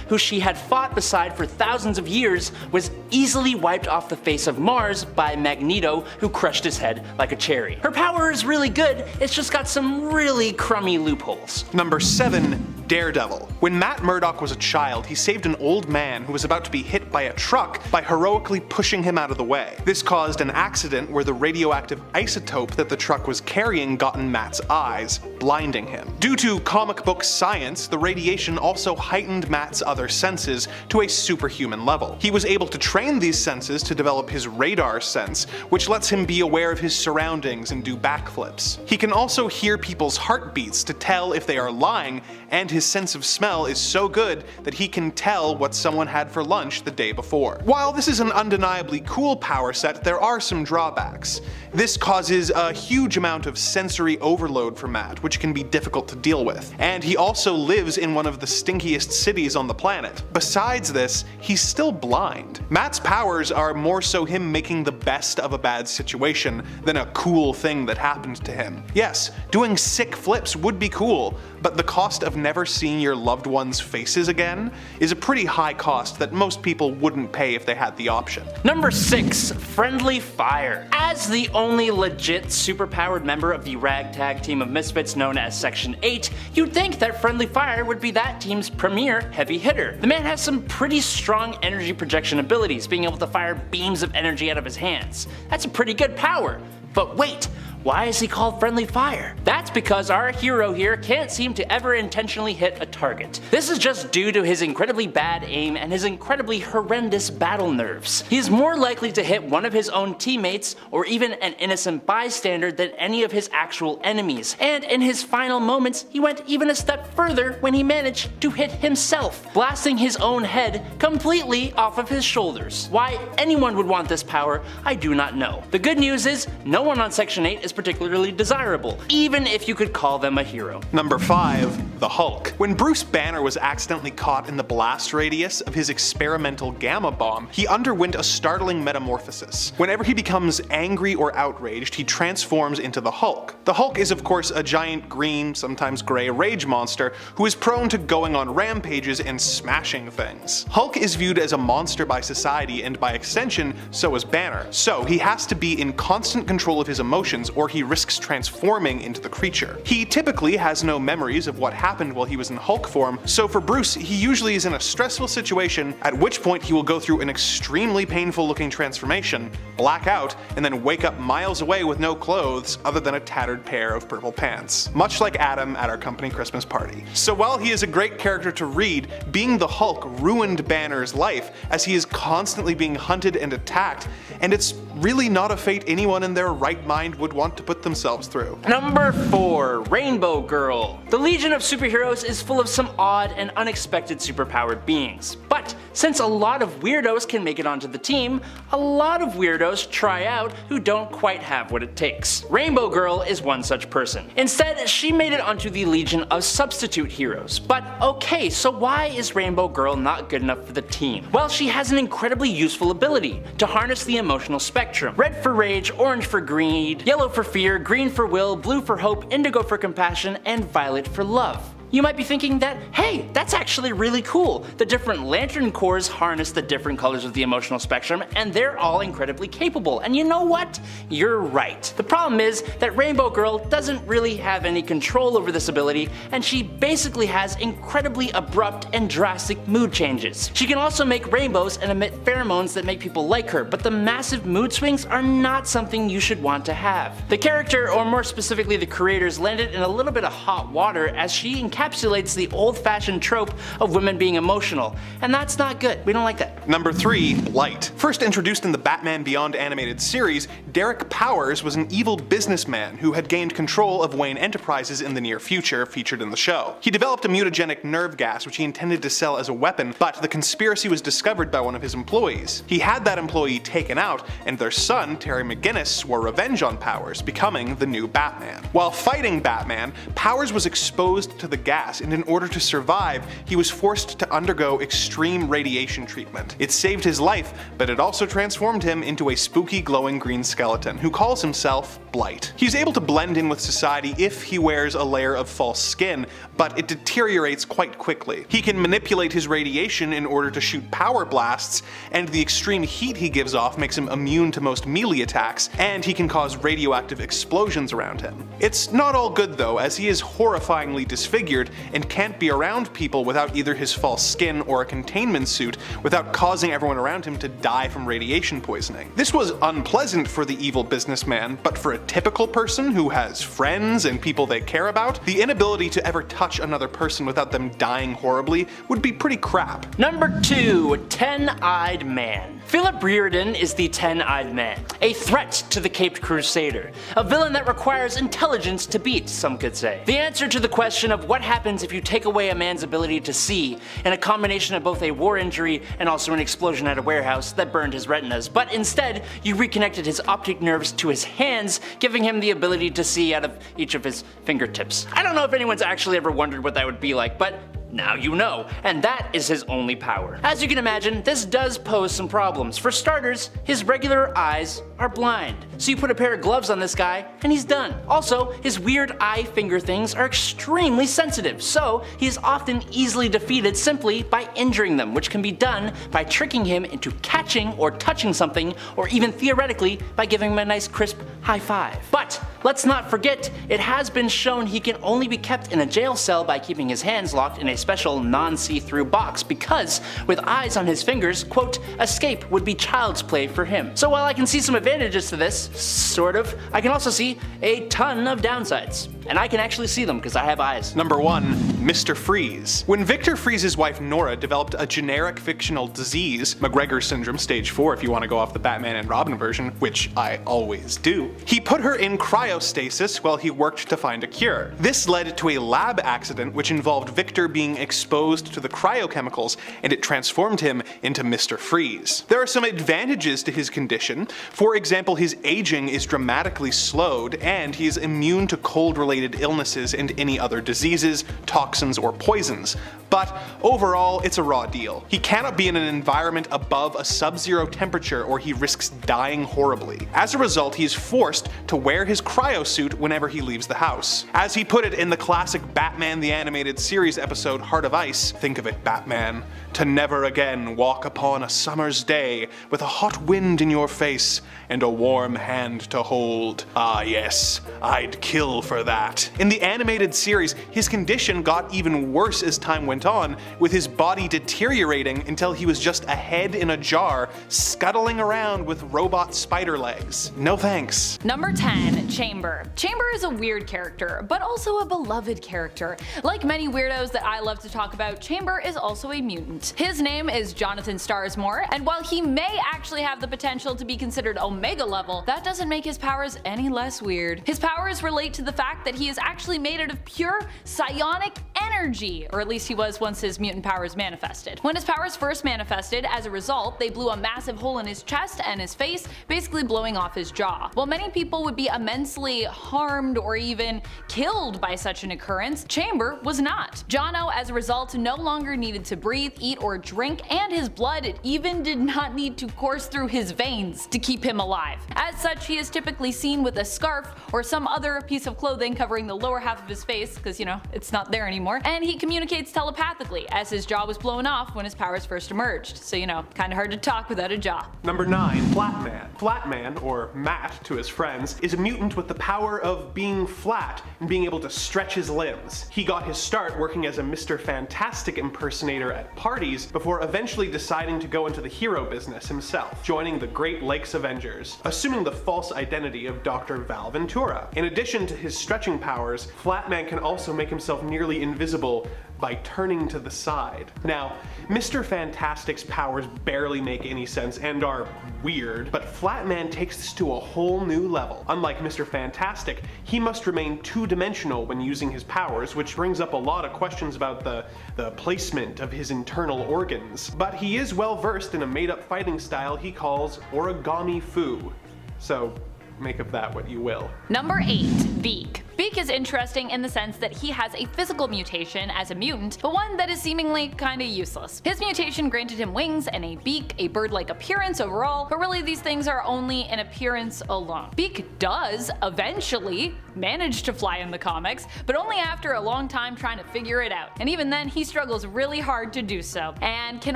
who she had fought beside for thousands of years, was easily wiped off the face of Mars by Magneto, who crushed his head like a cherry. Her power is really good, it's just got some really crummy loopholes. Number 7. Daredevil. When Matt Murdock was a child, he saved an old man who was about to be hit by a truck by heroically pushing him out of the way. This caused an accident where the radioactive isotope that the truck was carrying got in Matt's eyes, blinding him. Due to comic book science, the radiation also heightened Matt's other senses to a superhuman level. He was able to train these senses to develop his radar sense, which lets him be aware of his surroundings and do backflips. He can also hear people's heartbeats to tell if they are lying, and his sense of smell is so good that he can tell what someone had for lunch the day before. While this is an undeniably cool power set, there are some drawbacks. This causes a huge amount of sensory overload for Matt, which can be difficult to deal with. And he also lives in one of the stinkiest cities on the planet. Besides this, he's still blind. Matt's powers are more so him making the best of a bad situation than a cool thing that happened to him. Yes, doing sick flips would be cool, but the cost of never seeing your loved ones' faces again is a pretty high cost that most people wouldn't pay if they had the option. Number 6. Friendly Fire. As the only legit superpowered member of the ragtag team of misfits known as Section 8, you'd think that Friendly Fire would be that team's premier heavy hitter. The man has some pretty strong energy projection abilities, being able to fire beams of energy out of his hands. That's a pretty good power. But wait, why is he called Friendly Fire? That's because our hero here can't seem to ever intentionally hit a target. This is just due to his incredibly bad aim and his incredibly horrendous battle nerves. He is more likely to hit one of his own teammates or even an innocent bystander than any of his actual enemies. And in his final moments, he went even a step further when he managed to hit himself, blasting his own head completely off of his shoulders. Why anyone would want this power, I do not know. The good news is, no one on Section 8 is particularly desirable, even if you could call them a hero. Number 5. The Hulk. When Bruce Banner was accidentally caught in the blast radius of his experimental gamma bomb, he underwent a startling metamorphosis. Whenever he becomes angry or outraged, he transforms into the Hulk. The Hulk is of course a giant green, sometimes gray rage monster who is prone to going on rampages and smashing things. Hulk is viewed as a monster by society, and by extension, so is Banner. So he has to be in constant control of his emotions or he risks transforming into the creature. He typically has no memories of what happened while he was in Hulk form, so for Bruce, he usually is in a stressful situation, at which point he will go through an extremely painful looking transformation, black out, and then wake up miles away with no clothes other than a tattered pair of purple pants. Much like Adam at our company Christmas party. So while he is a great character to read, being the Hulk ruined Banner's life, as he is constantly being hunted and attacked, and it's really not a fate anyone in their right mind would want to put themselves through. Number 4. Rainbow Girl. The Legion of Superheroes is full of some odd and unexpected superpowered beings, but since a lot of weirdos can make it onto the team, a lot of weirdos try out who don't quite have what it takes. Rainbow Girl is one such person. Instead, she made it onto the Legion of Substitute Heroes. But okay, so why is Rainbow Girl not good enough for the team? Well, she has an incredibly useful ability to harness the emotional spectrum. Red for rage, orange for greed, yellow for fear, green for will, blue for hope, indigo for compassion, and violet for love. You might be thinking that, hey, that's actually really cool. The different lantern cores harness the different colors of the emotional spectrum, and they're all incredibly capable. And you know what? You're right. The problem is that Rainbow Girl doesn't really have any control over this ability, and she basically has incredibly abrupt and drastic mood changes. She can also make rainbows and emit pheromones that make people like her, but the massive mood swings are not something you should want to have. The character, or more specifically the creators, landed in a little bit of hot water as she encounters encapsulates the old-fashioned trope of women being emotional, and that's not good. We don't like that. Number 3. Blight. First introduced in the Batman Beyond animated series, Derek Powers was an evil businessman who had gained control of Wayne Enterprises in the near future, featured in the show. He developed a mutagenic nerve gas which he intended to sell as a weapon, but the conspiracy was discovered by one of his employees. He had that employee taken out, and their son, Terry McGinnis, swore revenge on Powers, becoming the new Batman. While fighting Batman, Powers was exposed to the gas, and in order to survive, he was forced to undergo extreme radiation treatment. It saved his life, but it also transformed him into a spooky glowing green skeleton who calls himself Blight. He's able to blend in with society if he wears a layer of false skin, but it deteriorates quite quickly. He can manipulate his radiation in order to shoot power blasts, and the extreme heat he gives off makes him immune to most melee attacks, and he can cause radioactive explosions around him. It's not all good though, as he is horrifyingly disfigured and can't be around people without either his false skin or a containment suit without causing everyone around him to die from radiation poisoning. This was unpleasant for the evil businessman, but for a typical person who has friends and people they care about, the inability to ever touch another person without them dying horribly would be pretty crap. Number 2. Ten-Eyed Man. Philip Reardon is the Ten-Eyed Man, a threat to the Caped Crusader, a villain that requires intelligence to beat, some could say. The answer to the question of what happens if you take away a man's ability to see, in a combination of both a war injury and also an explosion at a warehouse that burned his retinas, but instead you reconnected his optic nerves to his hands, giving him the ability to see out of each of his fingertips. I don't know if anyone's actually ever wondered what that would be like, but now you know, and that is his only power. As you can imagine, this does pose some problems. For starters, his regular eyes are blind. So you put a pair of gloves on this guy, and he's done. Also, his weird eye finger things are extremely sensitive, so he is often easily defeated simply by injuring them, which can be done by tricking him into catching or touching something, or even theoretically by giving him a nice crisp high five. But let's not forget, it has been shown he can only be kept in a jail cell by keeping his hands locked in a special non-see-through box, because with eyes on his fingers, quote, escape would be child's play for him. So while I can see some advantages to this, sort of, I can also see a ton of downsides. And I can actually see them because I have eyes. Number 1. Mr. Freeze. When Victor Freeze's wife Nora developed a generic fictional disease, McGregor syndrome stage 4 if you want to go off the Batman and Robin version, which I always do, he put her in cryostasis while he worked to find a cure. This led to a lab accident which involved Victor being exposed to the cryochemicals, and it transformed him into Mr. Freeze. There are some advantages to his condition. For example, his aging is dramatically slowed, and he is immune to cold-related illnesses and any other diseases, toxins, or poisons. But overall, it's a raw deal. He cannot be in an environment above a sub-zero temperature or he risks dying horribly. As a result, he is forced to wear his cryosuit whenever he leaves the house. As he put it in the classic Batman the Animated Series episode Heart of Ice, think of it, Batman, to never again walk upon a summer's day with a hot wind in your face and a warm hand to hold. Ah yes, I'd kill for that. In the animated series, his condition got even worse as time went on, with his body deteriorating until he was just a head in a jar, scuttling around with robot spider legs. No thanks. Number 10. Chamber. Chamber is a weird character, but also a beloved character. Like many weirdos that I love to talk about, Chamber is also a mutant. His name is Jonathan Starsmore, and while he may actually have the potential to be considered Omega level, that doesn't make his powers any less weird. His powers relate to the fact that he is actually made out of pure psionic energy, or at least he was once his mutant powers manifested. When his powers first manifested, as a result, they blew a massive hole in his chest and his face, basically blowing off his jaw. While many people would be immensely harmed or even killed by such an occurrence, Chamber was not. Jono, as a result, no longer needed to breathe, eat, or drink, and his blood even did not need to course through his veins to keep him alive. As such, he is typically seen with a scarf or some other piece of clothing covering the lower half of his face, because, you know, it's not there anymore, and he communicates telepathically, as his jaw was blown off when his powers first emerged, so, you know, kinda hard to talk without a jaw. Number 9. Flatman. Flatman, or Matt to his friends, is a mutant with the power of being flat and being able to stretch his limbs. He got his start working as a Mr. Fantastic impersonator at parties before eventually deciding to go into the hero business himself, joining the Great Lakes Avengers, assuming the false identity of Dr. Val Ventura. In addition to his stretching powers, Flatman can also make himself nearly invisible invisible by turning to the side. Now, Mr. Fantastic's powers barely make any sense and are weird, but Flatman takes this to a whole new level. Unlike Mr. Fantastic, he must remain two-dimensional when using his powers, which brings up a lot of questions about the placement of his internal organs. But he is well versed in a made-up fighting style he calls origami fu. So, make of that what you will. Number 8. Beak. Beak is interesting in the sense that he has a physical mutation as a mutant, but one that is seemingly kinda useless. His mutation granted him wings and a beak, a bird-like appearance overall, but really these things are only an appearance alone. Beak does eventually manage to fly in the comics, but only after a long time trying to figure it out. And even then, he struggles really hard to do so, and can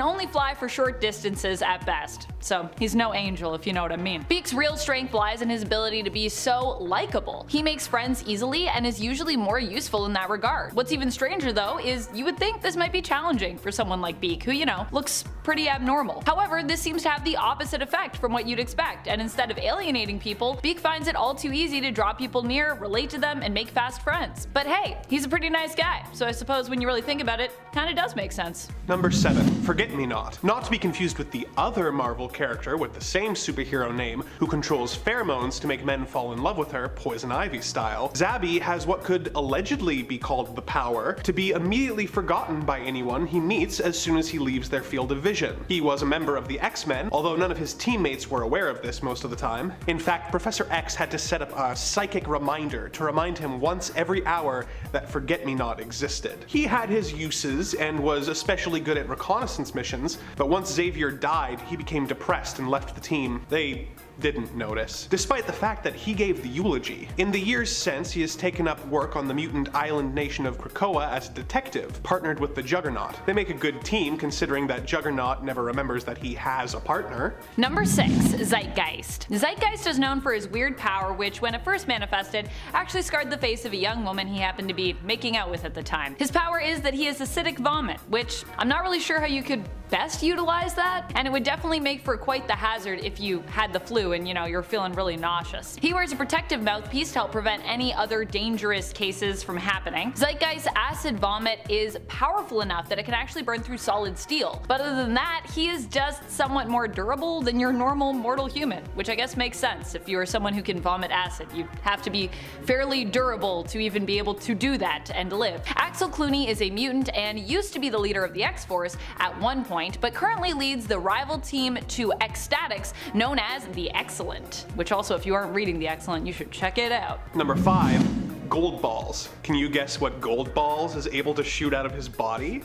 only fly for short distances at best. So he's no angel, if you know what I mean. Beak's real strength lies in his ability to be so likable. He makes friends easily and is usually more useful in that regard. What's even stranger though is you would think this might be challenging for someone like Beak, who, you know, looks pretty abnormal. However, this seems to have the opposite effect from what you'd expect, and instead of alienating people, Beak finds it all too easy to draw people near, relate to them, and make fast friends. But hey, he's a pretty nice guy, so I suppose when you really think about it, kinda does make sense. Number 7. Forget-Me-Not. Not to be confused with the other Marvel character with the same superhero name who controls pheromones to make men fall in love with her, Poison Ivy style. Zabby has what could allegedly be called the power to be immediately forgotten by anyone he meets as soon as he leaves their field of vision. He was a member of the X-Men, although none of his teammates were aware of this most of the time. In fact, Professor X had to set up a psychic reminder to remind him once every hour that Forget-Me-Not existed. He had his uses and was especially good at reconnaissance missions, but once Xavier died, he became depressed and left the team. They didn't notice, despite the fact that he gave the eulogy. In the years since, he has taken up work on the mutant island nation of Krakoa as a detective, partnered with the Juggernaut. They make a good team considering that Juggernaut never remembers that he has a partner. Number 6. Zeitgeist. Zeitgeist is known for his weird power, which when it first manifested, actually scarred the face of a young woman he happened to be making out with at the time. His power is that he is acidic vomit, which I'm not really sure how you could best utilize that, and it would definitely make for quite the hazard if you had the flu and, you know, you're feeling really nauseous. He wears a protective mouthpiece to help prevent any other dangerous cases from happening. Zeitgeist's acid vomit is powerful enough that it can actually burn through solid steel, but other than that, he is just somewhat more durable than your normal mortal human, which I guess makes sense. If you are someone who can vomit acid, you have to be fairly durable to even be able to do that and live. Axel Clooney is a mutant and used to be the leader of the X-Force at one point, but currently leads the rival team to Ecstatics known as the Excellent, which also, if you aren't reading the Excellent, you should check it out. Number 5. Gold balls. Can you guess what gold balls is able to shoot out of his body?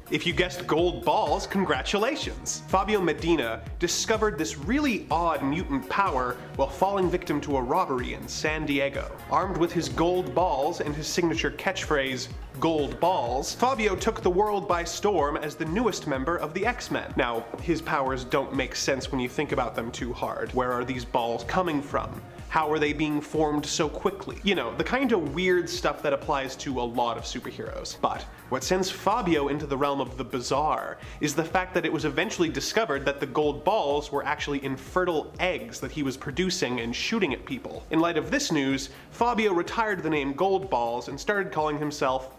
If you guessed gold balls, congratulations! Fabio Medina discovered this really odd mutant power while falling victim to a robbery in San Diego. Armed with his gold balls and his signature catchphrase, "Gold balls," Fabio took the world by storm as the newest member of the X-Men. Now, his powers don't make sense when you think about them too hard. Where are these balls coming from? How are they being formed so quickly? You know, the kind of weird stuff that applies to a lot of superheroes. But what sends Fabio into the realm of the bizarre is the fact that it was eventually discovered that the gold balls were actually infertile eggs that he was producing and shooting at people. In light of this news, Fabio retired the name Gold Balls and started calling himself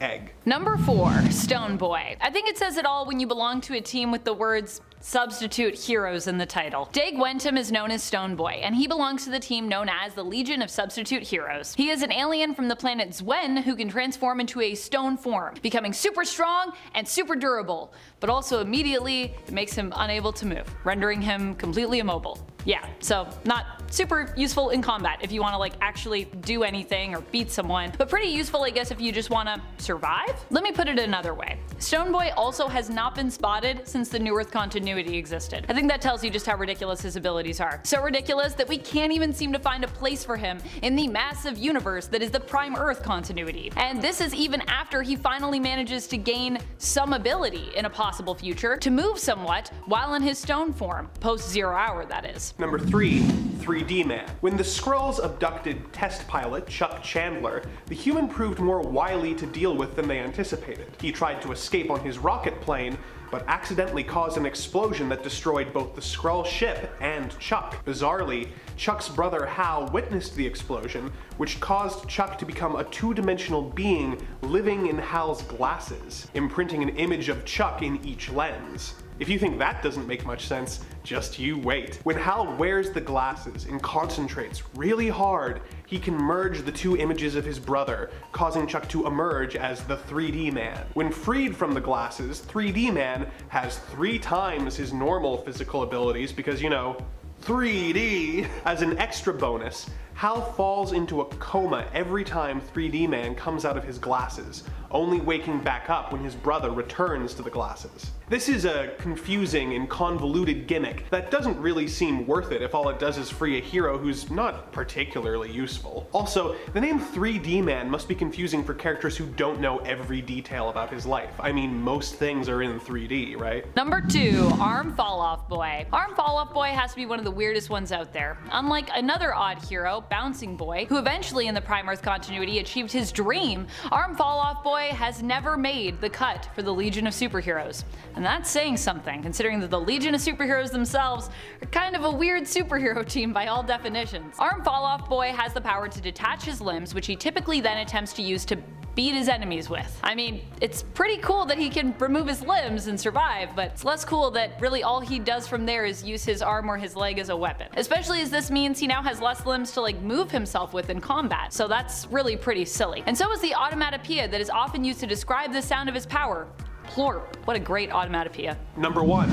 Egg. Number 4. Stone Boy. I think it says it all when you belong to a team with the words substitute heroes in the title. Dag Wentham is known as Stone Boy, and he belongs to the team known as the Legion of Substitute Heroes. He is an alien from the planet Zwen who can transform into a stone form, becoming super strong and super durable, but also immediately it makes him unable to move, rendering him completely immobile. Yeah, so not super useful in combat if you want to like actually do anything or beat someone, but pretty useful I guess if you just want to survive? Let me put it another way. Stone Boy also has not been spotted since the New Earth continuity existed. I think that tells you just how ridiculous his abilities are. So ridiculous that we can't even seem to find a place for him in the massive universe that is the Prime Earth continuity. And this is even after he finally manages to gain some ability in a possible future to move somewhat while in his stone form, post 0 hour that is. Number 3. 3 3D man. When the Skrulls abducted test pilot Chuck Chandler, the human proved more wily to deal with than they anticipated. He tried to escape on his rocket plane, but accidentally caused an explosion that destroyed both the Skrull ship and Chuck. Bizarrely, Chuck's brother Hal witnessed the explosion, which caused Chuck to become a two-dimensional being living in Hal's glasses, imprinting an image of Chuck in each lens. If you think that doesn't make much sense, just you wait. When Hal wears the glasses and concentrates really hard, he can merge the two images of his brother, causing Chuck to emerge as the 3D man. When freed from the glasses, 3D man has 3 times his normal physical abilities because, you know, 3D. As an extra bonus, Hal falls into a coma every time 3D man comes out of his glasses, only waking back up when his brother returns to the glasses. This is a confusing and convoluted gimmick that doesn't really seem worth it if all it does is free a hero who's not particularly useful. Also, the name 3D man must be confusing for characters who don't know every detail about his life. I mean, most things are in 3D, right? Number 2, Arm Falloff Boy. Arm Falloff Boy has to be one of the weirdest ones out there. Unlike another odd hero, Bouncing Boy, who eventually in the Prime Earth continuity achieved his dream, Arm Falloff Boy has never made the cut for the Legion of Superheroes. And that's saying something, considering that the Legion of Superheroes themselves are kind of a weird superhero team by all definitions. Arm Falloff Boy has the power to detach his limbs, which he typically then attempts to use to beat his enemies with. I mean, it's pretty cool that he can remove his limbs and survive, but it's less cool that really all he does from there is use his arm or his leg as a weapon. Especially as this means he now has less limbs to like move himself with in combat, so that's really pretty silly. And so is the onomatopoeia that is often used to describe the sound of his power. Plorp. What a great onomatopoeia. Number 1.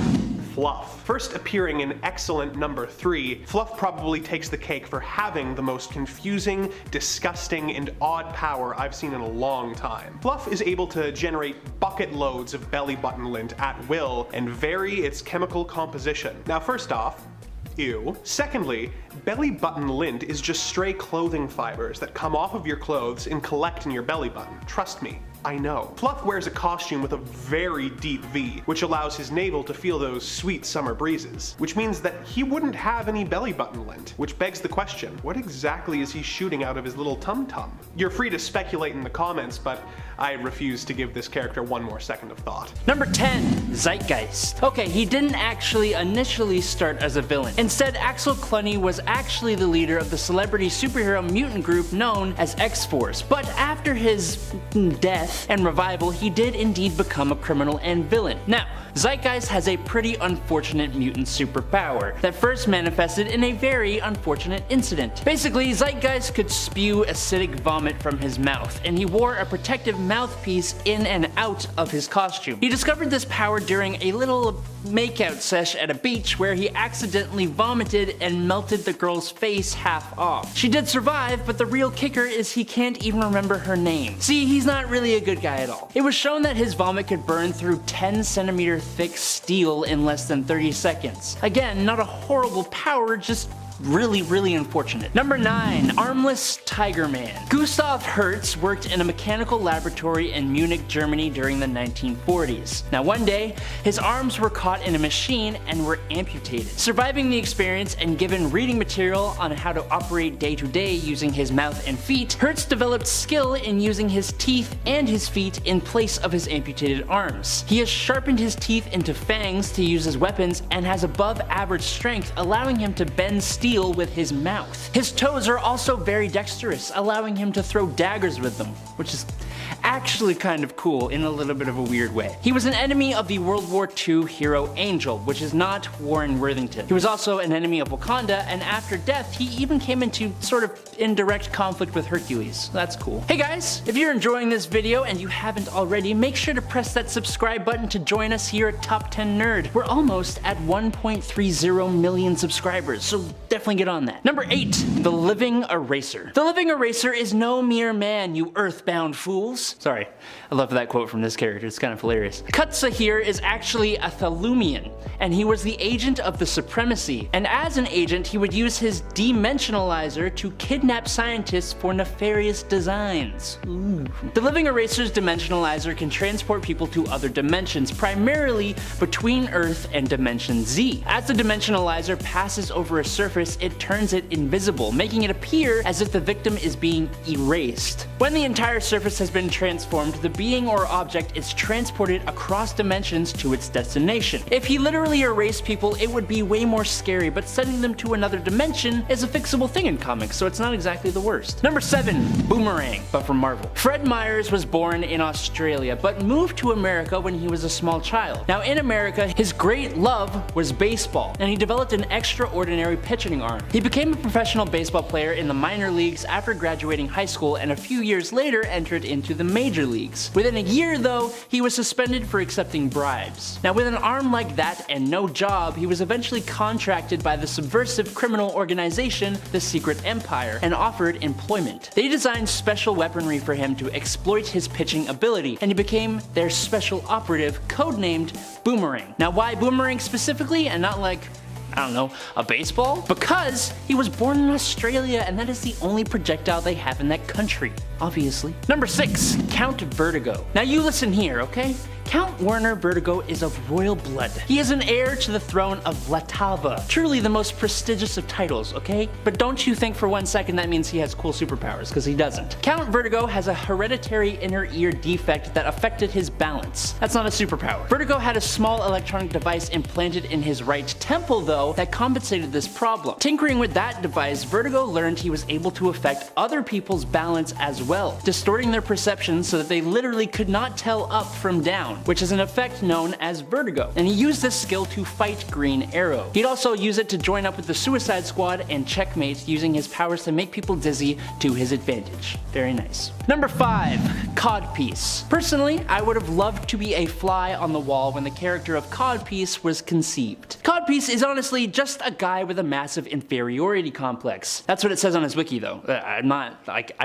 Fluff. First appearing in excellent number 3, Fluff probably takes the cake for having the most confusing, disgusting, and odd power I've seen in a long time. Fluff is able to generate bucket loads of belly button lint at will and vary its chemical composition. Now first off, ew. Secondly, belly button lint is just stray clothing fibers that come off of your clothes and collect in your belly button. Trust me, I know. Fluff wears a costume with a very deep V, which allows his navel to feel those sweet summer breezes, which means that he wouldn't have any belly button lint, which begs the question, what exactly is he shooting out of his little tum-tum? You're free to speculate in the comments, but I refuse to give this character one more second of thought. Number 10, Zeitgeist. Okay, he didn't actually initially start as a villain. Instead, Axel Clunny was actually the leader of the celebrity superhero mutant group known as X-Force, but after his death and revival, he did indeed become a criminal and villain. Now, Zeitgeist has a pretty unfortunate mutant superpower that first manifested in a very unfortunate incident. Basically, Zeitgeist could spew acidic vomit from his mouth, and he wore a protective mouthpiece in and out of his costume. He discovered this power during a little makeout sesh at a beach where he accidentally vomited and melted the girl's face half off. She did survive, but the real kicker is he can't even remember her name. See, he's not really a good guy at all. It was shown that his vomit could burn through 10 centimeter thick steel in less than 30 seconds. Again, not a horrible power, just really unfortunate. Number 9, Armless Tiger Man. Gustav Hertz worked in a mechanical laboratory in Munich, Germany during the 1940s. Now one day, his arms were caught in a machine and were amputated. Surviving the experience and given reading material on how to operate day to day using his mouth and feet, Hertz developed skill in using his teeth and his feet in place of his amputated arms. He has sharpened his teeth into fangs to use as weapons and has above average strength, allowing him to bend steel with his mouth. His toes are also very dexterous, allowing him to throw daggers with them, which is actually kind of cool in a little bit of a weird way. He was an enemy of the World War II hero Angel, which is not Warren Worthington. He was also an enemy of Wakanda, and after death, he even came into sort of indirect conflict with Hercules. That's cool. Hey guys, if you're enjoying this video and you haven't already, make sure to press that subscribe button to join us here at Top 10 Nerd. We're almost at 1.30 million subscribers, so definitely get on that. Number 8, the Living Eraser. The Living Eraser is no mere man, you earthbound fools. Sorry, I love that quote from this character, it's kind of hilarious. Kutza here is actually a Thalumian, and he was the agent of the Supremacy, and as an agent he would use his Dimensionalizer to kidnap scientists for nefarious designs. Ooh. The Living Eraser's Dimensionalizer can transport people to other dimensions, primarily between Earth and Dimension Z. As the Dimensionalizer passes over a surface mattress, it turns it invisible, making it appear as if the victim is being erased. When the entire surface has been transformed, the being or object is transported across dimensions to its destination. If he literally erased people, it would be way more scary, but sending them to another dimension is a fixable thing in comics, so it's not exactly the worst. Number 7. Boomerang, but from Marvel. Fred Myers was born in Australia, but moved to America when he was a small child. Now in America, his great love was baseball, and he developed an extraordinary pitching arm. He became a professional baseball player in the minor leagues after graduating high school, and a few years later entered into the major leagues. Within a year though, he was suspended for accepting bribes. Now with an arm like that and no job, he was eventually contracted by the subversive criminal organization, the Secret Empire, and offered employment. They designed special weaponry for him to exploit his pitching ability, and he became their special operative, codenamed Boomerang. Now why Boomerang specifically and not like, I don't know, a baseball? Because he was born in Australia and that is the only projectile they have in that country, obviously. Number 6. Count Vertigo. Now you listen here, okay? Count Werner Vertigo is of royal blood. He is an heir to the throne of Latava, truly the most prestigious of titles, okay? But don't you think for one second that means he has cool superpowers, because he doesn't. Count Vertigo has a hereditary inner ear defect that affected his balance. That's not a superpower. Vertigo had a small electronic device implanted in his right temple though that compensated this problem. Tinkering with that device, Vertigo learned he was able to affect other people's balance as well, distorting their perception so that they literally could not tell up from down, which is an effect known as vertigo, and he used this skill to fight Green Arrow. He'd also use it to join up with the Suicide Squad and checkmate, using his powers to make people dizzy to his advantage. Very nice. Number 5. Codpiece. Personally, I would have loved to be a fly on the wall when the character of Codpiece was conceived. Codpiece is honestly just a guy with a massive inferiority complex. That's what it says on his wiki though. I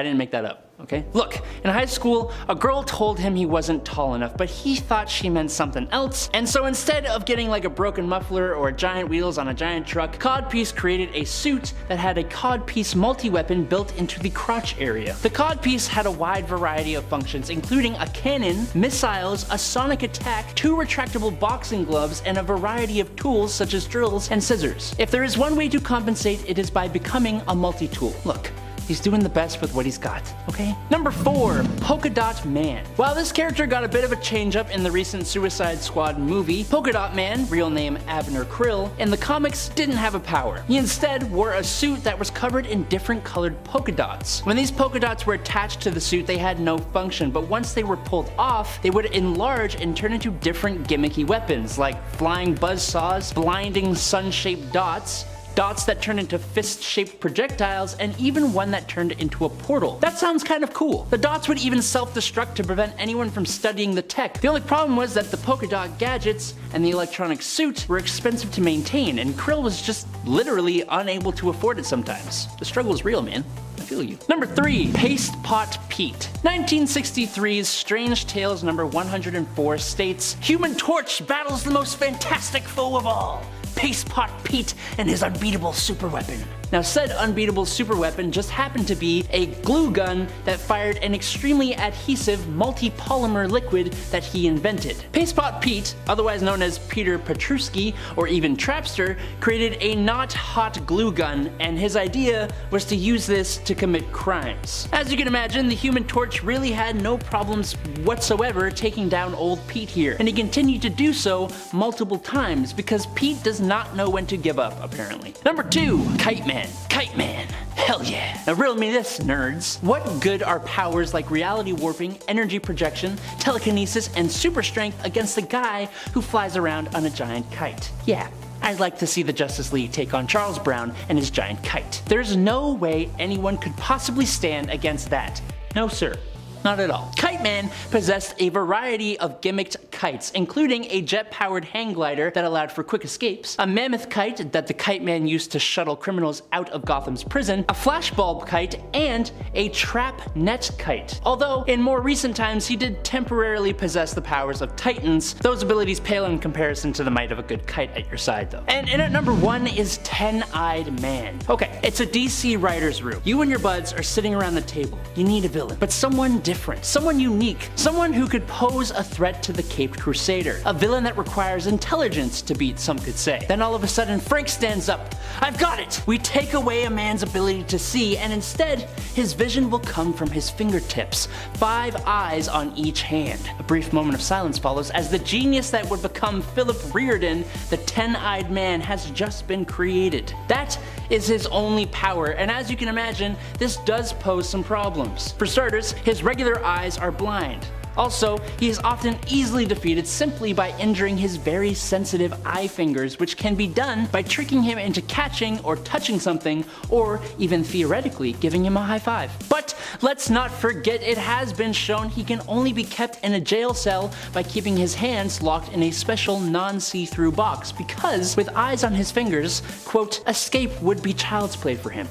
didn't make that up. Okay? Look, in high school, a girl told him he wasn't tall enough, but he thought she meant something else, and so instead of getting like a broken muffler or giant wheels on a giant truck, Codpiece created a suit that had a Codpiece multi-weapon built into the crotch area. The Codpiece had a wide variety of functions, including a cannon, missiles, a sonic attack, 2 retractable boxing gloves, and a variety of tools such as drills and scissors. If there is one way to compensate, it is by becoming a multi-tool. Look, he's doing the best with what he's got, okay? Number 4. Polka Dot Man. While this character got a bit of a change up in the recent Suicide Squad movie, Polka Dot Man, real name Abner Krill, in the comics didn't have a power. He instead wore a suit that was covered in different colored polka dots. When these polka dots were attached to the suit, they had no function, but once they were pulled off, they would enlarge and turn into different gimmicky weapons, like flying buzzsaws, blinding sun-shaped dots, dots that turned into fist-shaped projectiles, and even one that turned into a portal. That sounds kind of cool. The dots would even self-destruct to prevent anyone from studying the tech. The only problem was that the polka dot gadgets and the electronic suit were expensive to maintain, and Krill was just literally unable to afford it sometimes. The struggle is real, man. I feel you. Number 3. Paste Pot Pete. 1963's Strange Tales number 104 states, Human Torch battles the most fantastic foe of all, Paste Pot Pete and his unbeatable super weapon. Now said unbeatable super weapon just happened to be a glue gun that fired an extremely adhesive multi-polymer liquid that he invented. Paste Pot Pete, otherwise known as Peter Petruski or even Trapster, created a not hot glue gun, and his idea was to use this to commit crimes. As you can imagine, the Human Torch really had no problems whatsoever taking down old Pete here, and he continued to do so multiple times because Pete does not know when to give up, apparently. Number 2. Kite Man. Kite Man. Hell yeah. Now riddle me this, nerds. What good are powers like reality warping, energy projection, telekinesis, and super strength against a guy who flies around on a giant kite? Yeah, I'd like to see the Justice League take on Charles Brown and his giant kite. There's no way anyone could possibly stand against that. No sir. Not at all. Kite Man possessed a variety of gimmicked kites, including a jet-powered hang glider that allowed for quick escapes, a mammoth kite that the Kite Man used to shuttle criminals out of Gotham's prison, a flashbulb kite, and a trap net kite. Although, in more recent times, he did temporarily possess the powers of Titans, those abilities pale in comparison to the might of a good kite at your side though. And in at number 1 is Ten-Eyed Man. Okay, it's a DC writer's room. You and your buds are sitting around the table. You need a villain, but someone different different, someone unique, someone who could pose a threat to the Caped Crusader, a villain that requires intelligence to beat, some could say. Then all of a sudden Frank stands up. I've got it! We take away a man's ability to see, and instead his vision will come from his fingertips, 5 eyes on each hand. A brief moment of silence follows as the genius that would become Philip Reardon, the 10-eyed man, has just been created. That is his only power, and as you can imagine, this does pose some problems. For starters, his regular eyes are blind. Also, he is often easily defeated simply by injuring his very sensitive eye fingers, which can be done by tricking him into catching or touching something, or even theoretically giving him a high five. But let's not forget, it has been shown he can only be kept in a jail cell by keeping his hands locked in a special non-see-through box, because with eyes on his fingers, quote, escape would be child's play for him.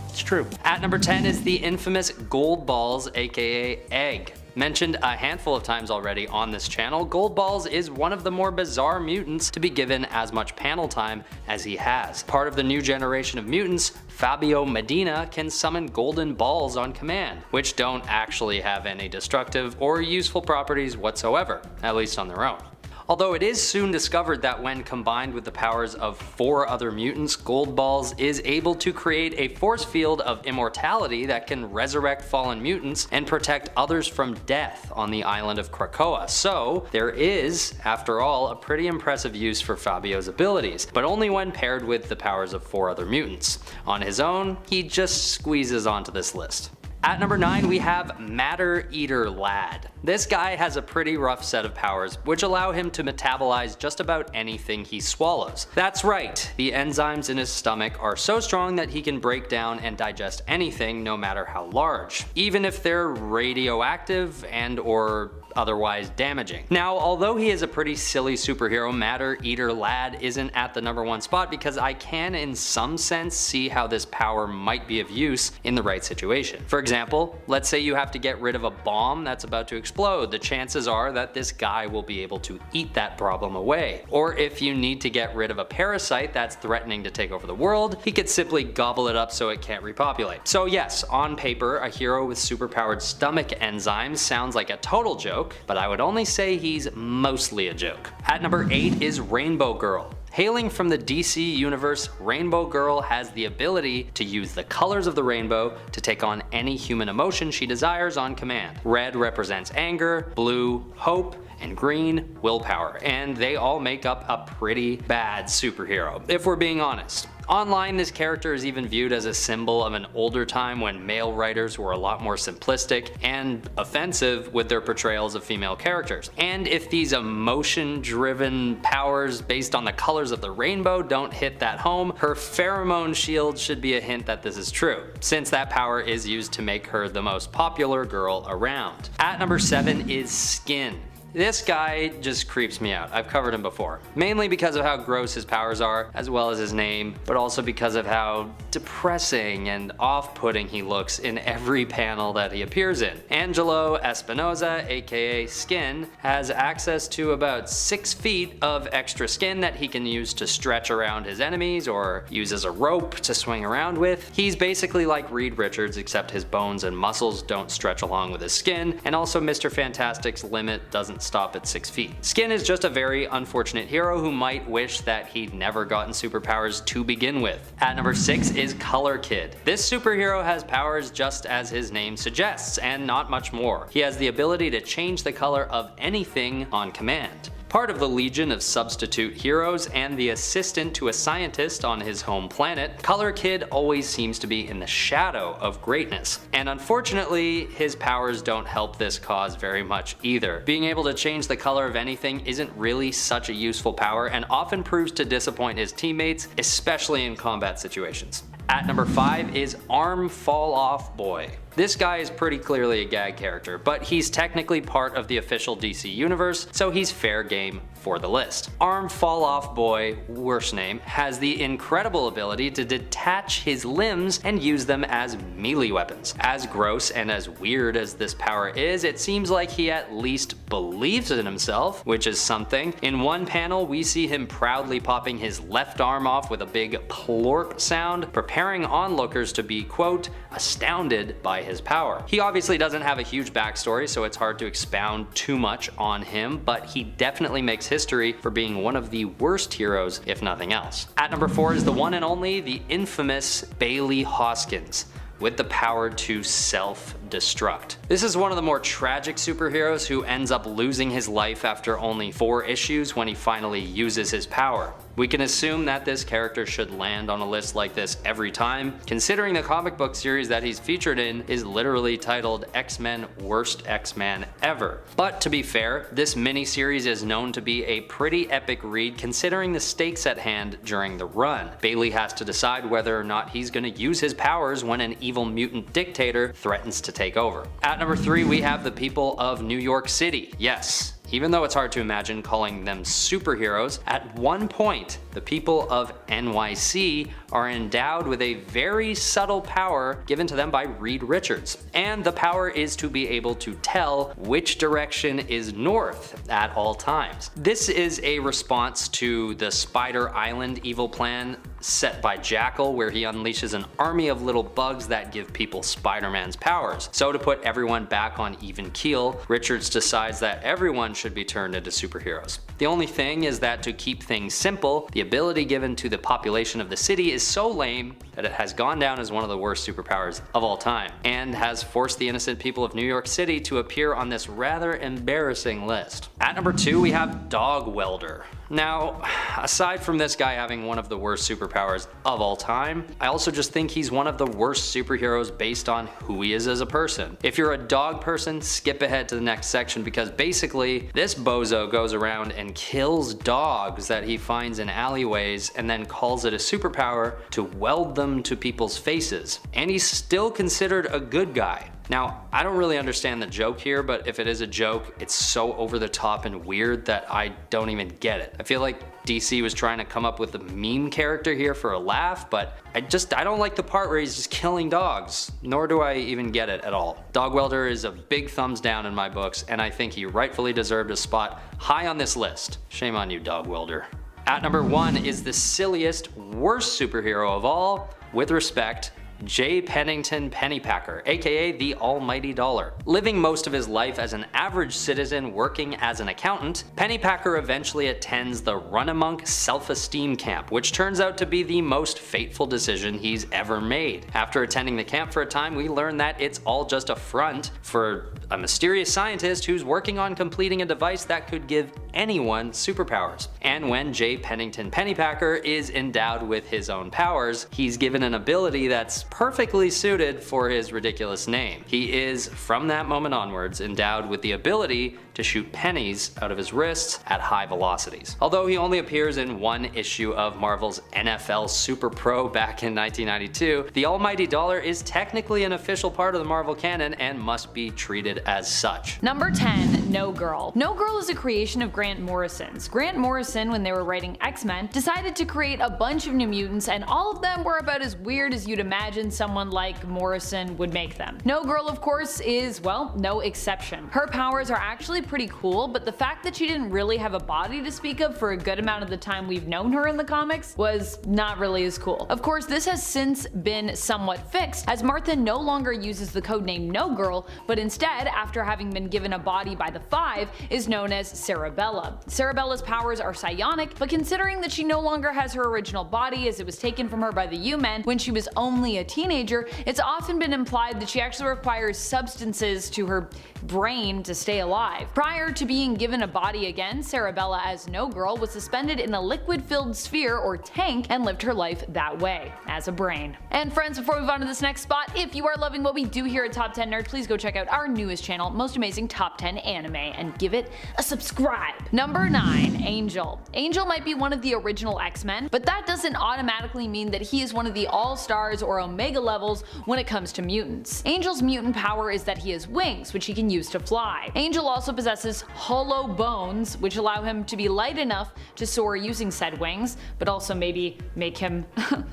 It's true. At number 10 is the infamous Gold Balls, aka Egg. Mentioned a handful of times already on this channel, Gold Balls is one of the more bizarre mutants to be given as much panel time as he has. Part of the new generation of mutants, Fabio Medina can summon golden balls on command, which don't actually have any destructive or useful properties whatsoever, at least on their own. Although it is soon discovered that when combined with the powers of 4 other mutants, Gold Balls is able to create a force field of immortality that can resurrect fallen mutants and protect others from death on the island of Krakoa. So there is, after all, a pretty impressive use for Fabio's abilities, but only when paired with the powers of 4 other mutants. On his own, he just squeezes onto this list. At number 9 we have Matter Eater Lad. This guy has a pretty rough set of powers which allow him to metabolize just about anything he swallows. That's right, the enzymes in his stomach are so strong that he can break down and digest anything no matter how large, even if they're radioactive and or otherwise damaging. Now, although he is a pretty silly superhero, Matter Eater Lad isn't at the number 1 spot because I can in some sense see how this power might be of use in the right situation. For example, let's say you have to get rid of a bomb that's about to explode. The chances are that this guy will be able to eat that problem away. Or if you need to get rid of a parasite that's threatening to take over the world, he could simply gobble it up so it can't repopulate. So yes, on paper, a hero with superpowered stomach enzymes sounds like a total joke, but I would only say he's mostly a joke. At number 8 is Rainbow Girl. Hailing from the DC universe, Rainbow Girl has the ability to use the colors of the rainbow to take on any human emotion she desires on command. Red represents anger, blue, hope, and green, willpower, and they all make up a pretty bad superhero, if we're being honest. Online, this character is even viewed as a symbol of an older time when male writers were a lot more simplistic and offensive with their portrayals of female characters. And if these emotion-driven powers based on the colors of the rainbow don't hit that home, her pheromone shield should be a hint that this is true, since that power is used to make her the most popular girl around. At number 7 is Skin. This guy just creeps me out. I've covered him before. Mainly because of how gross his powers are, as well as his name, but also because of how depressing and off-putting he looks in every panel that he appears in. Angelo Espinosa, aka Skin, has access to about 6 feet of extra skin that he can use to stretch around his enemies or use as a rope to swing around with. He's basically like Reed Richards, except his bones and muscles don't stretch along with his skin, and also Mr. Fantastic's limit doesn't stop at 6 feet. Skin is just a very unfortunate hero who might wish that he'd never gotten superpowers to begin with. At number 6 is Color Kid. This superhero has powers just as his name suggests, and not much more. He has the ability to change the color of anything on command. Part of the legion of substitute heroes and the assistant to a scientist on his home planet, Color Kid always seems to be in the shadow of greatness. And unfortunately, his powers don't help this cause very much either. Being able to change the color of anything isn't really such a useful power and often proves to disappoint his teammates, especially in combat situations. At number 5 is Arm Fall Off Boy. This guy is pretty clearly a gag character, but he's technically part of the official DC universe, so he's fair game for the list. Arm Fall Off Boy, worse name, has the incredible ability to detach his limbs and use them as melee weapons. As gross and as weird as this power is, it seems like he at least believes in himself, which is something. In one panel, we see him proudly popping his left arm off with a big plorp sound, preparing onlookers to be, quote, astounded by his power. He obviously doesn't have a huge backstory, so it's hard to expound too much on him, but he definitely makes history for being one of the worst heroes, if nothing else. At number 4 is the one and only, the infamous Bailey Hoskins, with the power to self-destruct. This is one of the more tragic superheroes who ends up losing his life after only 4 issues when he finally uses his power. We can assume that this character should land on a list like this every time, considering the comic book series that he's featured in is literally titled X-Men Worst X-Man Ever. But to be fair, this miniseries is known to be a pretty epic read considering the stakes at hand during the run. Bailey has to decide whether or not he's going to use his powers when an evil mutant dictator threatens to take over. At number 3 we have the people of New York City. Yes, even though it's hard to imagine calling them superheroes, at one point, the people of NYC are endowed with a very subtle power given to them by Reed Richards. And the power is to be able to tell which direction is north at all times. This is a response to the Spider Island evil plan set by Jackal, where he unleashes an army of little bugs that give people Spider-Man's powers. So to put everyone back on even keel, Richards decides that everyone should be turned into superheroes. The only thing is that to keep things simple, the ability given to the population of the city is so lame that it has gone down as one of the worst superpowers of all time, and has forced the innocent people of New York City to appear on this rather embarrassing list. At number 2 we have Dog Welder. Now, aside from this guy having one of the worst superpowers of all time, I also just think he's one of the worst superheroes based on who he is as a person. If you're a dog person, skip ahead to the next section because basically this bozo goes around and kills dogs that he finds in alleyways and then calls it a superpower to weld them to people's faces. And he's still considered a good guy. Now, I don't really understand the joke here, but if it is a joke, it's so over the top and weird that I don't even get it. I feel like DC was trying to come up with a meme character here for a laugh, but I don't like the part where he's just killing dogs, nor do I even get it at all. Dog Welder is a big thumbs down in my books, and I think he rightfully deserved a spot high on this list. Shame on you, Dog Welder. At number 1 is the silliest, worst superhero of all, with respect, J. Pennington Pennypacker, aka the Almighty Dollar. Living most of his life as an average citizen working as an accountant, Pennypacker eventually attends the Run-a-Monk self-esteem camp, which turns out to be the most fateful decision he's ever made. After attending the camp for a time, we learn that it's all just a front for a mysterious scientist who's working on completing a device that could give anyone superpowers. And when J. Pennington Pennypacker is endowed with his own powers, he's given an ability that's perfectly suited for his ridiculous name. He is, from that moment onwards, endowed with the ability to shoot pennies out of his wrists at high velocities. Although he only appears in one issue of Marvel's NFL Super Pro back in 1992, the Almighty Dollar is technically an official part of the Marvel canon and must be treated as such. Number 10, No Girl. No Girl is a creation of Grant Morrison's. Grant Morrison, when they were writing X-Men, decided to create a bunch of New Mutants, and all of them were about as weird as you'd imagine someone like Morrison would make them. No Girl, of course, is, well, no exception. Her powers are actually pretty cool, but the fact that she didn't really have a body to speak of for a good amount of the time we've known her in the comics was not really as cool. Of course, this has since been somewhat fixed, as Martha no longer uses the codename No Girl, but instead, after having been given a body by the Five, is known as Cerebella. Cerebella's powers are psionic, but considering that she no longer has her original body as it was taken from her by the U-Men when she was only a teenager, it's often been implied that she actually requires substances to her brain to stay alive. Prior to being given a body again, Cerebella as No Girl was suspended in a liquid-filled sphere or tank and lived her life that way, as a brain. And friends, before we move on to this next spot, if you are loving what we do here at Top 10 Nerd, please go check out our newest channel, Most Amazing Top 10 Anime, and give it a subscribe. Number 9, Angel. Angel might be one of the original X-Men, but that doesn't automatically mean that he is one of the All-Stars or Omega levels when it comes to mutants. Angel's mutant power is that he has wings, which he can use to fly. Angel also possesses hollow bones, which allow him to be light enough to soar using said wings, but also maybe make him a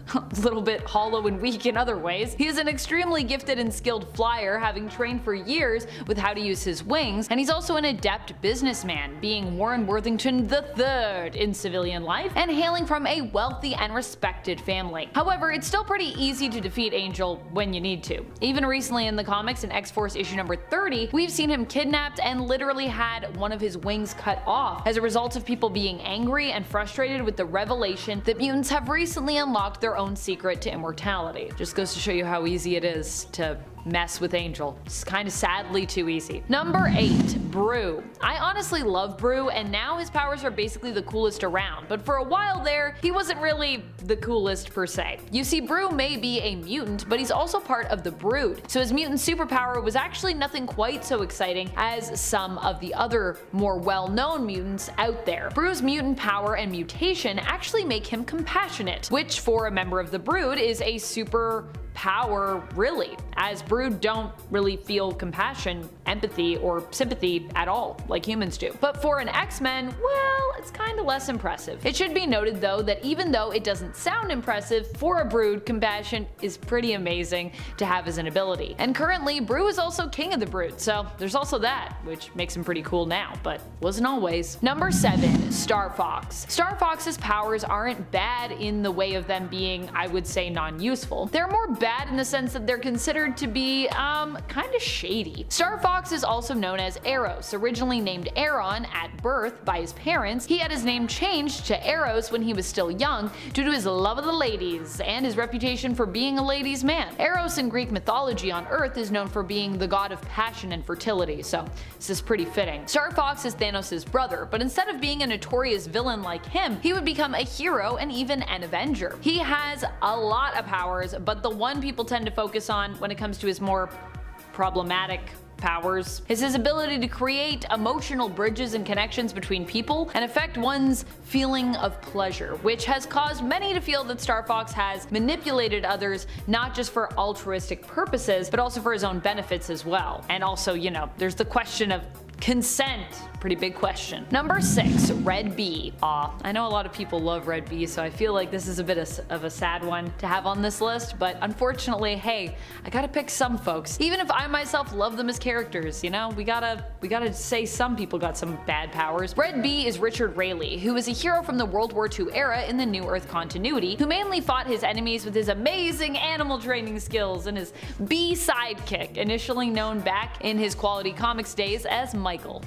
little bit hollow and weak in other ways. He is an extremely gifted and skilled flyer, having trained for years with how to use his wings, and he's also also an adept businessman, being Warren Worthington III in civilian life and hailing from a wealthy and respected family. However, it's still pretty easy to defeat Angel when you need to. Even recently in the comics, in X-Force issue number 30, we've seen him kidnapped and literally had one of his wings cut off as a result of people being angry and frustrated with the revelation that mutants have recently unlocked their own secret to immortality. Just goes to show you how easy it is to mess with Angel. It's kind of sadly too easy. Number 8. Brew. I honestly love Brew, and now his powers are basically the coolest around, but for a while there, he wasn't really the coolest per se. You see, Brew may be a mutant, but he's also part of the Brood, so his mutant superpower was actually nothing quite so exciting as some of the other more well-known mutants out there. Brew's mutant power and mutation actually make him compassionate, which for a member of the Brood is a super power really, as Brood don't really feel compassion, empathy, or sympathy at all like humans do. But for an X-Men, well, it's kinda less impressive. It should be noted though that even though it doesn't sound impressive, for a Brood, compassion is pretty amazing to have as an ability. And currently, Brew is also king of the Brood, so there's also that, which makes him pretty cool now, but wasn't always. Number 7. Star Fox. Star Fox's powers aren't bad in the way of them being, I would say, non-useful. They're more bad in the sense that they're considered to be, kinda shady. Star Fox is also known as Eros, originally named Aaron at birth by his parents. He had his name changed to Eros when he was still young due to his love of the ladies and his reputation for being a ladies' man. Eros in Greek mythology on Earth is known for being the god of passion and fertility, so this is pretty fitting. Star Fox is Thanos' brother, but instead of being a notorious villain like him, he would become a hero and even an Avenger. He has a lot of powers, but the one people tend to focus on when it comes to his more problematic powers is his ability to create emotional bridges and connections between people and affect one's feeling of pleasure, which has caused many to feel that Star Fox has manipulated others not just for altruistic purposes, but also for his own benefits as well. And also, you know, there's the question of consent. Pretty big question. Number 6. Red Bee. Aw, I know a lot of people love Red Bee, so I feel like this is a bit of a sad one to have on this list, but unfortunately, hey, I gotta pick some folks. Even if I myself love them as characters, you know, we gotta say some people got some bad powers. Red Bee is Richard Rayleigh, who is a hero from the World War II era in the New Earth continuity, who mainly fought his enemies with his amazing animal training skills and his bee sidekick, initially known back in his Quality Comics days as Michael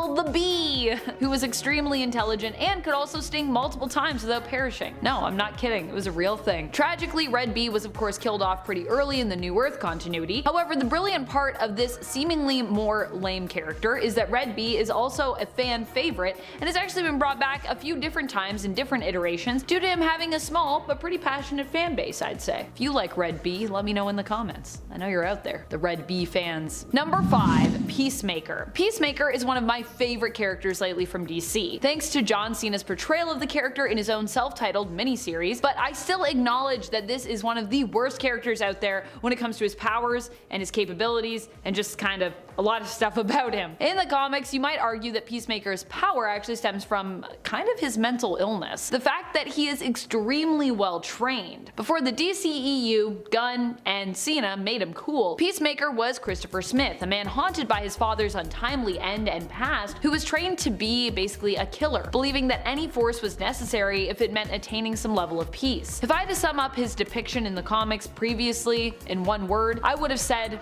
the Bee, who was extremely intelligent and could also sting multiple times without perishing. No, I'm not kidding, it was a real thing. Tragically, Red Bee was of course killed off pretty early in the New Earth continuity. However, the brilliant part of this seemingly more lame character is that Red Bee is also a fan favorite and has actually been brought back a few different times in different iterations due to him having a small but pretty passionate fan base, I'd say. If you like Red Bee, let me know in the comments. I know you're out there, the Red Bee fans. Number 5. Peacemaker. Peacemaker is one of my favorite characters lately from DC, thanks to John Cena's portrayal of the character in his own self-titled miniseries, but I still acknowledge that this is one of the worst characters out there when it comes to his powers and his capabilities and just kind of a lot of stuff about him. In the comics, you might argue that Peacemaker's power actually stems from kind of his mental illness. The fact that he is extremely well trained. Before the DCEU, Gunn, and Cena made him cool, Peacemaker was Christopher Smith, a man haunted by his father's untimely end and past, who was trained to be basically a killer, believing that any force was necessary if it meant attaining some level of peace. If I had to sum up his depiction in the comics previously in one word, I would have said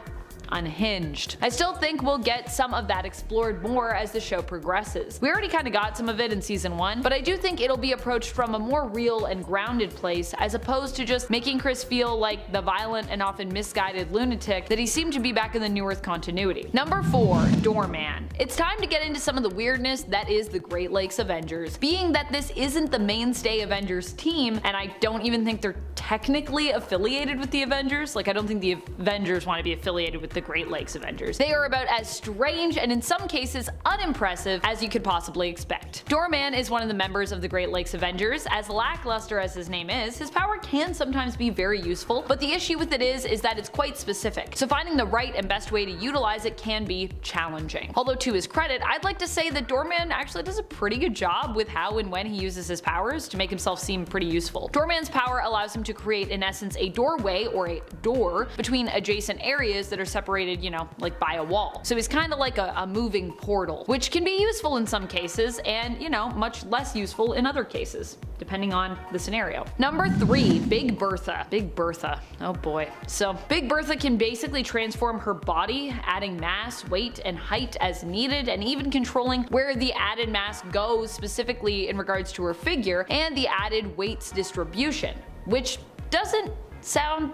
unhinged. I still think we'll get some of that explored more as the show progresses. We already kinda got some of it in season 1, but I do think it'll be approached from a more real and grounded place as opposed to just making Chris feel like the violent and often misguided lunatic that he seemed to be back in the New Earth continuity. Number 4. Doorman. It's time to get into some of the weirdness that is the Great Lakes Avengers. Being that this isn't the mainstay Avengers team, and I don't even think they're technically affiliated with the Avengers, like I don't think the Avengers want to be affiliated with the Great Lakes Avengers. They are about as strange and in some cases unimpressive as you could possibly expect. Doorman is one of the members of the Great Lakes Avengers. As lackluster as his name is, his power can sometimes be very useful, but the issue with it is that it's quite specific, so finding the right and best way to utilize it can be challenging. Although to his credit, I'd like to say that Doorman actually does a pretty good job with how and when he uses his powers to make himself seem pretty useful. Doorman's power allows him to create in essence a doorway or a door between adjacent areas that are separated separated, you know, like by a wall. So he's kind of like a moving portal, which can be useful in some cases and, you know, much less useful in other cases, depending on the scenario. Number 3, Big Bertha. Big Bertha, oh boy. So Big Bertha can basically transform her body, adding mass, weight, and height as needed, and even controlling where the added mass goes specifically in regards to her figure and the added weight's distribution, which doesn't sound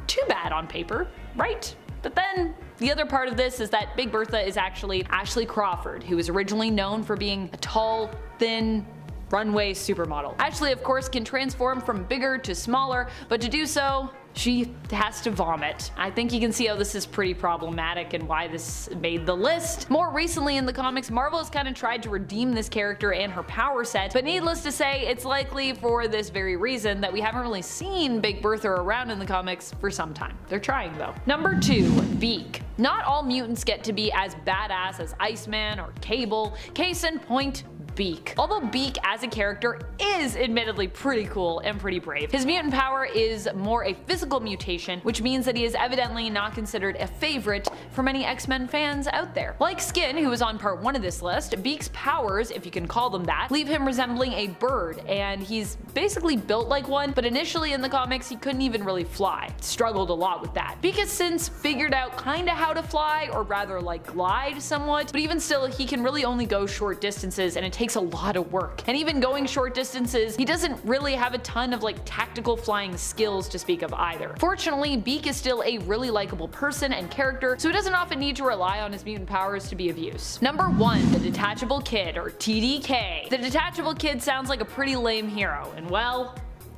too bad on paper, right? But then the other part of this is that Big Bertha is actually Ashley Crawford, who is originally known for being a tall, thin, runway supermodel. Ashley, of course, can transform from bigger to smaller, but to do so, she has to vomit. I think you can see how this is pretty problematic and why this made the list. More recently in the comics, Marvel has kind of tried to redeem this character and her power set, but needless to say, it's likely for this very reason that we haven't really seen Big Bertha around in the comics for some time. They're trying though. Number 2, Beak. Not all mutants get to be as badass as Iceman or Cable. Case in point, Beak. Although Beak as a character is admittedly pretty cool and pretty brave, his mutant power is more a physical mutation, which means that he is evidently not considered a favorite for many X-Men fans out there. Like Skin, who was on part 1 of this list, Beak's powers, if you can call them that, leave him resembling a bird, and he's basically built like one, but initially in the comics he couldn't even really fly. Struggled a lot with that. Beak has since figured out kinda how to fly, or rather like glide somewhat, but even still he can really only go short distances, and it takes a lot of work. And even going short distances, he doesn't really have a ton of like tactical flying skills to speak of either. Fortunately, Beak is still a really likable person and character, so he doesn't often need to rely on his mutant powers to be of use. Number 1, the Detachable Kid, or TDK. The Detachable Kid sounds like a pretty lame hero, and well,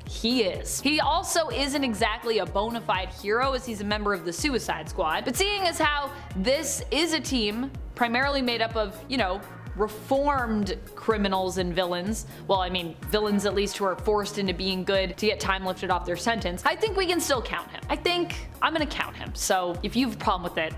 he is. He also isn't exactly a bona fide hero as he's a member of the Suicide Squad, but seeing as how this is a team primarily made up of, you know, reformed criminals and villains, well, I mean villains at least who are forced into being good to get time lifted off their sentence, I think we can still count him. I think I'm gonna count him, so if you have a problem with it,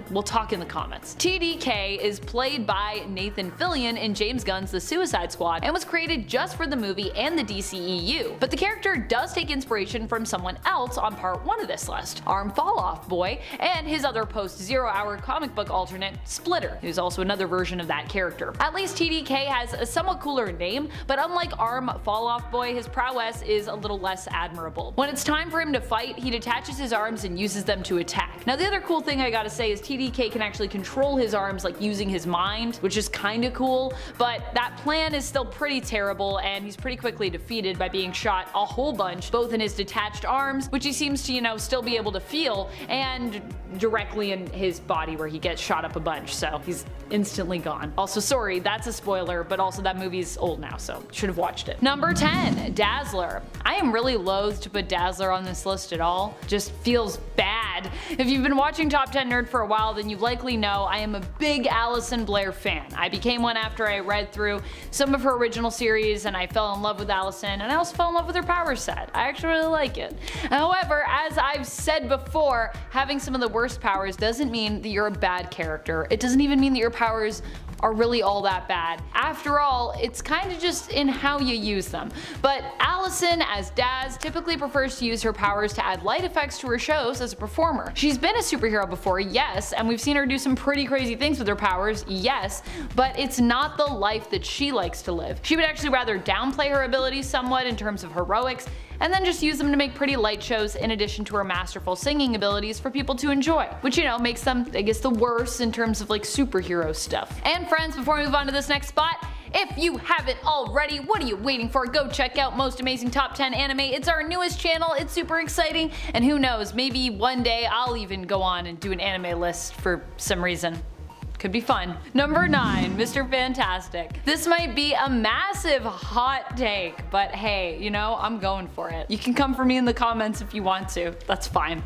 we'll talk in the comments. TDK is played by Nathan Fillion in James Gunn's The Suicide Squad and was created just for the movie and the DCEU. But the character does take inspiration from someone else on part 1 of this list, Arm Falloff Boy, and his other post-Zero Hour comic book alternate, Splitter, who's also another version of that character. At least TDK has a somewhat cooler name, but unlike Arm Falloff Boy, his prowess is a little less admirable. When it's time for him to fight, he detaches his arms and uses them to attack. Now the other cool thing I gotta say is TDK can actually control his arms like using his mind, which is kinda cool, but that plan is still pretty terrible and he's pretty quickly defeated by being shot a whole bunch, both in his detached arms, which he seems to, you know, still be able to feel, and directly in his body where he gets shot up a bunch, so he's instantly gone. Also, sorry, that's a spoiler, but also that movie's old now, so should have watched it. Number 10, Dazzler. I am really loath to put Dazzler on this list at all. Just feels bad. If you've been watching Top 10 Nerd for a while, then you likely know I am a big Alison Blair fan. I became one after I read through some of her original series and I fell in love with Alison, and I also fell in love with her power set. I actually really like it. However, as I've said before, having some of the worst powers doesn't mean that you're a bad character. It doesn't even mean that your powers are really all that bad. After all, it's kind of just in how you use them. But Allison, as Daz, typically prefers to use her powers to add light effects to her shows as a performer. She's been a superhero before, yes, and we've seen her do some pretty crazy things with her powers, yes, but it's not the life that she likes to live. She would actually rather downplay her abilities somewhat in terms of heroics, and then just use them to make pretty light shows in addition to her masterful singing abilities for people to enjoy, which, you know, makes them, I guess, the worst in terms of like superhero stuff. And friends, before we move on to this next spot, if you haven't already, what are you waiting for? Go check out Most Amazing Top 10 Anime. It's our newest channel, it's super exciting, and who knows, maybe one day I'll even go on and do an anime list for some reason. Could be fun. Number 9, Mr. Fantastic. This might be a massive hot take, but hey, you know, I'm going for it. You can come for me in the comments if you want to, that's fine.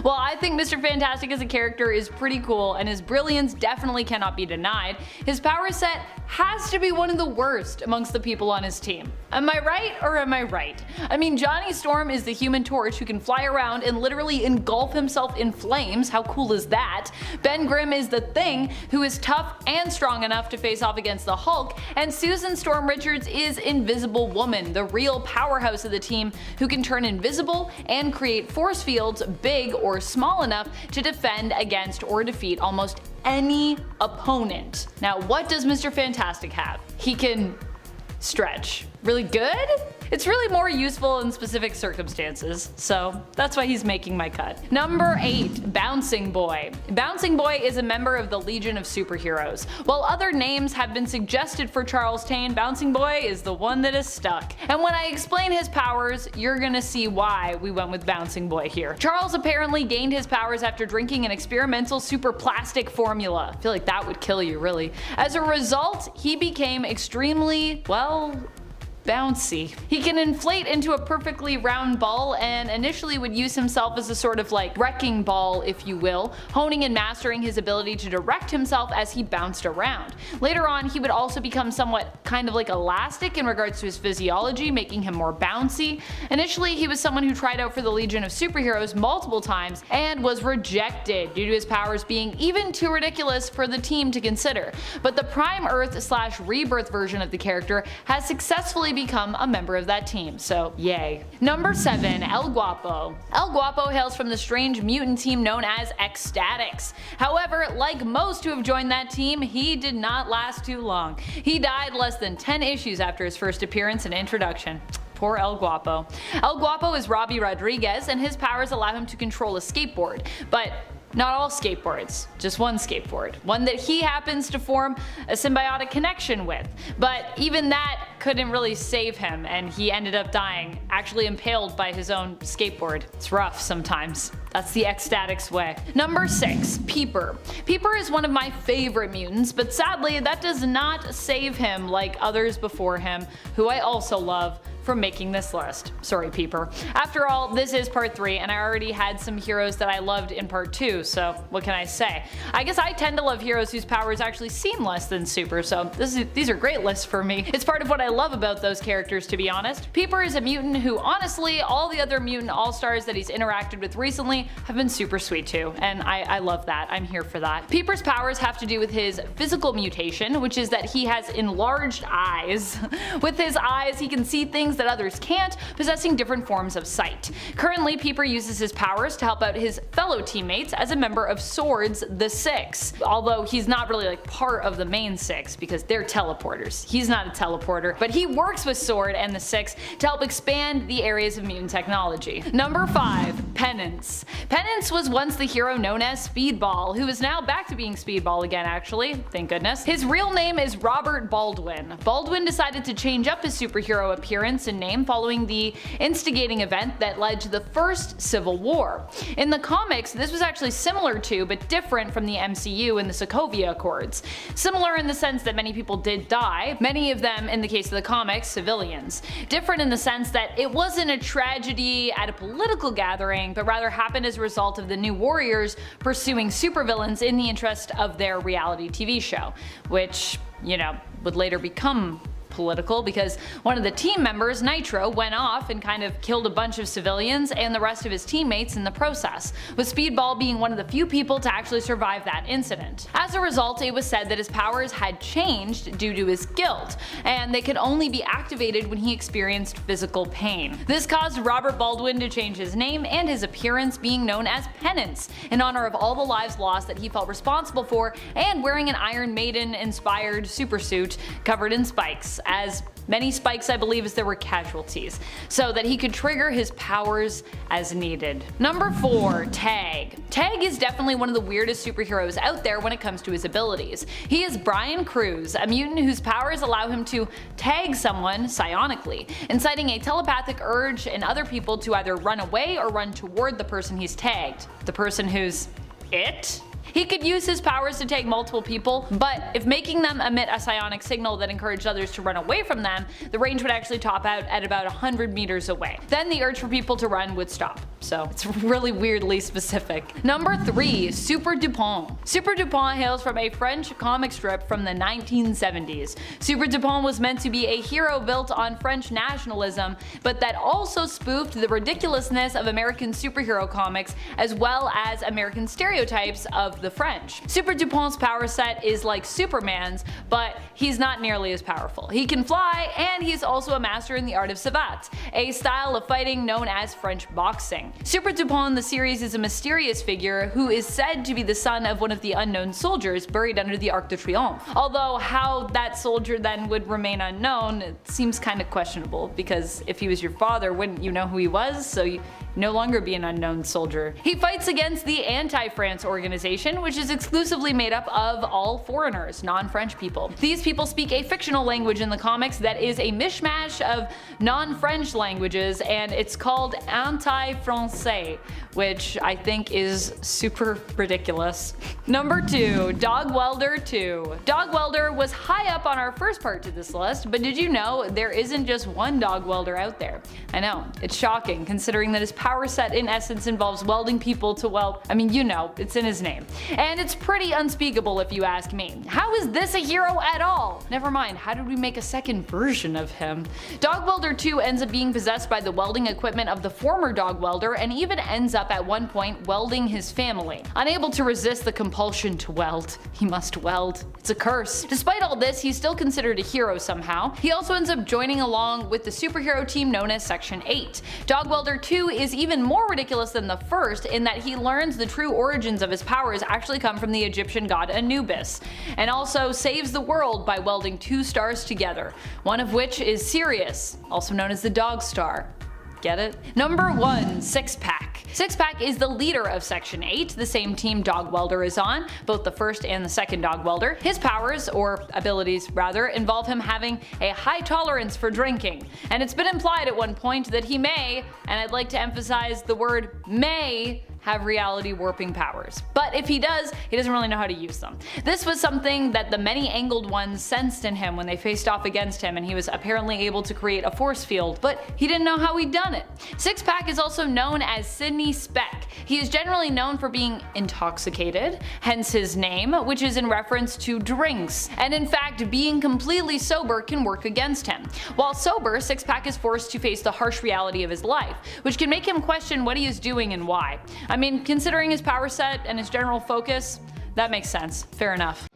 Well, I think Mr. Fantastic as a character is pretty cool, and his brilliance definitely cannot be denied. His power set has to be one of the worst amongst the people on his team. Am I right or am I right? I mean, Johnny Storm is the Human Torch who can fly around and literally engulf himself in flames. How cool is that? Ben Grimm is the Thing, who who is tough and strong enough to face off against the Hulk, and Susan Storm Richards is Invisible Woman, the real powerhouse of the team who can turn invisible and create force fields big or small enough to defend against or defeat almost any opponent. Now, what does Mr. Fantastic have? He can stretch. Really good? It's really more useful in specific circumstances, so that's why he's making my cut. Number 8. Bouncing Boy. Bouncing Boy is a member of the Legion of Superheroes. While other names have been suggested for Charles Tane, Bouncing Boy is the one that is stuck. And when I explain his powers, you're gonna see why we went with Bouncing Boy here. Charles apparently gained his powers after drinking an experimental super plastic formula. I feel like that would kill you, really. As a result, he became extremely, well, bouncy. He can inflate into a perfectly round ball and initially would use himself as a sort of like wrecking ball, if you will, honing and mastering his ability to direct himself as he bounced around. Later on, he would also become somewhat kind of like elastic in regards to his physiology, making him more bouncy. Initially, he was someone who tried out for the Legion of Superheroes multiple times and was rejected due to his powers being even too ridiculous for the team to consider. But the Prime Earth/Rebirth version of the character has successfully become a member of that team, so yay. Number 7. El Guapo. El Guapo hails from the strange mutant team known as Ecstatics. However, like most who have joined that team, he did not last too long. He died less than 10 issues after his first appearance and introduction. Poor El Guapo. El Guapo is Robbie Rodriguez, and his powers allow him to control a skateboard, but not all skateboards, just one skateboard. One that he happens to form a symbiotic connection with. But even that couldn't really save him, and he ended up dying, actually impaled by his own skateboard. It's rough sometimes. That's the Ecstatics way. Number 6. Peeper. Peeper is one of my favorite mutants, but sadly that does not save him like others before him, who I also love, from making this list. Sorry, Peeper. After all, this is part 3, and I already had some heroes that I loved in part 2, so what can I say? I guess I tend to love heroes whose powers actually seem less than super, so these are great lists for me. It's part of what I love about those characters, to be honest. Peeper is a mutant who, honestly, all the other mutant all-stars that he's interacted with recently have been super sweet too, and I love that. I'm here for that. Peeper's powers have to do with his physical mutation, which is that he has enlarged eyes. With his eyes, he can see things that others can't, possessing different forms of sight. Currently, Peeper uses his powers to help out his fellow teammates as a member of Swords the Six, although he's not really like part of the main Six because they're teleporters. He's not a teleporter, but he works with Sword and the Six to help expand the areas of mutant technology. Number 5. Penance. Penance was once the hero known as Speedball, who is now back to being Speedball again actually, thank goodness. His real name is Robert Baldwin. Baldwin decided to change up his superhero appearance and name following the instigating event that led to the first Civil War. In the comics, this was actually similar to, but different from the MCU and the Sokovia Accords. Similar in the sense that many people did die, many of them, in the case of the comics, civilians. Different in the sense that it wasn't a tragedy at a political gathering, but rather happened as a result of the New Warriors pursuing supervillains in the interest of their reality TV show, which, you know, would later become political because one of the team members, Nitro, went off and kind of killed a bunch of civilians and the rest of his teammates in the process, with Speedball being one of the few people to actually survive that incident. As a result, it was said that his powers had changed due to his guilt, and they could only be activated when he experienced physical pain. This caused Robert Baldwin to change his name and his appearance, being known as Penance, in honor of all the lives lost that he felt responsible for, and wearing an Iron Maiden inspired supersuit covered in spikes, as many spikes I believe as there were casualties, so that he could trigger his powers as needed. Number 4. Tag. Tag is definitely one of the weirdest superheroes out there when it comes to his abilities. He is Brian Cruz, a mutant whose powers allow him to tag someone psionically, inciting a telepathic urge in other people to either run away or run toward the person he's tagged. The person who's it? He could use his powers to tag multiple people, but if making them emit a psionic signal that encouraged others to run away from them, the range would actually top out at about 100 meters away. Then the urge for people to run would stop. so it's really weirdly specific. Number 3, Super Dupont. Super Dupont hails from a French comic strip from the 1970s. Super Dupont was meant to be a hero built on French nationalism, but that also spoofed the ridiculousness of American superhero comics as well as American stereotypes of the French. Super Dupont's power set is like Superman's, but he's not nearly as powerful. He can fly, and he's also a master in the art of savate, a style of fighting known as French boxing. Super Dupont in the series is a mysterious figure who is said to be the son of one of the unknown soldiers buried under the Arc de Triomphe. Although how that soldier then would remain unknown, it seems kind of questionable, because if he was your father, wouldn't you know who he was? So you no longer be an unknown soldier. He fights against the Anti-France organization, which is exclusively made up of all foreigners, non-French people. These people speak a fictional language in the comics that is a mishmash of non-French languages, and it's called Anti-Francais, which I think is super ridiculous. Number 2, Dog Welder 2. Dog Welder was high up on our first part to this list, but did you know there isn't just one Dog Welder out there? I know, it's shocking considering that his power set in essence involves welding people to, well, I mean, you know, it's in his name. And it's pretty unspeakable if you ask me. How is this a hero at all? Never mind, how did we make a second version of him? Dog Welder 2 ends up being possessed by the welding equipment of the former Dog Welder, and even ends up at one point welding his family. Unable to resist the compulsion to weld, he must weld. It's a curse. Despite all this, he's still considered a hero somehow. He also ends up joining along with the superhero team known as Section 8. Dog Welder 2 is even more ridiculous than the first in that he learns the true origins of his powers actually come from the Egyptian god Anubis, and also saves the world by welding 2 stars together, one of which is Sirius, also known as the Dog Star. Get it? Number 1, Six Pack. Six Pack is the leader of Section 8, the same team Dog Welder is on, both the first and the second Dog Welder. His powers, or abilities rather, involve him having a high tolerance for drinking, and it's been implied at one point that he may, and I'd like to emphasize the word may, have reality warping powers. But if he does, he doesn't really know how to use them. This was something that the many angled ones sensed in him when they faced off against him, and he was apparently able to create a force field, but he didn't know how he'd done it. Six Pack is also known as Sidney Speck. He is generally known for being intoxicated, hence his name, which is in reference to drinks, and in fact being completely sober can work against him. While sober, Six Pack is forced to face the harsh reality of his life, which can make him question what he is doing and why. I mean, considering his power set and his general focus, that makes sense. Fair enough.